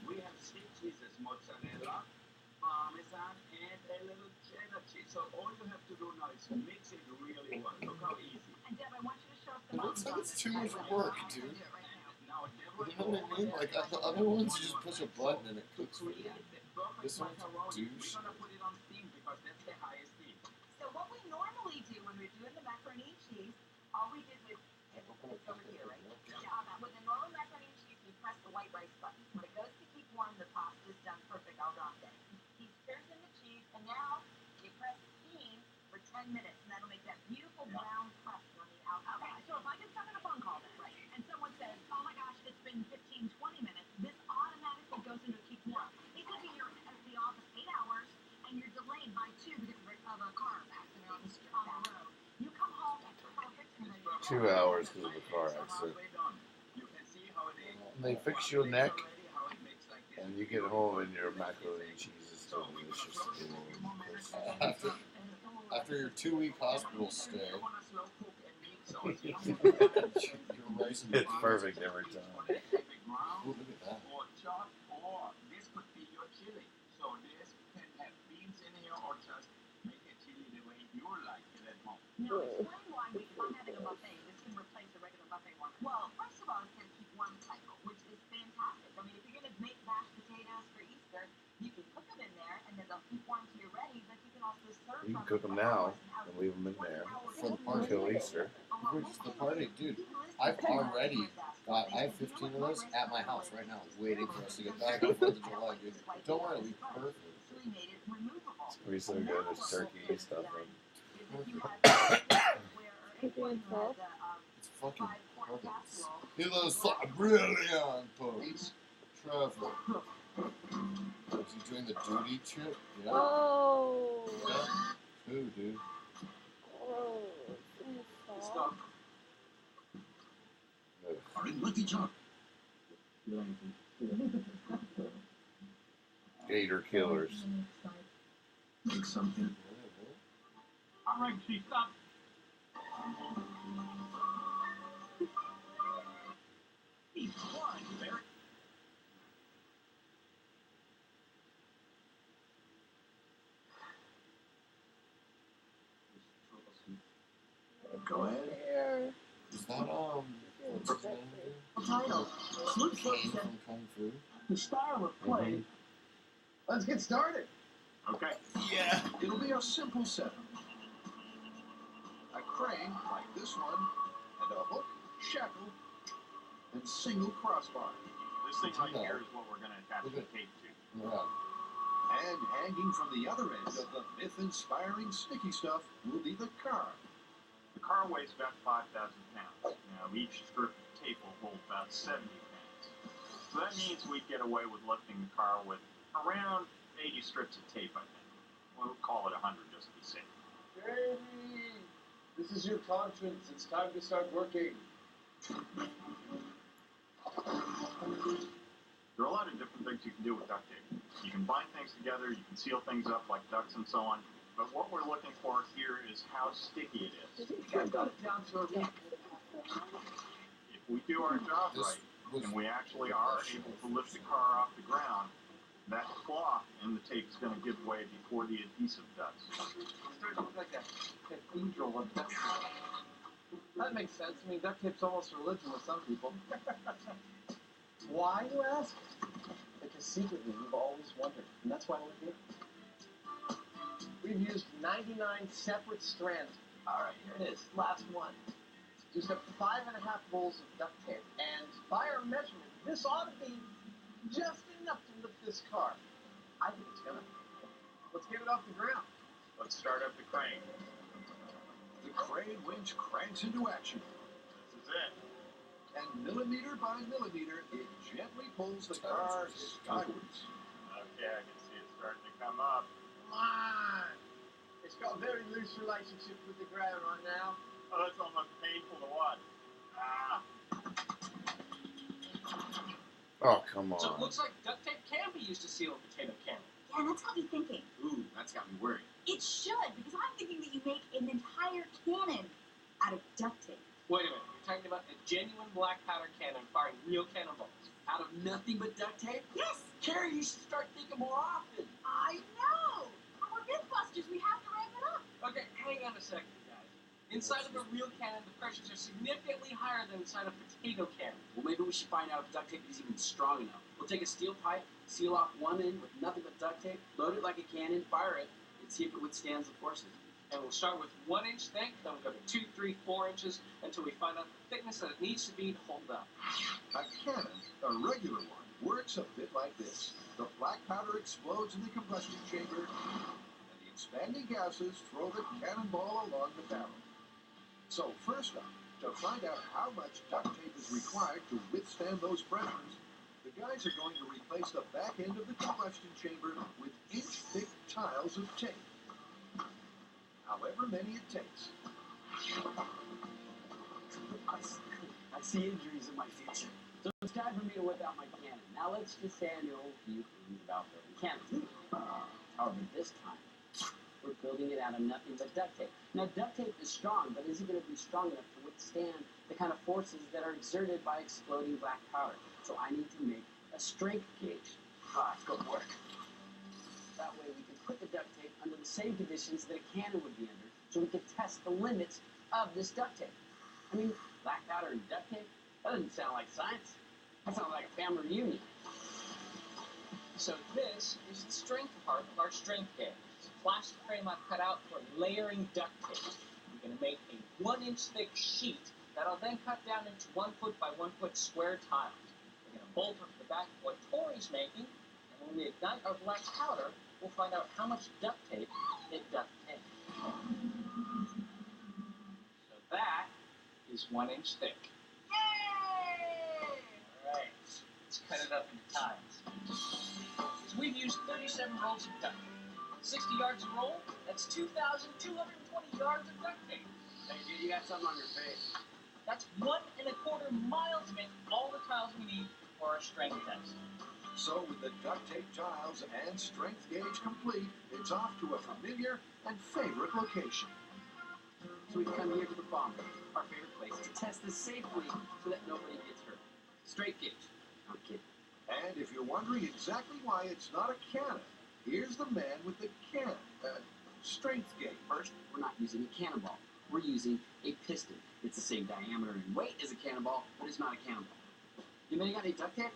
Speaker 8: We have 6 cheeses, mozzarella, Parmesan, and a little cheddar cheese. So all you have to do now is mix it really well. Look how easy.
Speaker 2: And Deb, I want you to show us the
Speaker 11: It looks like it's too much work, dude. You know what I mean? Like, the other ones, you just push a button and it cooks for you. This one's douche.
Speaker 8: We're going to put it on steam because that's the highest heat.
Speaker 2: So what we normally do when we're doing the macaroni and cheese, all we did was, it's over here, right? Yeah. With the normal macaroni and cheese, you press the white rice button. When it goes to keep warm, the pasta is done perfect al dente. He stirs in the cheese, and now you press steam for 10 minutes, and that'll make that beautiful brown crust on the outside. Okay, so if I get stuck on a phone call then, right, and someone says, oh my gosh, it's been 15, 20 minutes, this automatically goes into keep warm. It could be you're at the office 8 hours, and you're delayed by 2 because of a car accident on the road. You come home, it's perfect, and then
Speaker 11: 2 hours because of the car accident. And they fix your neck, and you get home and your macaroni and cheese is still delicious. After your 2-week hospital stay, it's perfect every time. Ooh, look at that.
Speaker 8: Or chop, or this could be your chili. So this can have beans in here, or just make a chili the way you like it at home.
Speaker 2: Now, explain why if I'm having a buffet, this can replace a regular buffet one. Well, first of all, it's going to keep one cycle, which is fantastic. I mean, if you're going to make mashed potatoes for Easter, you can cook them in there, and then they'll keep warm till you're ready, but you can also serve
Speaker 11: You can cook them now and leave them in there until Easter. Where's the party? Dude, I've already got, I have 15 of those at my house right now, waiting for us to get back on 4th of July, dude. Don't worry, it'll be perfect.
Speaker 4: It's gonna be so good. There's turkey stuff.
Speaker 11: It's fucking perfect. He loves brilliant post. Trevor. Is he doing the duty chip? Yeah.
Speaker 9: Oh.
Speaker 11: Yeah. Who, dude?
Speaker 9: Oh.
Speaker 10: Are in Libya job.
Speaker 4: Gator killers.
Speaker 10: Make something.
Speaker 8: All right, Chief, stop. He's flying, Barry.
Speaker 10: Go ahead.
Speaker 11: Is that what's his name?
Speaker 18: Title. Snoop
Speaker 11: Kane
Speaker 18: said
Speaker 11: from Kung Fu?
Speaker 18: the style of play.
Speaker 7: Let's get started.
Speaker 8: Okay.
Speaker 7: Yeah. It'll be a simple setup. A crane like this one, and a hook, shackle, and single crossbar.
Speaker 8: This thing right here is what we're going to attach the tape to.
Speaker 11: Yeah.
Speaker 7: And hanging from the other end of the myth-inspiring sticky stuff will be the car.
Speaker 8: The car weighs about 5,000 pounds. Now, each strip of tape will hold about 70 pounds. So that means we'd get away with lifting the car with around 80 strips of tape, I think. We'll call it 100 just to be safe.
Speaker 7: Jamie, this is your conscience. It's time to start working.
Speaker 8: There are a lot of different things you can do with duct tape. You can bind things together, you can seal things up like ducts and so on. But what we're looking for here is how sticky it is.
Speaker 18: I've got it down to a week.
Speaker 8: If we do our job right, and we actually are able to lift the car off the ground, that cloth in the tape is going to give way before the adhesive does.
Speaker 18: It's starting to look like a cathedral of duct tape. That makes sense. I mean, duct tape's almost religion with some people. Why, you ask? Because secretly, we've always wondered, and that's why we're here. We've used 99 separate strands. All right, here it is. Last one. Used up 5.5 rolls of duct tape, and by our measurement, this ought to be just enough to lift this car. I think it's gonna. Let's get it off the ground.
Speaker 8: Let's start up the crane.
Speaker 7: The crane winch cranks into action.
Speaker 8: This is it.
Speaker 7: And millimeter by millimeter, it gently pulls the car skywards.
Speaker 8: Okay, I can see it starting to come up.
Speaker 18: Come on! It's got a very loose relationship with the ground right now.
Speaker 8: Oh, that's almost painful to watch. Ah!
Speaker 4: Oh, come on.
Speaker 18: So it looks like duct tape can be used to seal a potato can.
Speaker 17: Yeah, that's got me thinking.
Speaker 18: Ooh, that's got me worried.
Speaker 17: It should, because I'm thinking that you make an entire cannon out of duct tape.
Speaker 18: Wait a minute, you're talking about a genuine black powder cannon firing real cannonballs out of nothing but duct tape?
Speaker 17: Yes!
Speaker 18: Carrie, you should start thinking more often.
Speaker 17: I know! We're Mythbusters, we have to ramp it up.
Speaker 18: Okay, hang on a second, guys. Inside of a real cannon, the pressures are significantly higher than inside a potato cannon. Well, maybe we should find out if duct tape is even strong enough. We'll take a steel pipe, seal off one end with nothing but duct tape, load it like a cannon, fire it, and see if it withstands the forces. And we'll start with 1 inch thick, then we'll go to 2, 3, 4 inches until we find out the thickness that it needs to be to hold up.
Speaker 7: A cannon, a regular one, works a bit like this. The black powder explodes in the combustion chamber, and the expanding gases throw the cannonball along the barrel. So first up, to find out how much duct tape is required to withstand those pressures, the guys are going to replace the back end of the combustion chamber with inch-thick tiles of tape. However many it takes.
Speaker 18: I see injuries in my future. So it's time for me to whip out my cannon. Now let's just say I know a few things about building cannons. However, this time, we're building it out of nothing but duct tape. Now, duct tape is strong, but is it going to be strong enough to withstand the kind of forces that are exerted by exploding black powder? So I need to make a strength gauge. Let's go to work. That way we can put the duct tape under the same conditions that a cannon would be under, so we can test the limits of this duct tape. I mean, black powder and duct tape? That doesn't sound like science. That sounds like a family reunion. So this is the strength part of our strength gauge. It's a plastic frame I've cut out for layering duct tape. I'm going to make a 1-inch thick sheet that I'll then cut down into 1 foot by 1 foot square tiles. We're going to bolt up the back of what Tori's making, and when we ignite our black powder, we'll find out how much duct tape it duct tape. So that is 1 inch thick.
Speaker 17: Yay!
Speaker 18: Alright, let's cut it up into tiles. So we've used 37 rolls of duct tape. 60 yards a roll, that's 2,220 yards of duct tape. Hey, dude, you got something on your face.
Speaker 5: That's 1.25 miles of it, all the tiles we need for our strength test.
Speaker 12: So with the duct tape tiles and strength gauge complete, it's off to a familiar and favorite location.
Speaker 10: So we come here to the bomb, our favorite place, to test this safely so that nobody gets hurt. Straight gauge. I'm kidding.
Speaker 12: And if you're wondering exactly why it's not a cannon, here's the man with the cannon. Strength gauge.
Speaker 10: First, we're not using a cannonball. We're using a piston. It's the same diameter and weight as a cannonball, but it's not a cannonball. You may got any duct tape?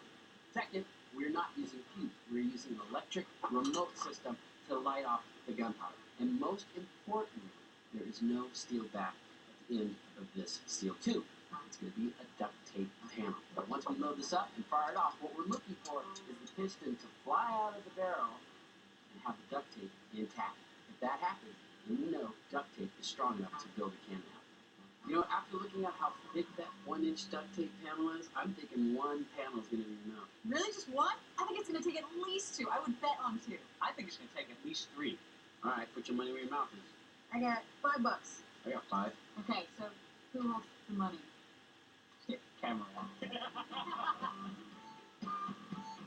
Speaker 10: Second, we're not using fuse. We're using an electric remote system to light off the gunpowder. And most importantly, there is no steel back at the end of this steel tube. It's going to be a duct tape panel. But once we load this up and fire it off, what we're looking for is the piston to fly out of the barrel and have the duct tape intact. If that happens, then we know duct tape is strong enough to build a cannon out. You know, after looking at how thick that 1-inch duct tape panel is, I'm thinking one panel is going to be enough.
Speaker 2: Really, just one? I think it's going to take at least 2. I would bet on 2.
Speaker 5: I think it's going to take at least 3.
Speaker 10: All right, put your money where your mouth is.
Speaker 2: I got $5.
Speaker 10: I got 5.
Speaker 2: Okay, so who holds the money?
Speaker 5: Camera on.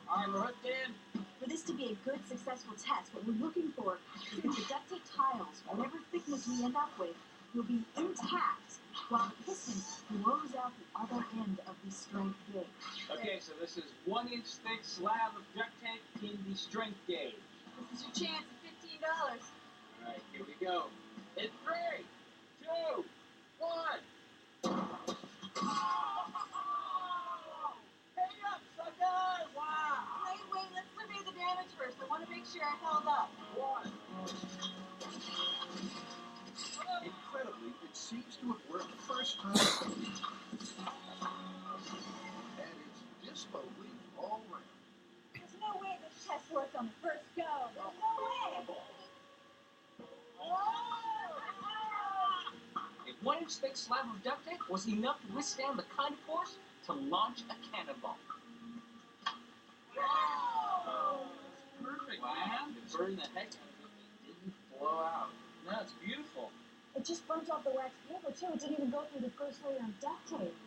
Speaker 5: All right, we're hooked in.
Speaker 2: For this to be a good, successful test, what we're looking for is that the duct tape tiles, whatever thickness we end up with, will be intact while the piston blows out the other end of the strength gauge.
Speaker 5: Okay, so this is 1-inch thick slab of duct tape in the strength gauge.
Speaker 2: This is your chance at $15.
Speaker 5: All right, here we go. In 3, 2, 1. Hang up, sucker! Wow!
Speaker 2: Wait, let's survey the damage first. I want to make sure I held up.
Speaker 5: 1.
Speaker 12: Incredibly, it seems to have worked the first time. And it's disbelief all around.
Speaker 2: There's no way this test worked on the first go. There's no way.
Speaker 5: A 1-inch thick slab of duct tape was enough to withstand the kind of force to launch a cannonball.
Speaker 2: Wow!
Speaker 5: Perfect, man.
Speaker 10: It burned the heck out of it. It didn't blow out.
Speaker 5: No, it's beautiful.
Speaker 2: It just burnt off the wax paper, too. It didn't even go through the first layer of duct tape.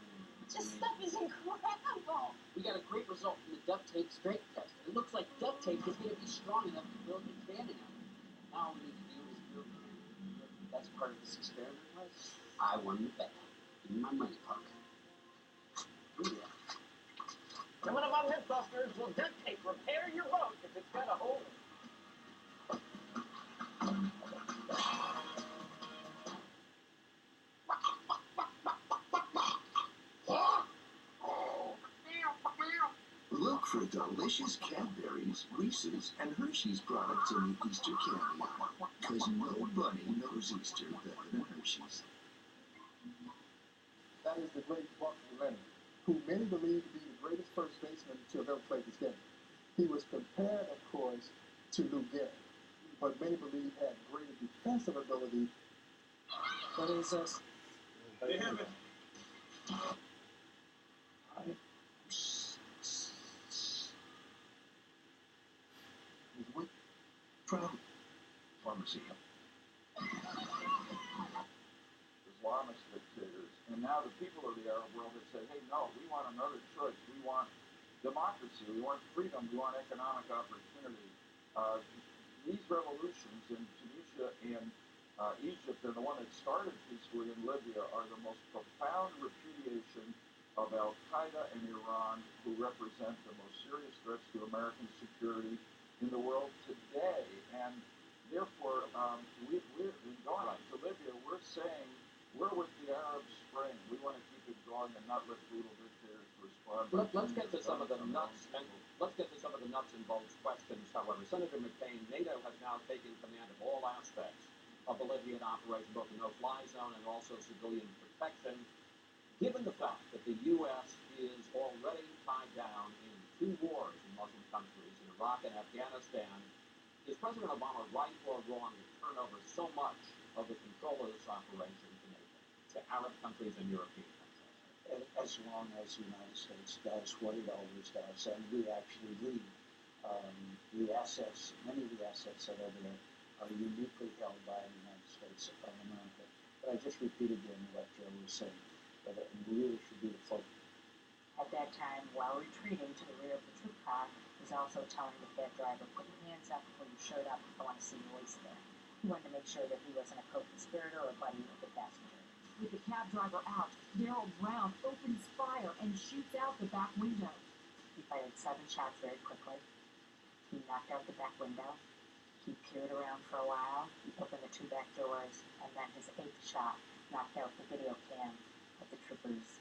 Speaker 2: This stuff is incredible.
Speaker 10: We got a great result from the duct tape strength test. It looks like duct tape is going to be strong enough to build a cannon out of it. Now all we need to do is build it. That's part of this experiment, right? I won the bet. Give me my money, punk. Ooh, yeah.
Speaker 5: Coming up on Mythbusters, will duct tape repair your boat if it's got a hole in it?
Speaker 12: Look for delicious Cadbury's, Reese's, and Hershey's products in the Easter candy aisle. Because no bunny knows Easter better than Hershey's.
Speaker 14: That is the great Barkley Leonard, who many believe to be the greatest first baseman to have ever played this game. He was compared, of course, to Lou Gehrig, but many believe had greater defensive ability. What is this?
Speaker 5: They have it.
Speaker 12: What problem? Pharmacy.
Speaker 24: Islamist dictators, and now the people of the Arab world have said, hey, no, we want another choice. We want democracy. We want freedom. We want economic opportunity. These revolutions in Tunisia and Egypt and the one that started peacefully in Libya are the most profound repudiation of Al-Qaeda and Iran, who represent the most serious threats to American security in the world today. And therefore, we're going to Libya. We're saying we're with the Arab Spring. We want to keep it going and not let brutal dictators respond.
Speaker 19: Let's get to some of the nuts and bolts questions. However, Senator McCain, NATO has now taken command of all aspects of the Libyan operation, both the no-fly zone and also civilian protection. Given the fact that the U.S. is already tied down in 2 wars in Muslim countries, in Iraq and Afghanistan, is President Obama right or wrong to turn over so much of the control of this operation to NATO, to Arab countries and European countries?
Speaker 13: As long as the United States does what it always does, and we actually lead. The assets, many of the assets that are there are uniquely held by the United States of America. But I just repeated again what Joe was saying.
Speaker 5: and it really should be the same.
Speaker 16: At that time, while retreating to the rear of the troop car, was also telling the cab driver, "Put your hands up and pull your shirt up. I want to see your waist there." He wanted to make sure that he wasn't a co-conspirator or a buddy of the passenger.
Speaker 20: With the cab driver out, Daryl Brown opens fire and shoots out the back window.
Speaker 16: He fired 7 shots very quickly. He knocked out the back window. He peered around for a while. He opened the 2 back doors, and then his 8th shot knocked out the video cam of the trooper's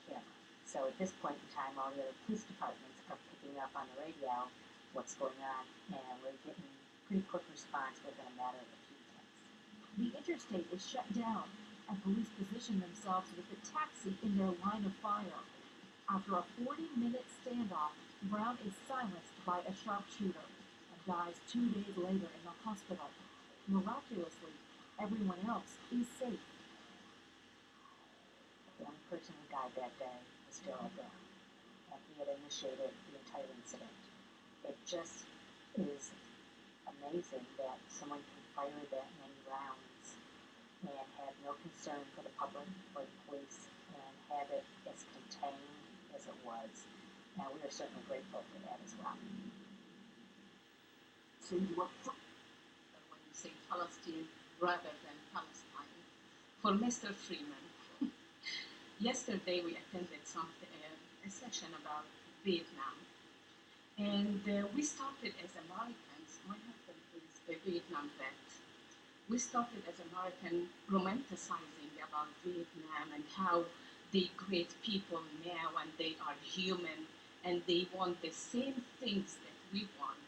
Speaker 16: camera. So at this point in time, all the other police departments are picking up on the radio what's going on, and we're getting pretty quick response within a matter of a few minutes.
Speaker 20: The interstate is shut down, and police position themselves with the taxi in their line of fire. After a 40-minute standoff, Brown is silenced by a sharpshooter and dies 2 days later in the hospital. Miraculously, everyone else is safe.
Speaker 16: The only person who died that day was Daryl Brown, and he had initiated the entire incident. It just is amazing that someone can fire that many rounds and have no concern for the public or the police and have it as contained as it was. And we are certainly grateful for that as well.
Speaker 20: So you were
Speaker 21: when you say Palestine rather than Palestine. For Mr. Freeman, yesterday we attended a session about Vietnam. And we started as Americans, my husband is a Vietnam vet. We started as Americans romanticizing about Vietnam and how they great people now and they are human and they want the same things that we want.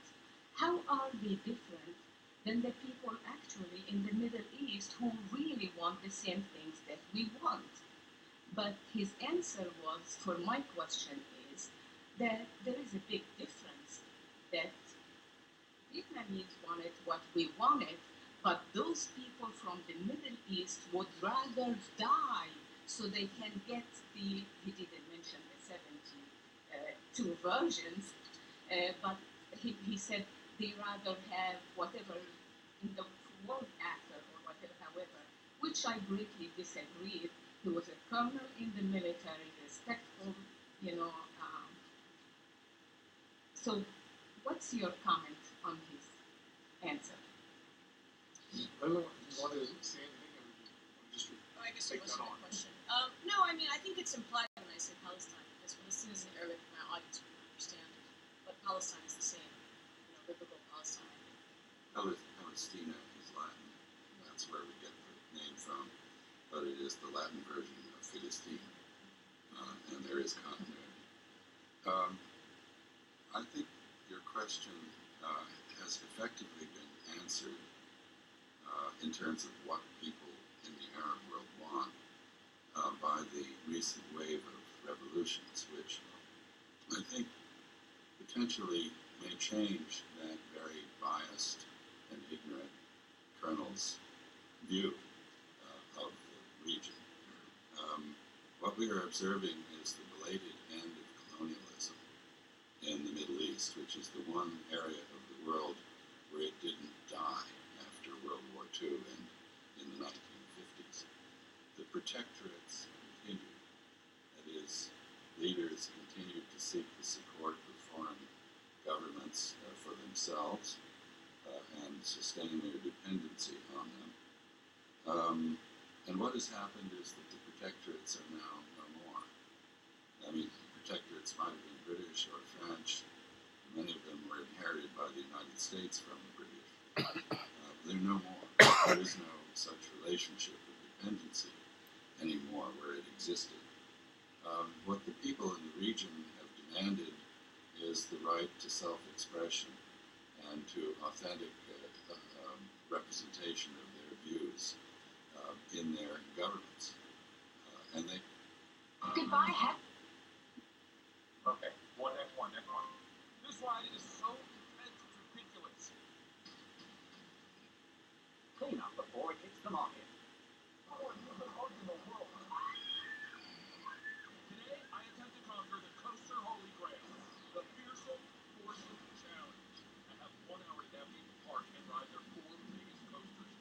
Speaker 21: How are they different than the people actually in the Middle East who really want the same things that we want? But his answer was, for my question is, that there is a big difference, that Vietnamese wanted what we wanted, but those people from the Middle East would rather die so they can get he didn't mention the 72 versions, but he said they rather have whatever in the world after or whatever, however, which I greatly disagreed. He was a colonel in the military, respectful, so what's your comment on his answer?
Speaker 27: I don't know, do you want to say anything, or do you just
Speaker 22: I guess
Speaker 27: take
Speaker 22: it
Speaker 27: that
Speaker 22: was
Speaker 27: on?
Speaker 22: a question. No, I mean, I think it's implied when I say Palestine, because Palestine is an Arabic, my audience would understand, but Palestine is the same, biblical Palestine.
Speaker 23: Palestina is Latin. That's where we get the name from, but it is the Latin version of Philistine, and there is continuity. I think your question has effectively been answered in terms of what people in the Arab world want by the recent wave of revolutions, which I think potentially may change that very biased and ignorant colonel's view of the region. What we are observing is the belated end of colonialism in the Middle East, which is the one area of the world where it didn't die after World War II and in the 1950s. The protectorates continued. That is, leaders continued to seek the support of foreign governments for themselves and sustain their dependency on them. And what has happened is that the protectorates are now no more. I mean, the protectorates might have been British or French. Many of them were inherited by the United States from the British. They're no more. There is no such relationship of dependency anymore where it existed. What the people in the region have demanded is the right to self-expression and to authentic representation of their views in their governments. And they...
Speaker 20: Goodbye,
Speaker 24: Okay, next one. This ride is so intense, it's ridiculous.
Speaker 10: Clean up before it hits the market.
Speaker 24: Today, I attempt to conquer the Coaster Holy Grail, the Fearsome Foursome Challenge. I have 1 hour to navigate the park and ride their 4 biggest coasters.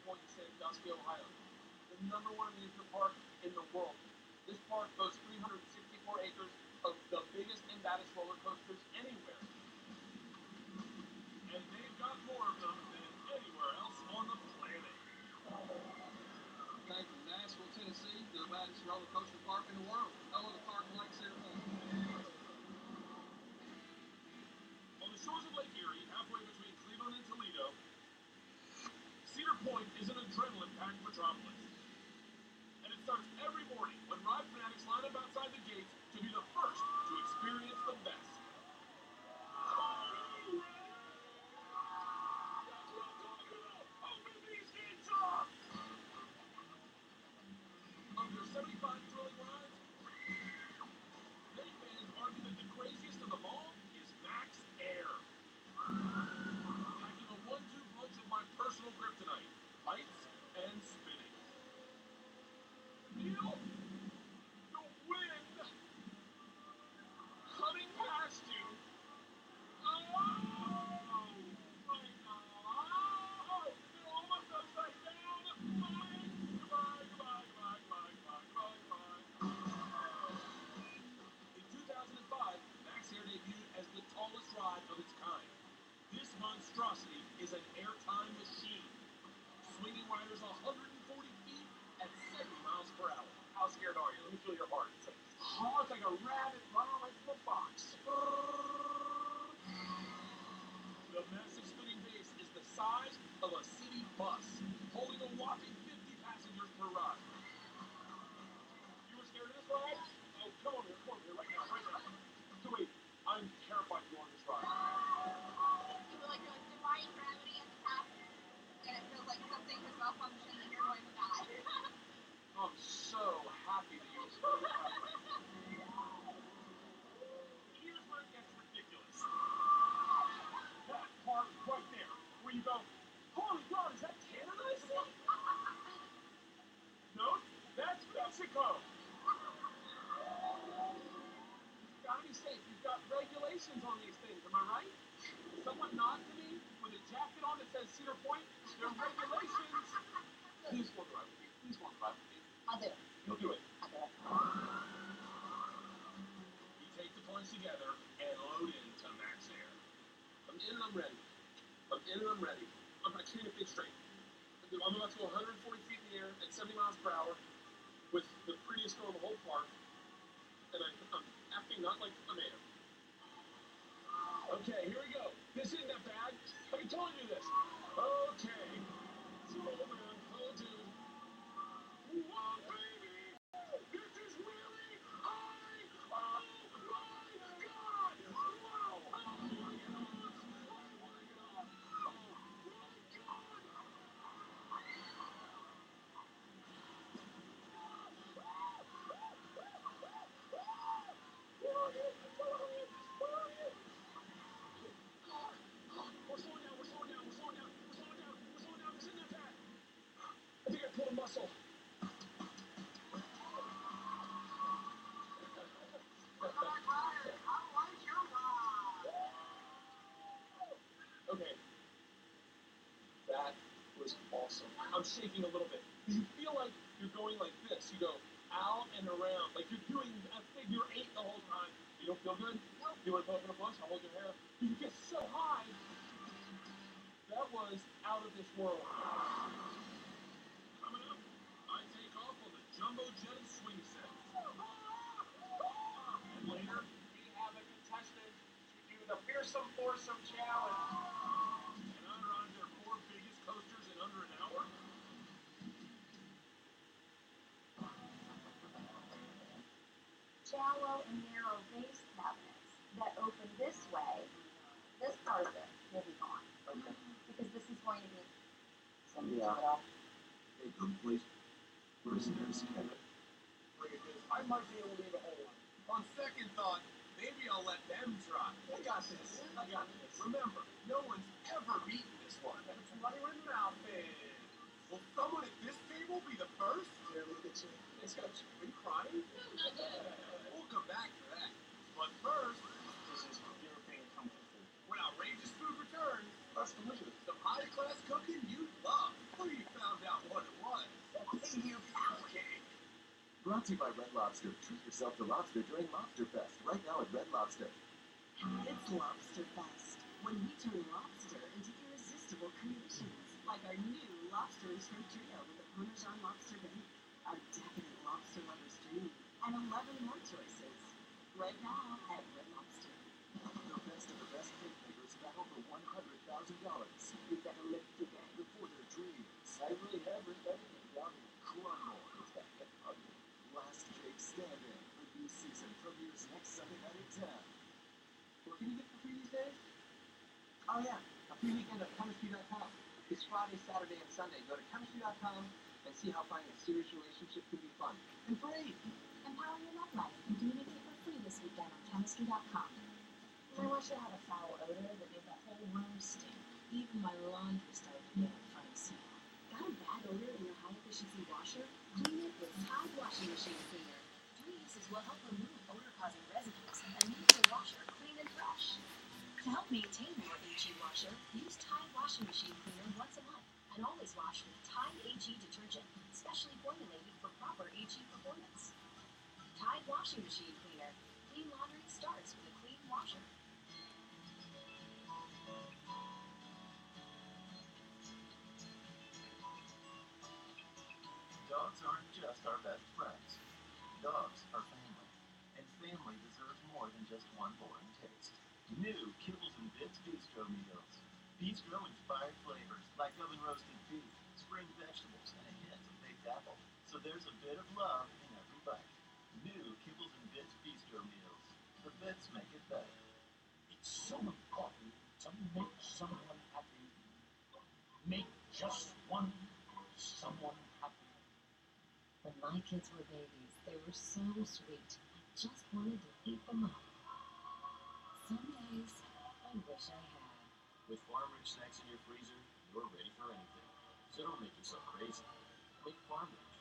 Speaker 19: Point in Sandusky, Ohio. The #1 amusement park in the world. This park boasts 364 acres of the biggest and baddest roller coasters anywhere. And they've got more of them than anywhere else on the planet. Okay, from Nashville, Tennessee, to the baddest roller coaster park in the world. Oh, the park like Cedar Point. On the shores of Lake Erie, halfway between Cleveland and Toledo, Cedar Point is an adrenaline-packed metropolis. And it starts every morning when ride fanatics line up outside the gates to be the first to experience the best. Under 75 thrilling rides, many fans argue that the craziest of them all is Max Air. Packing a 1-2 punch of my personal kryptonite, heights and spinning. Feel the wind cutting past you. Oh my God! You're almost upside down. Goodbye. In 2005, Max Air debuted as the tallest ride of its kind. This monstrosity is an airtime machine, swinging riders 140 feet at 70 miles per hour. How scared are you? Let me feel your heart. It's like a rabbit running away from a fox. The massive spinning base is the size of a city bus, holding a whopping 50 passengers per ride. You were scared of this ride? Oh, come on here, right now. So wait, I'm terrified to go on this ride.
Speaker 2: You feel like you're defying gravity at the top, and it feels like something has malfunctioned and you're going to die.
Speaker 19: I'm so happy that you explained that. Here's where it gets ridiculous. That part right there, where you go, holy God, is that Canada? No, that's Mexico. You've got to be safe. You've got regulations on these things, am I right? Someone nod to me with a jacket on that says Cedar Point. There are regulations. Please go drive with me.
Speaker 2: I'll do it.
Speaker 19: You'll do it.
Speaker 2: I'll do it.
Speaker 19: You take the plunge together and load into Max Air. I'm in and I'm ready. I can't even think straight. I'm about to go 140 feet in the air at 70 miles per hour with the prettiest girl in the whole park. And I'm acting not like a man. Okay, here we go. This isn't that bad. I've been telling you this. Okay. So, man, hello, dude. Whoa, baby! This is really high! Oh, my God! Wow! Oh, my God! We're slowing down. This isn't that bad. I think I pulled a muscle. Okay. That was awesome. I'm shaking a little bit. You feel like you're going like this. You go out and around. Like you're doing a figure 8 the whole time. You don't feel good? No. You want to put up in a bush? I'll hold your hair. You get so high. That was out of this world. Coming up, I take off on the Jumbo Jet swing set. And later, we have a contestant to do the Fearsome Foursome Challenge. And I ride their 4 biggest coasters in under an hour.
Speaker 2: Shallow and narrow base cabinets that open this way, this part of it will be gone.
Speaker 18: Okay.
Speaker 2: Because this is going to be some
Speaker 18: Yeah.
Speaker 2: it all.
Speaker 10: Hey, please. Where's the nearest cabin?
Speaker 19: I might be able to leave a whole one. On second thought, maybe I'll let them try. I got this. Remember, no one's ever beaten this one. It's money with mouth in. Will someone at this table be the first? Yeah, look at you. Are you crying? We'll come back for that. But first,
Speaker 13: This is European comfort food.
Speaker 19: when outrageous food returns, that's delicious. Some high-class cooking you love. Who you found
Speaker 10: to you by Red Lobster. Treat yourself to lobster during Lobster Fest. Right now at Red Lobster.
Speaker 17: It's Lobster Fest, when we turn lobster into irresistible creations, like our new lobster and shrimp trio with a Parmesan lobster bake, our decadent lobster lover's dream, and 11 more choices. Right now at Red Lobster.
Speaker 10: The best of the best cake makers battle for $100,000.
Speaker 17: You better lift today.
Speaker 10: Before their dreams.
Speaker 5: Every yummy.
Speaker 10: Crumble is back at Ugly. Last Cake Stand-In for new season premieres next Sunday night at 10.
Speaker 5: What can you get for free these days? Oh yeah, a free weekend at chemistry.com. It's Friday, Saturday, and Sunday. Go to chemistry.com and see how finding a serious relationship can be fun. And free!
Speaker 2: Empower your love life and communicate for free this weekend on chemistry.com. I once you had a foul odor that made the whole room stink. Even my laundry started to make a funny smell. Got a bad odor in your high-efficiency washer? Clean it with Tide Washing Machine Cleaner. 3 uses will help remove odor-causing residues and leave your washer clean and fresh. To help maintain your HE washer, use Tide Washing Machine Cleaner once a month and always wash with Tide HE detergent, specially formulated for proper HE performance. Tide Washing Machine Cleaner. Clean laundry starts with a clean washer.
Speaker 10: Dogs aren't just our best friends. Dogs are family. And family deserves more than just one boring taste. New Kibbles and Bits Bistro Meals. Bistro-inspired flavors like oven-roasted beef, spring vegetables, and a hint of baked apple. So there's a bit of love in every bite. New Kibbles and Bits Bistro Meals. The bits make it better.
Speaker 1: It's so important to make someone happy. Make just one someone happy.
Speaker 3: When my kids were babies, they were so sweet. I just wanted to eat them up. Some days, I wish I had.
Speaker 10: With farm-rich snacks in your freezer, you're ready for anything. So don't make yourself crazy. Make farm-rich.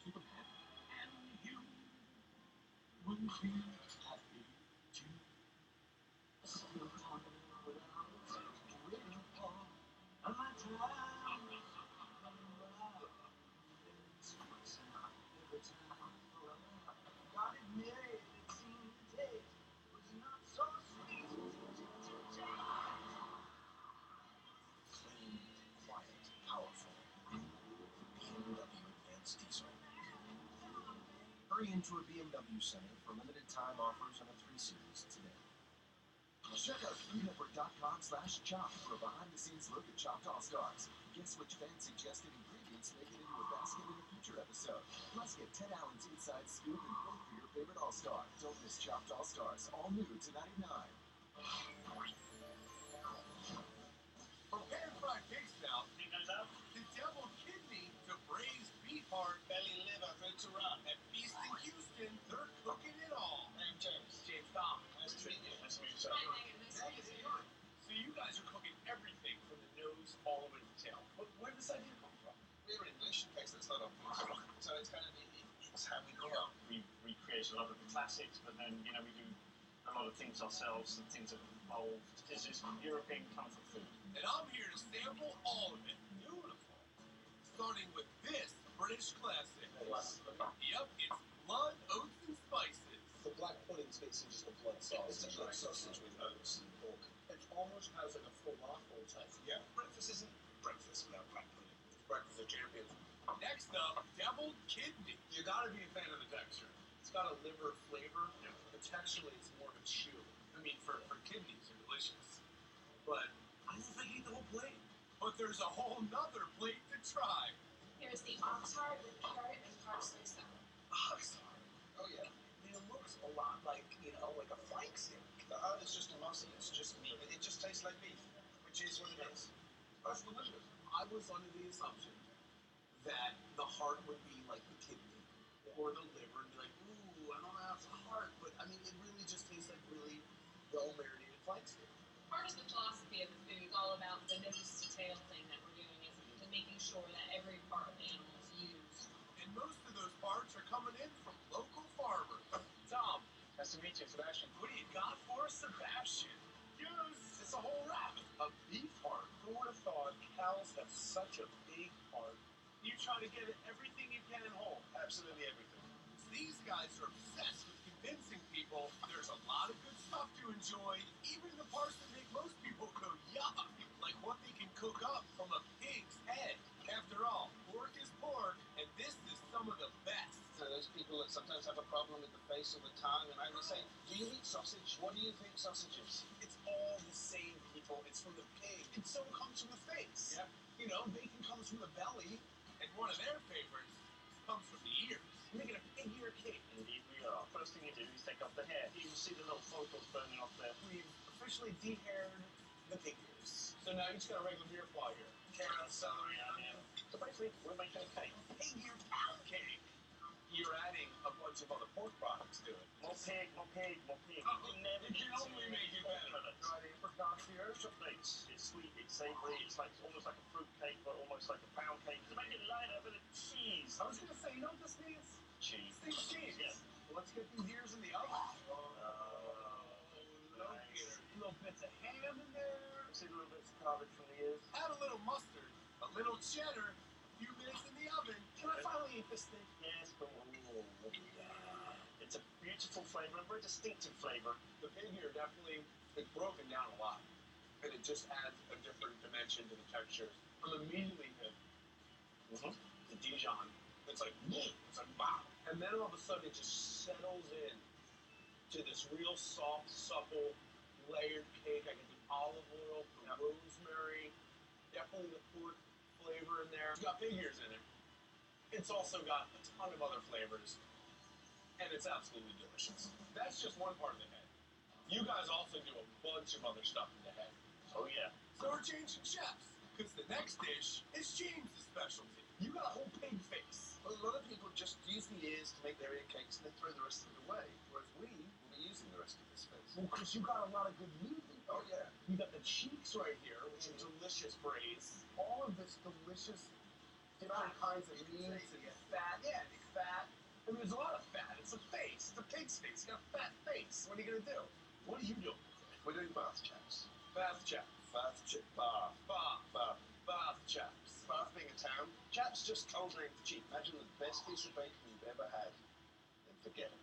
Speaker 10: Keep them happy.
Speaker 1: And you will be happy too. Still talking without dreaming of a time. God admitted it seemed the taste was not so sweet. Clean, quiet, powerful. BMW Advanced Diesel. Hurry into a BMW Center for limited time offers on a 3 Series today.
Speaker 10: Check out foodnetwork.com/chop for a behind-the-scenes look at Chopped All-Stars. Guess which fan-suggested ingredients make it into a basket in a future episode. Plus, get 10 Allen's inside scoop and vote for your favorite All-Star. Don't miss Chopped All-Stars, all new to $99.
Speaker 5: For pan-fried pig snout, the devil kidney to braised beef heart, belly liver to run. At Feast in Houston, they're cooking it all. I'm James. James Dom. Nice to meet you. Nice to meet you, sir. So you guys are cooking everything from the nose all the way to the tail. But where did this idea come from? We have an English text that's not on food. So it's kind of it's how we go.
Speaker 6: We create a lot of the classics, but then we do a lot of things ourselves and things that have evolved. This is European comfort food.
Speaker 5: And I'm here to sample all of it. Beautiful. Starting with this British classic.
Speaker 6: Nice.
Speaker 5: Yep, it's blood, oats, and spices.
Speaker 1: The black pudding is basically just a blood sausage. It's a blood sausage with oats and pork. It almost has like a falafel type. Yeah, breakfast isn't breakfast without black pudding. It's breakfast of champions.
Speaker 5: Next up, deviled kidney. You gotta be a fan of the texture. It's got a liver flavor. But texturally, it's more of a chew. I mean, for kidneys, they're delicious. But I don't know if I can eat the whole plate. But there's a whole nother plate to try.
Speaker 22: Here's the ox heart with carrot and parsley salad.
Speaker 1: Ox heart. Oh yeah. It looks a lot like, like a flank steak. The heart is just a muscle. It's just meat. It just tastes like beef, which is what it is.
Speaker 5: That's delicious. I was under the assumption that the heart would be like the kidney or the liver and be like, ooh, I don't know if it's a heart. But I mean, it really just tastes like really well-marinated flank steak.
Speaker 22: Part of the philosophy of the food is all about the nose to tail thing that we're doing, isn't it? And making sure that every part of the animal is used.
Speaker 5: And most of those parts are coming in from local farmers. Tom.
Speaker 1: Nice to meet you, Sebastian.
Speaker 5: What do you got for us, Sebastian? Yes, it's a whole wrap. A beef heart.
Speaker 1: Who would have thought cows have such a big heart?
Speaker 5: You try to get everything you can in whole.
Speaker 1: Absolutely everything.
Speaker 5: It's these guys are obsessed with convincing people there's a lot of good stuff to enjoy, even the parts that make most people go yuck, like what they can cook up from a pig's head. After all, pork is pork, and this is some of the best.
Speaker 10: So those people that sometimes have a problem with the face or the tongue, and I would say, do you eat sausage? What do you think sausage is?
Speaker 5: It's all the same, people. It's from the pig, and so it comes from the face.
Speaker 10: Yep.
Speaker 5: You know, bacon comes from the belly, and one of their favorites comes from the ears. We're making a pig ear cake.
Speaker 6: Indeed we are. First thing you do is take off the hair. You can see the little follicles burning off there.
Speaker 5: We've officially de-haired the pig ears. So now you just got a regular beer pie here. Carrots, celery, onion.
Speaker 6: So basically, we're making a cake.
Speaker 5: Pig ear pound cake. You're adding a bunch of other pork products to it.
Speaker 6: More pig, more pig, more pig.
Speaker 5: Oh,
Speaker 6: You never
Speaker 5: it can only make you better. Dried apricots here.
Speaker 6: Chopped dates. It's sweet, it's savoury, it's like almost like a fruit cake, but almost like a pound cake. To make it lighter, a bit of cheese.
Speaker 5: I was going to say, you know what this needs?
Speaker 6: Cheese.
Speaker 5: This needs cheese.
Speaker 6: Yeah.
Speaker 5: Well, let's get these ears in the oven.
Speaker 6: Nice.
Speaker 5: Little bits of ham in there.
Speaker 6: See the little bits of cabbage from the ears.
Speaker 5: Add a little mustard, a little cheddar, a few minutes in the oven. Can I finally eat this thing?
Speaker 6: Yes, but it's a beautiful flavour, a very distinctive flavour.
Speaker 5: The pig ear definitely is broken down a lot, and it just adds a different dimension to the texture. I'm immediately hit the Dijon. It's like, wow. And then all of a sudden it just settles in to this real soft, supple, layered cake. I get the olive oil, the rosemary, definitely the pork flavor in there. It's got pig ears in it. It's also got a ton of other flavors, and it's absolutely delicious. That's just one part of the head. You guys also do a bunch of other stuff in the head.
Speaker 6: Oh yeah.
Speaker 5: So we're changing chefs, because the next dish is James' specialty. You got a whole pig face.
Speaker 10: Well, a lot of people just use the ears to make their ear cakes and then throw the rest of it away, whereas we will be using the rest of this face.
Speaker 5: Well, because you got a lot of good meat.
Speaker 10: Oh, yeah.
Speaker 5: You got the cheeks right here, which are delicious braised. All of this delicious different kinds of meats and fat. Yeah, fat. I mean, there's a lot of fat. It's a face. It's a pig's face. You got a fat face. What are you going to do? What are you doing?
Speaker 10: We're doing bath chaps.
Speaker 5: Bath chaps.
Speaker 10: Bath chip. Bath.
Speaker 5: Bath.
Speaker 10: Bath.
Speaker 5: Bath chaps.
Speaker 10: Bath being a town. Chaps just cold drink for cheap. Imagine the best piece of bacon you've ever had. Then forget it.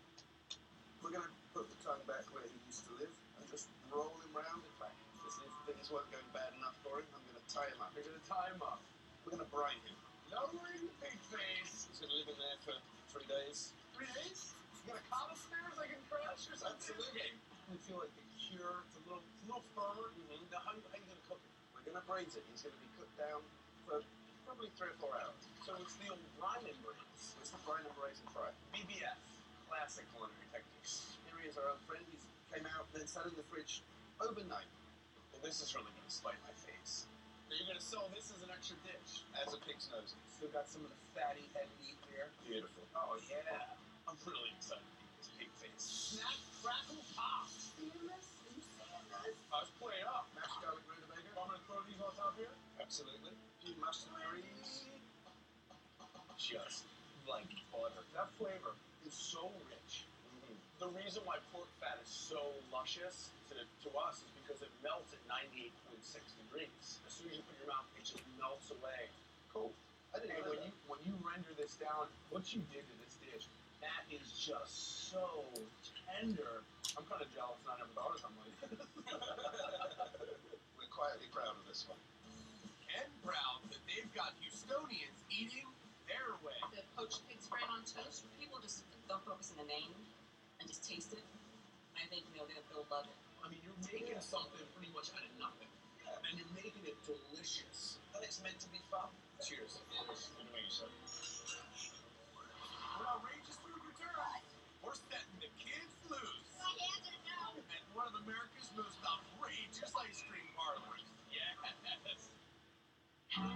Speaker 10: We're going to put the tongue back where he used to live and just roll him round and back. Listen, if things weren't going bad enough for him, I'm going to tie him up.
Speaker 5: You're going to tie him up.
Speaker 10: We're going to brine him.
Speaker 5: Lowering the pig face.
Speaker 10: He's going to live in there for 3 days.
Speaker 5: 3 days? You got a cot upstairs I can crash or something?
Speaker 10: Absolutely.
Speaker 5: I feel like the cure. It's a little firmer. Now, how are you going to cook it?
Speaker 10: We're going to braise it. He's going to be cooked down for probably 3 or 4 hours.
Speaker 5: So it's the old brine and braise.
Speaker 10: It's the brine and braise and fry.
Speaker 5: BBF. Classic culinary techniques.
Speaker 10: Here he is, our old friend. He came out and then sat in the fridge overnight.
Speaker 5: Well, this is really going to spite my face. Are you going to sell this as an extra dish?
Speaker 10: As a pig's nose.
Speaker 5: Still got some of the fatty head meat here.
Speaker 10: Beautiful.
Speaker 5: Oh, yeah. I'm really excited to eat this pig face. Snap, crackle, pop. Seeing this? Are you seeing this? I was playing up.
Speaker 10: Mashed garlic rutabaga.
Speaker 5: I'm going to throw these on top here?
Speaker 10: Absolutely. A few mustard greens.
Speaker 5: Just like butter. That flavor is so rich. The reason why pork fat is so luscious to us is because it melts at 98.6 degrees. As soon as you put your mouth, it just melts away.
Speaker 10: Cool. I didn't know that.
Speaker 5: When you render this down, what you did to this dish, that is just so tender. I'm kind of jealous not having daughters on like this.
Speaker 10: We're quietly proud of this one.
Speaker 5: And proud that they've got Houstonians eating their way.
Speaker 22: The poached pig's brain on toast, people just don't focus on the name and just taste it. I think, they'll love it.
Speaker 5: I mean, you're making something pretty much out of nothing. And you're making it delicious.
Speaker 10: And it's meant to be fun.
Speaker 5: Cheers.
Speaker 6: Good to meet you, sir.
Speaker 5: When outrageous food returns, we're setting the kids loose. At one of America's most outrageous ice cream parlors. Yes.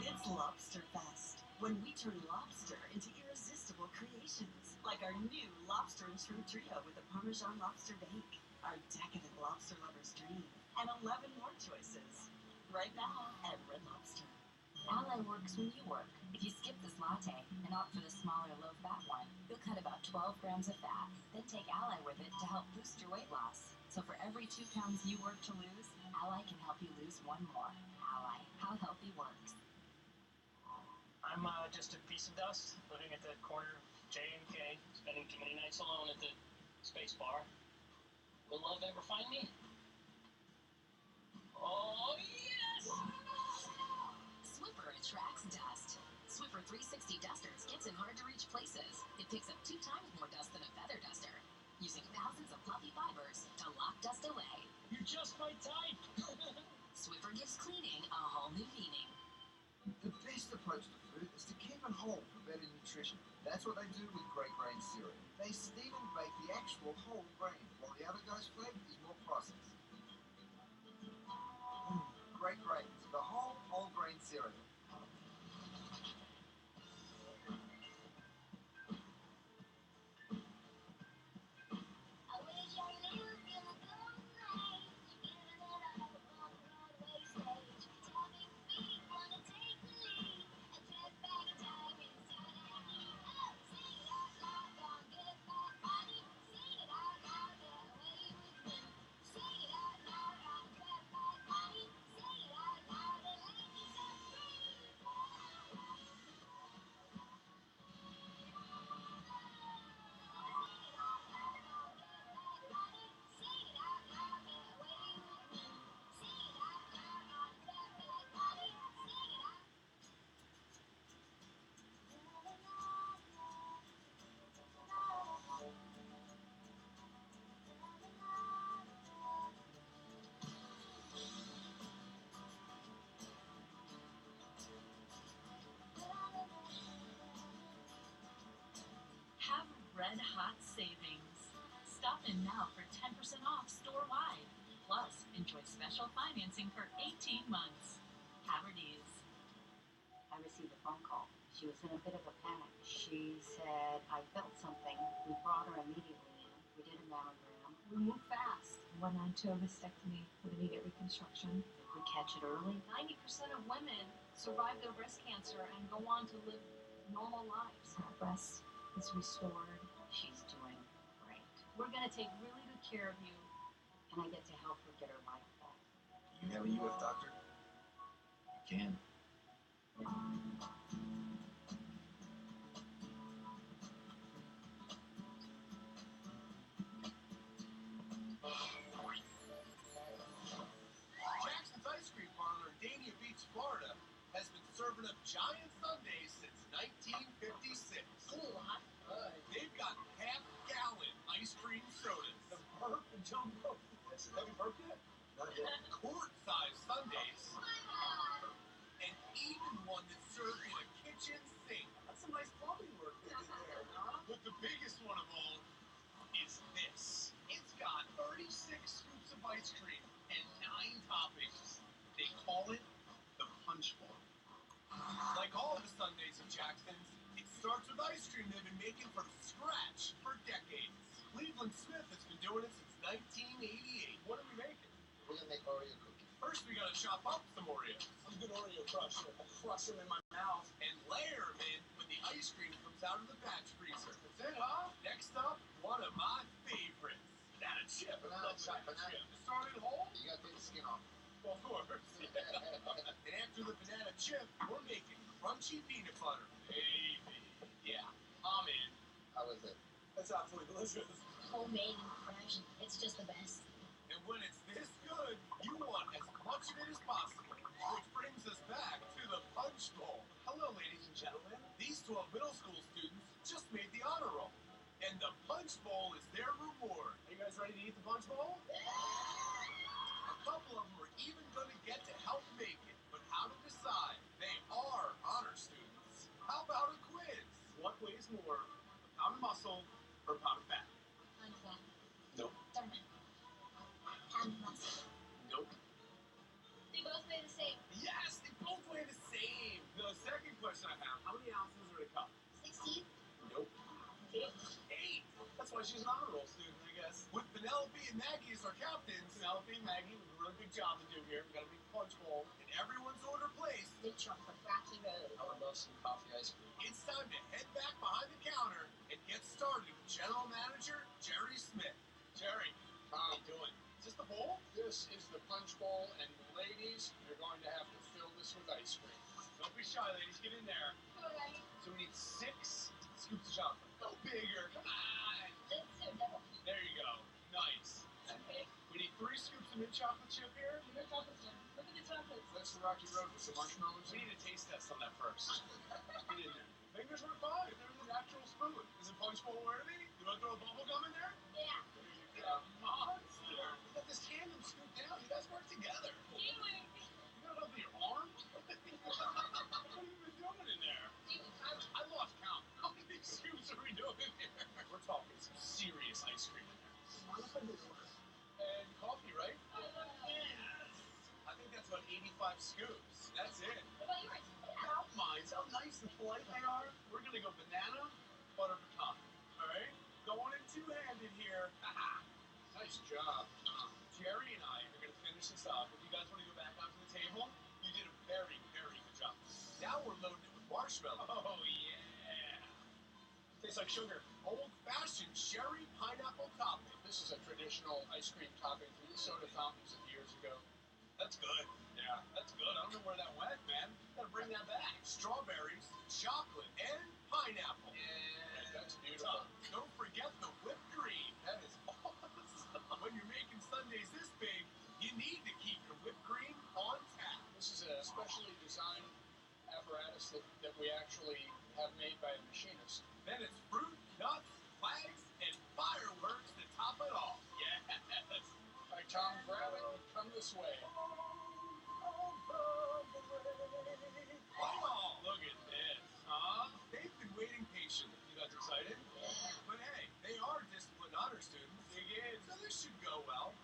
Speaker 17: It's Lobster Fest, when we turn lobster into irresistible creations, like our new lobster and shrimp trio with a Parmesan lobster bake, our decadent lobster lover's dream, and 11 more choices. Right now at Red Lobster.
Speaker 2: Ally works when you work. If you skip this latte and opt for the smaller low-fat one, you'll cut about 12 grams of fat. Then take Ally with it to help boost your weight loss. So for every 2 pounds you work to lose, Ally can help you lose 1 more. Ally, how healthy works.
Speaker 4: I'm just a piece of dust living at the corner of JMK, spending too many nights alone at the space bar. Will love ever find me? Oh, yes!
Speaker 17: Swiffer attracts dust. Swiffer 360 dusters gets in hard-to-reach places. It picks up 2 times more dust than a feather duster, using thousands of fluffy fibers to lock dust away.
Speaker 4: You're just my type!
Speaker 17: Swiffer gives cleaning a whole new meaning.
Speaker 8: The best approach to food is to keep it whole for better nutrition. That's what they do with Great Grain cereal. They steam and bake the actual whole grain, while the other guy's flavor is more processed. Great Grains, the whole grain cereal.
Speaker 9: Have red hot savings. Stop in now for 10% off store-wide. Plus, enjoy special financing for 18 months. Haverty's.
Speaker 16: I received a phone call. She was in a bit of a panic. She said, I felt something. We brought her immediately in. We did a mammogram.
Speaker 20: We moved fast. Went on to a mastectomy with immediate reconstruction.
Speaker 16: If we catch it early,
Speaker 22: 90% of women survive their breast cancer and go on to live normal lives.
Speaker 20: Her breast is restored.
Speaker 16: she's doing great.
Speaker 22: We're going to take really good care of you.
Speaker 16: And I get to help her get her life back.
Speaker 8: You have a UF doctor? You can.
Speaker 5: Jackson's Ice Cream Parlor in Dania Beach, Florida, has been serving up giant sundaes since 1956. They've got half-gallon ice cream sodas. The Burp and Jumbo. Have you burped yet? Not yet. Quart-sized sundaes. And even one that's served in a kitchen sink. That's some nice plumbing work they did there, huh? But the biggest one of all is this. It's got 36 scoops of ice cream and 9 toppings. They call it the Punch Bowl. Like all the sundaes of Jackson's, it starts with ice cream they've been making from scratch for decades. Cleveland Smith has been doing it since 1988. What are we making?
Speaker 8: We're gonna make Oreo cookies.
Speaker 5: First, we gotta chop up some Oreos.
Speaker 10: I'm a good Oreo crusher. I crush them in my mouth.
Speaker 5: And layer them in when the ice cream comes out of the batch freezer. That's it, huh? Next up, one of my favorites. Banana chip.
Speaker 8: Banana chip.
Speaker 5: You started whole?
Speaker 8: You gotta take the skin off.
Speaker 5: Well, of course. And after the banana chip, we're making crunchy peanut butter. Baby. Yeah, I'm in.
Speaker 8: How is it?
Speaker 10: That's absolutely delicious.
Speaker 11: Homemade and fresh. It's just the best.
Speaker 5: And when it's this good, you want as much of it as possible. Which brings us back to the Punch Bowl. Hello, ladies and gentlemen. These 12 middle school students just made the honor roll. And the Punch Bowl is their reward. Are you guys ready to eat the Punch Bowl? A couple of them are even going to get to help make it. But how to decide? They are honor students. How about a quiz? What weighs more, a pound of muscle or a pound of fat? Nope.
Speaker 11: Darn it. Pound of muscle.
Speaker 5: Nope.
Speaker 11: They both weigh the same.
Speaker 5: Yes, they both weigh the same. The second question I have, how many ounces are in a cup?
Speaker 11: 16.
Speaker 5: Nope. 8. That's why she's an honor roll student, I guess. With Penelope and Maggie as our captains, Penelope and Maggie have a really big job to do here. We've got a big punch bowl. And everyone's order placed.
Speaker 11: Big chocolate Rocky Road.
Speaker 8: I would love some coffee ice cream.
Speaker 5: It's time to head back behind the counter and get started with General Manager Jerry Smith. Jerry, how you doing? Is this the bowl?
Speaker 27: This is the Punch Bowl, and ladies, you're going to have to fill this with ice cream.
Speaker 5: Don't be shy, ladies. Get in there.
Speaker 11: Okay.
Speaker 5: So we need 6 scoops of chocolate. Go bigger. Come on. There you go. Nice.
Speaker 22: Okay.
Speaker 5: We need 3 scoops of mint chocolate chip here.
Speaker 22: Mint chocolate chip. Look at the chocolates.
Speaker 5: That's the Rocky Road with some marshmallows. We need a taste test on that first. Get in there. Fingers were fine. They're the natural spoon. Is it punchbowl worthy? You want to throw a bubble gum in there?
Speaker 22: Yeah.
Speaker 5: There you go. Monster. We got this tandem scoop down. You guys work together.
Speaker 22: Healing.
Speaker 5: You got it over your arm? What have you been doing in there? I lost count. How many scoops are we doing in here? We're talking some serious ice cream in there. And coffee, right? Yes. I think that's about 85 scoops. That's it.
Speaker 22: What about yours?
Speaker 5: About mine. See how nice and polite they are? We're gonna go banana, butter pecan. Alright? Going in two-handed here. Nice job. Jerry and I are gonna finish this up. If you guys want to go back onto the table, you did a very, very good job. Now we're loading it with marshmallow. Oh yeah. Tastes like sugar. Old-fashioned cherry pineapple topping. This is a traditional ice cream topping from the soda fountains of years ago. That's good. Yeah, that's good. I don't know where that went, man. Gotta bring that back. Strawberries, chocolate, and pineapple. Yeah, that's beautiful. Don't forget the whipped cream. That is awesome. When you're making sundaes this big, you need to keep your whipped cream on tap. This is a specially designed apparatus that we actually have made by a machinist. Then it's fruit, nuts, flags, and fireworks to top it off. Yes. All right, Tom, grab it and come this way. Wow, look at this, huh? They've been waiting patiently. You guys excited? But hey, they are disciplined honor students. Dig in, so this should go well.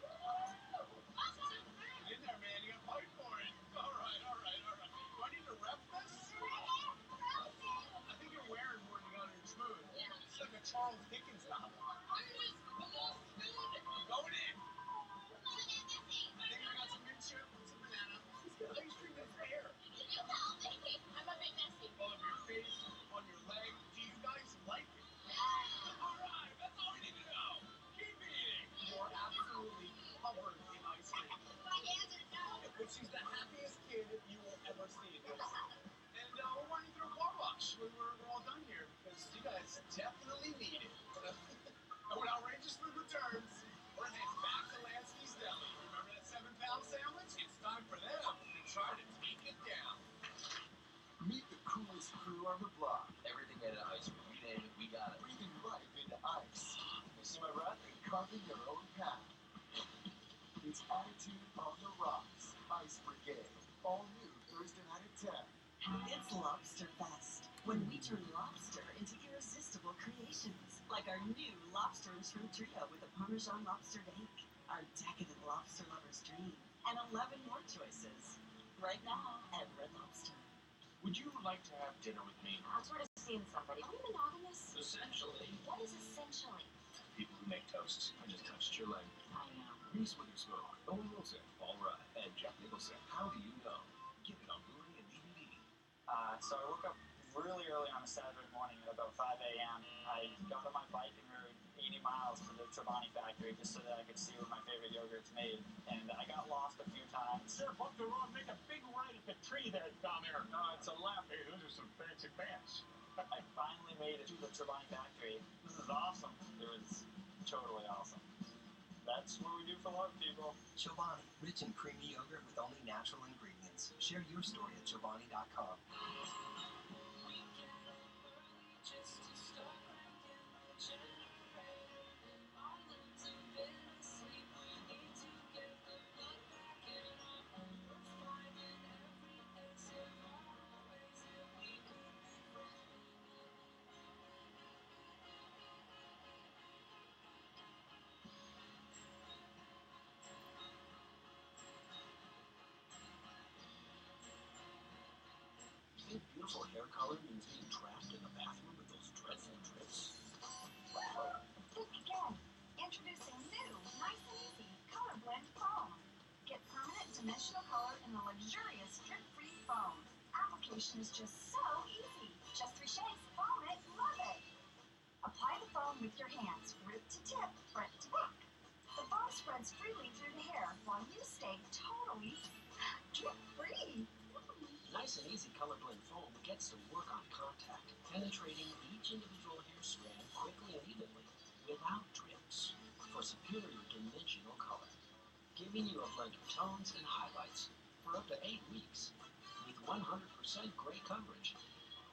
Speaker 5: Get in there, man. You got to fight for it. All right. Do I need to rep this? I think you're wearing more than you got in your spoon. It's like a Charles Dickens novel. Going in. I think I got some mint chip and some banana. He's got ice cream in his hair.
Speaker 22: I'm a bit messy.
Speaker 5: On your face, on your leg. Do you guys like it? All right, that's all we need to know. Keep eating. You're absolutely covered in ice cream.
Speaker 22: My hands are numb.
Speaker 5: But she's the happiest kid you will ever see. And we're running through a car wash when we're all done here because you guys definitely need it. And when Outrageous Food returns, we're heading back to Lansky's Deli. Remember that 7-pound sandwich? It's time for them to try to take it down.
Speaker 8: Meet the coolest crew on the block.
Speaker 10: Everything made of ice cream. You name it, we got it.
Speaker 8: Breathing life into ice.
Speaker 10: You see my breath?
Speaker 8: And carving their own path. It's Attitude on the Rocks. Ice Brigade. All new Thursday night at 10.
Speaker 17: It's Lobster Fest, when we turn lobster into irresistible creations, like our new lobster and shrimp trio with a Parmesan lobster bake, our decadent lobster lover's dream, and 11 more choices. Right now at Red Lobster.
Speaker 10: Would you like to have dinner with me?
Speaker 2: I'm sort of seeing somebody. Are we monogamous?
Speaker 10: Essentially,
Speaker 2: What is essentially?
Speaker 10: people who make toast. I just touched your leg.
Speaker 2: I know.
Speaker 10: Reese Witherspoon, Owen Wilson, Paul Rudd, and Jack Nicholson. How do you know? Get it on Blu-ray and DVD.
Speaker 7: So I woke up really early on a Saturday morning at about 5 a.m. I got on my bike and rode 80 miles to the Chobani factory just so that I could see where my favorite yogurt's made. And I got lost a few times.
Speaker 6: Sir, bump the road, make a big right at the tree there down there. No, it's a left. Hey, those are some fancy pants.
Speaker 7: I finally made it to the Chobani factory. This is awesome. It was totally awesome. That's what we do for love, people.
Speaker 1: Chobani, rich and creamy yogurt with only natural ingredients. Share your story at Chobani.com.
Speaker 10: Your beautiful hair color means being trapped in the bathroom with those dreadful drips.
Speaker 2: Again, introducing new, nice and easy Color Blend Foam. Get permanent dimensional color in the luxurious drip-free foam. Application is just so easy. Just 3 shades, foam it, love it. Apply the foam with your hands, root to tip, front to back. The foam spreads freely through the hair while you stay totally drip-free.
Speaker 1: Nice and Easy Color Blend Foam gets to work on contact, penetrating each individual hair strand quickly and evenly, without drips, for superior dimensional color, giving you a blend of tones and highlights for up to 8 weeks, with 100% gray coverage.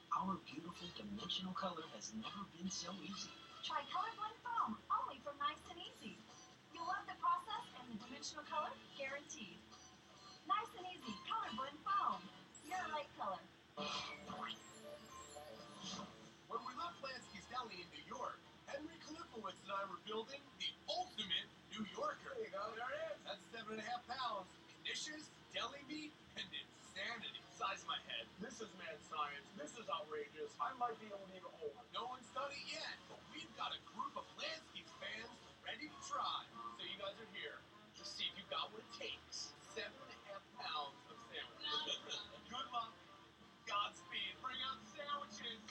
Speaker 1: Our beautiful dimensional color has never been so easy.
Speaker 12: Try Color Blend Foam, only from Nice and Easy. You'll love the process and the dimensional color, guaranteed. Nice and Easy Color Blend Foam. Your right color.
Speaker 5: When we left Lansky's Deli in New York, Henry Kalifowitz and I were building the ultimate New Yorker. There you go. There it is. That's 7.5 pounds. Knishes, deli meat, and insanity. Size of my head. This is mad science. This is outrageous. I might be able to eat a whole one. No one's done it yet, but we've got a group of Lansky's fans ready to try. So you guys are here to see if you got what it takes. 7.5 pounds of sandwich. Good luck. Godspeed. Bring out the sandwiches.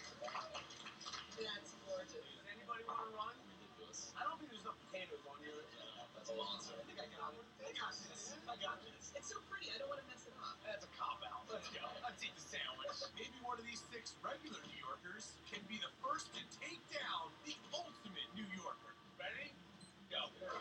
Speaker 5: That's gorgeous. Does anybody want to run? Ridiculous. I don't think there's enough potatoes on here. That's a monster. I think I got it. I got this. I got this. It's so pretty. I don't want to mess it up. That's a cop-out. Let's go. Let's eat the sandwich. Maybe one of these 6 regular New Yorkers can be the first to take down the ultimate New Yorker. Ready? Go. You're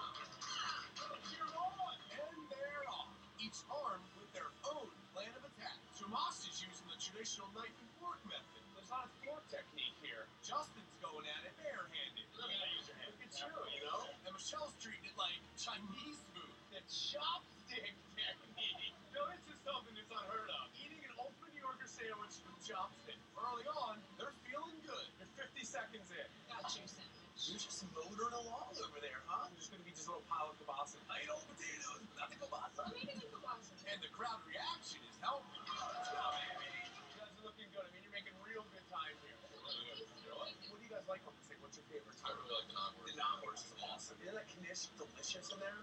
Speaker 5: on. And they're off. Each armed with their own plan of attack. Tomas is using the traditional knife and fork method. There's not a fork technique here. Justin's going at it barehanded. Look at use your hand. Look at you, you know? And Michelle's treating it like Chinese food. The chopstick technique. Notice is something that's unheard of. Eating an ultimate New Yorker sandwich with chopsticks. Early on, they're feeling good. They're 50 seconds in.
Speaker 9: Got your sandwich.
Speaker 5: You're just motoring along over there, huh? You're just gonna be just a little pile of kielbasa. I eat all the potatoes, not the kielbasa.
Speaker 9: Well, maybe the kielbasa.
Speaker 5: And the crowd reaction is helping. Let's go, baby. You guys are looking good. I mean, you're making real good time here. What do you guys like on this thing? What's your favorite? I really like the non-wurst. The non-wurst is awesome. Isn't that knish delicious in there?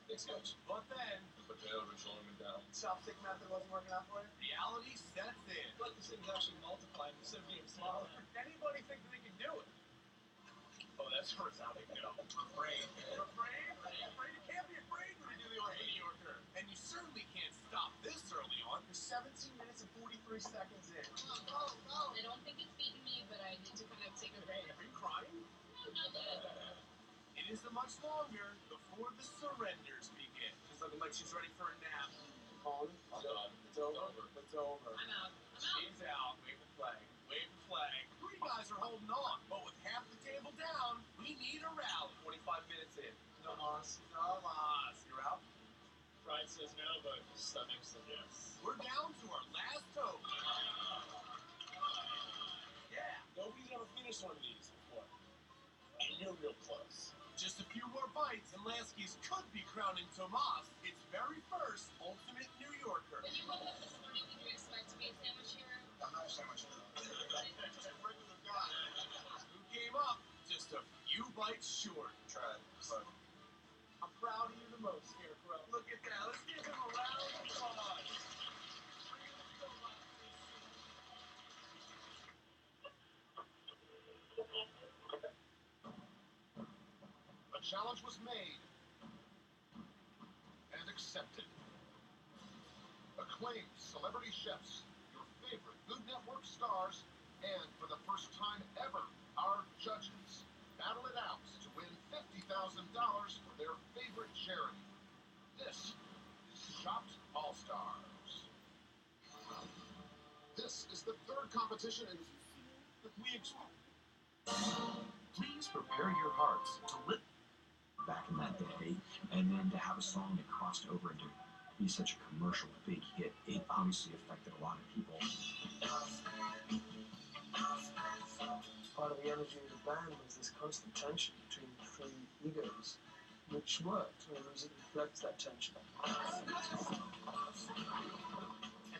Speaker 5: Thanks, coach. But then, the potato was slowing me down. Chopstick method wasn't working out for you? Reality sets in. I feel like this thing's actually multiplying instead of getting smaller. Anybody think that they can do it? Oh, that's resounding no. Afraid. You're afraid? Afraid? You can't be afraid when you do the Ultimate New Yorker. And you certainly can't stop this early on. You're 17 minutes and 43 seconds in.
Speaker 9: Oh. I don't think it's beating me, but I need to kind of take a break.
Speaker 5: Are you crying?
Speaker 9: No, not yet.
Speaker 5: It isn't much longer before the surrenders begin. She's looking like she's ready for a nap. Colin, it's over. It's over.
Speaker 9: I'm out.
Speaker 5: She's out. Wave the flag. Wave the flag. 3 guys are holding on, but with half the table down, we need a rally. 25 minutes in. No loss. No loss. You're out?
Speaker 6: Pride says no, but stomach says yes.
Speaker 5: We're down to our last toast. Yeah.
Speaker 6: Nobody's ever finished one of these before. And you're real close.
Speaker 5: Just a few more bites, and Lansky's could be crowning Tomas its very first Ultimate New Yorker.
Speaker 9: When you woke up this morning, did you expect to be a sandwich hero?
Speaker 5: I'm not a sandwich hero. Just a regular guy who came up just a few bites short. Tried, but I'm proud of you the most, Scarecrow. Look at that. Let's give him a round of applause.
Speaker 27: A challenge was made and accepted. Acclaimed celebrity chefs, your favorite Food Network stars, and for the first time ever, our judges battle it out to win $50,000 for their favorite charity. This is Chopped All-Stars. This is the 3rd competition in 3 weeks.
Speaker 1: Please prepare your hearts to live back in that day, and then to have a song that crossed over and to be such a commercial big hit, it obviously affected a lot of people.
Speaker 14: Part of the energy of the band was this constant tension between the 3 egos, which worked. The music reflects that tension.
Speaker 27: At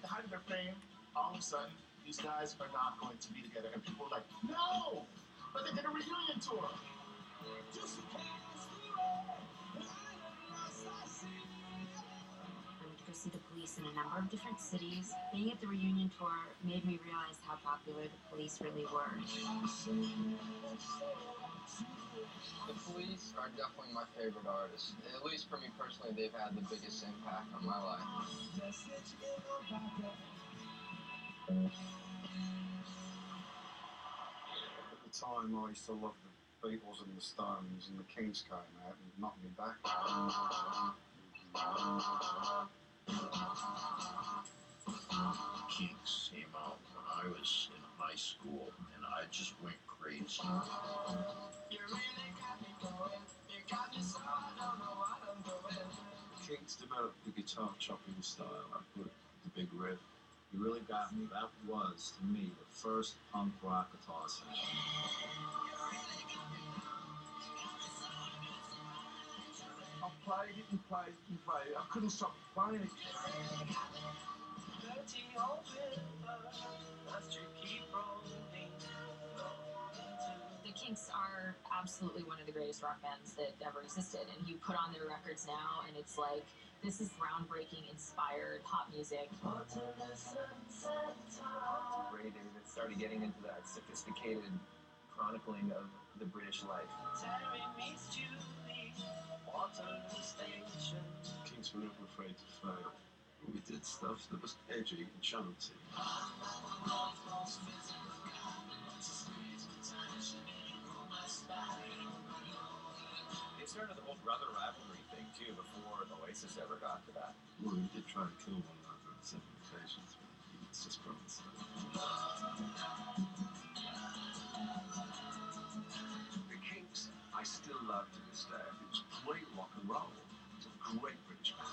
Speaker 27: the height of their fame, all of a sudden, these guys are not going to be together, and people are like, no! But they did a reunion tour!
Speaker 2: To go see the Police in a number of different cities. Being at the reunion tour made me realize how popular the Police really were.
Speaker 15: The Police are definitely my favorite artists. At least for me personally, they've had the biggest impact on my life.
Speaker 27: At the time, I used to love the Beatles and the Stones, and the Kings came out and knocked me back.
Speaker 13: Kings came out when I was in high school, and I just went crazy.
Speaker 18: Kings developed the guitar chopping style. I put the big riff. He really got me. That was, to me, the first punk rock guitar sound.
Speaker 14: I played it and played it and played it. I couldn't stop playing it.
Speaker 21: The Kinks are absolutely one of the greatest rock bands that ever existed, and you put on their records now, and it's like, this is groundbreaking, inspired pop music.
Speaker 23: Ray David started getting into that sophisticated chronicling of the British life.
Speaker 18: Kings were never afraid to fail. We did stuff that was edgy and chanty.
Speaker 23: They started the whole brother rivalry thing too before Oasis ever got to that.
Speaker 18: Well, we did try to kill one another on several occasions, but it's just brothers.
Speaker 10: The Kinks, I still love to this day. It was great rock and roll. It was a great British band.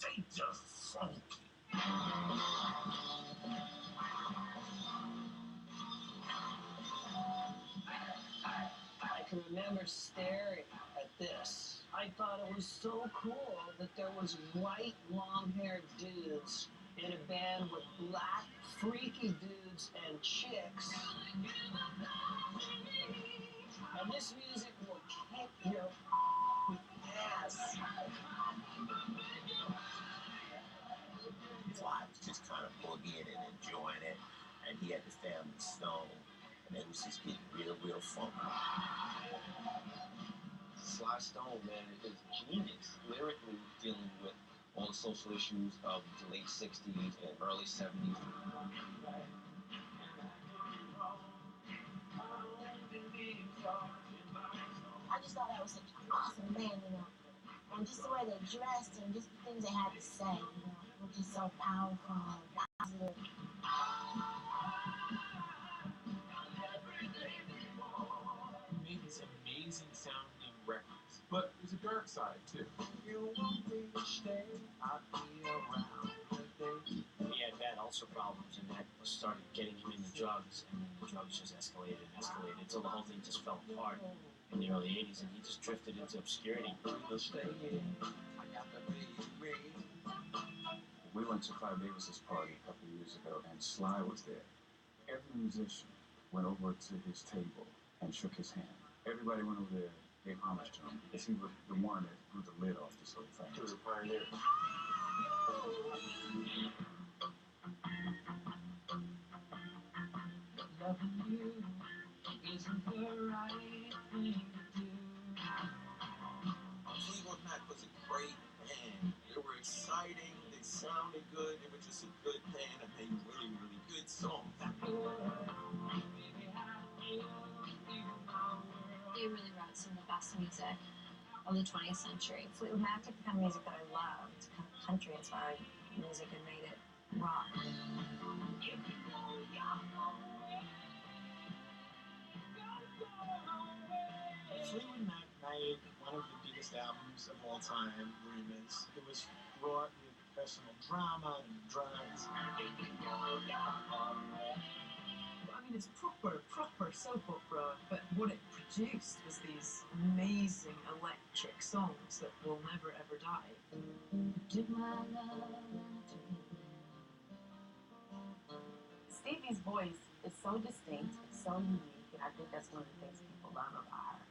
Speaker 13: They just funky.
Speaker 1: I can remember staring at this. I thought it was so cool that there was white, long-haired dudes in a band with black, freaky dudes and chicks. And this music will kick your with ass.
Speaker 13: His wife was just kind of boogieing and enjoying it, and he had the family stone, and it was just getting real funky.
Speaker 23: Sly Stone, man, is genius lyrically dealing with all the social issues of the late 60s and early 70s.
Speaker 11: I just thought that was such an awesome band, you know. And just the way they dressed and just the things they had to say, you know, which is so powerful and positive.
Speaker 24: Made these amazing sounding records, but there's a dark side too.
Speaker 1: You want me to stay? I'll be around.
Speaker 4: He had bad ulcer problems, and that started getting him into drugs, and then the drugs just escalated and escalated until the whole thing just fell apart in the early 80s, and he just drifted into obscurity.
Speaker 18: We went to Clive Davis's party a couple of years ago, and Sly was there. Every musician went over to his table and shook his hand. Everybody went over there, gave homage to him, because he was the one that blew the lid off this whole thing.
Speaker 23: He was a pioneer.
Speaker 1: Loving you isn't the right thing to do.
Speaker 13: Fleetwood Mac was a great band. They were exciting, they sounded good, they were just a good band and made really good songs.
Speaker 21: They really wrote some of the best music of the 20th century. Fleetwood Mac took the kind of music that I loved, kind of country-inspired music, and made it rock.
Speaker 24: Fleetwood Mac made one of the biggest albums of all time, Rumors. It was fraught with personal drama and drugs.
Speaker 25: I mean, it's proper soap opera, but what it produced was these amazing electric songs that will never ever die.
Speaker 21: Took my love
Speaker 2: Stevie's voice is so distinct, it's so unique, and I think that's one of the things people love about her.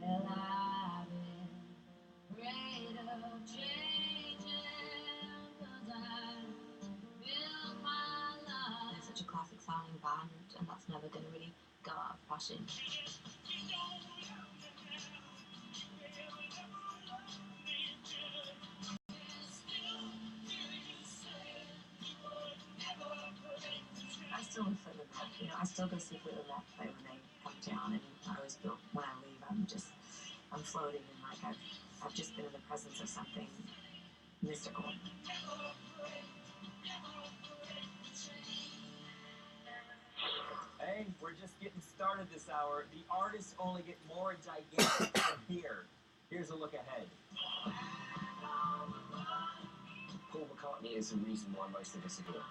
Speaker 21: Well, I've been afraid of changing, 'cause I built my life. It's such a classic sounding band, and that's never going to really go out of fashion. still with Fleetwood Mac. You know, I still go see Fleetwood Mac play when they come to town, and I always feel when I leave, I'm floating and like I've just been in the presence of something mystical.
Speaker 3: Hey, we're just getting started this hour. The artists only get more gigantic from here. Here's a look ahead.
Speaker 1: Paul McCartney is the reason why most of us are here.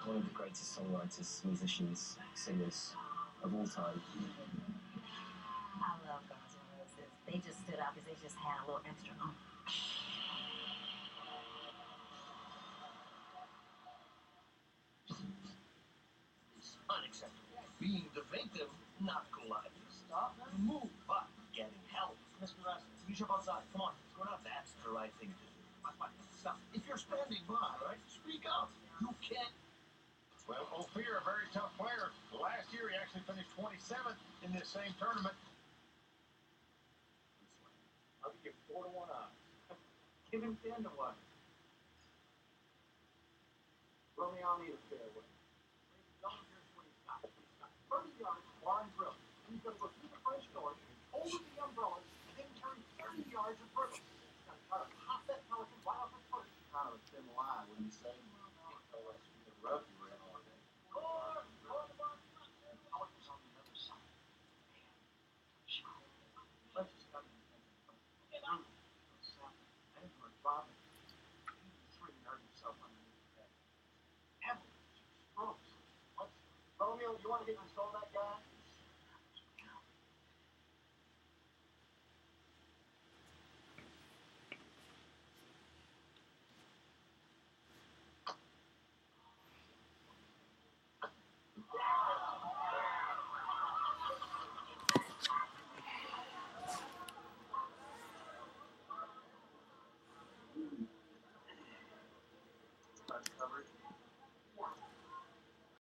Speaker 1: One of the greatest songwriters, musicians, singers of all time.
Speaker 21: I love Guns N' Roses. They just stood out because they just had a little extra oomph.
Speaker 1: It's unacceptable. Being the victim, not polite. Stop, man. Move, but getting help.
Speaker 5: Mr. Russell, you jump outside. Come on, let's go now.
Speaker 1: That's the right thing to do. Stop. If you're standing by, right, speak up. You can't.
Speaker 5: Well, Ophir, a very tough player. Last year, he actually finished 27th in this same tournament.
Speaker 1: I'll give you 4-to-1 odds.
Speaker 5: Give him 10 to 1.
Speaker 1: Run me on the fairway. Here's what he's got. He's got 30 yards, bar and drill. He's going to go through the French door, over the umbrellas, and then turn 30 yards of drill. He's going to try to pop that pelican right off his first.
Speaker 27: Kind of a thin line when you say the rough you ran all day.
Speaker 1: Pelican's on the other side. Let's just come in and Robin, 83 hurt himself underneath the bed. Heavily, strokes. Romeo, you want to get control of that guy?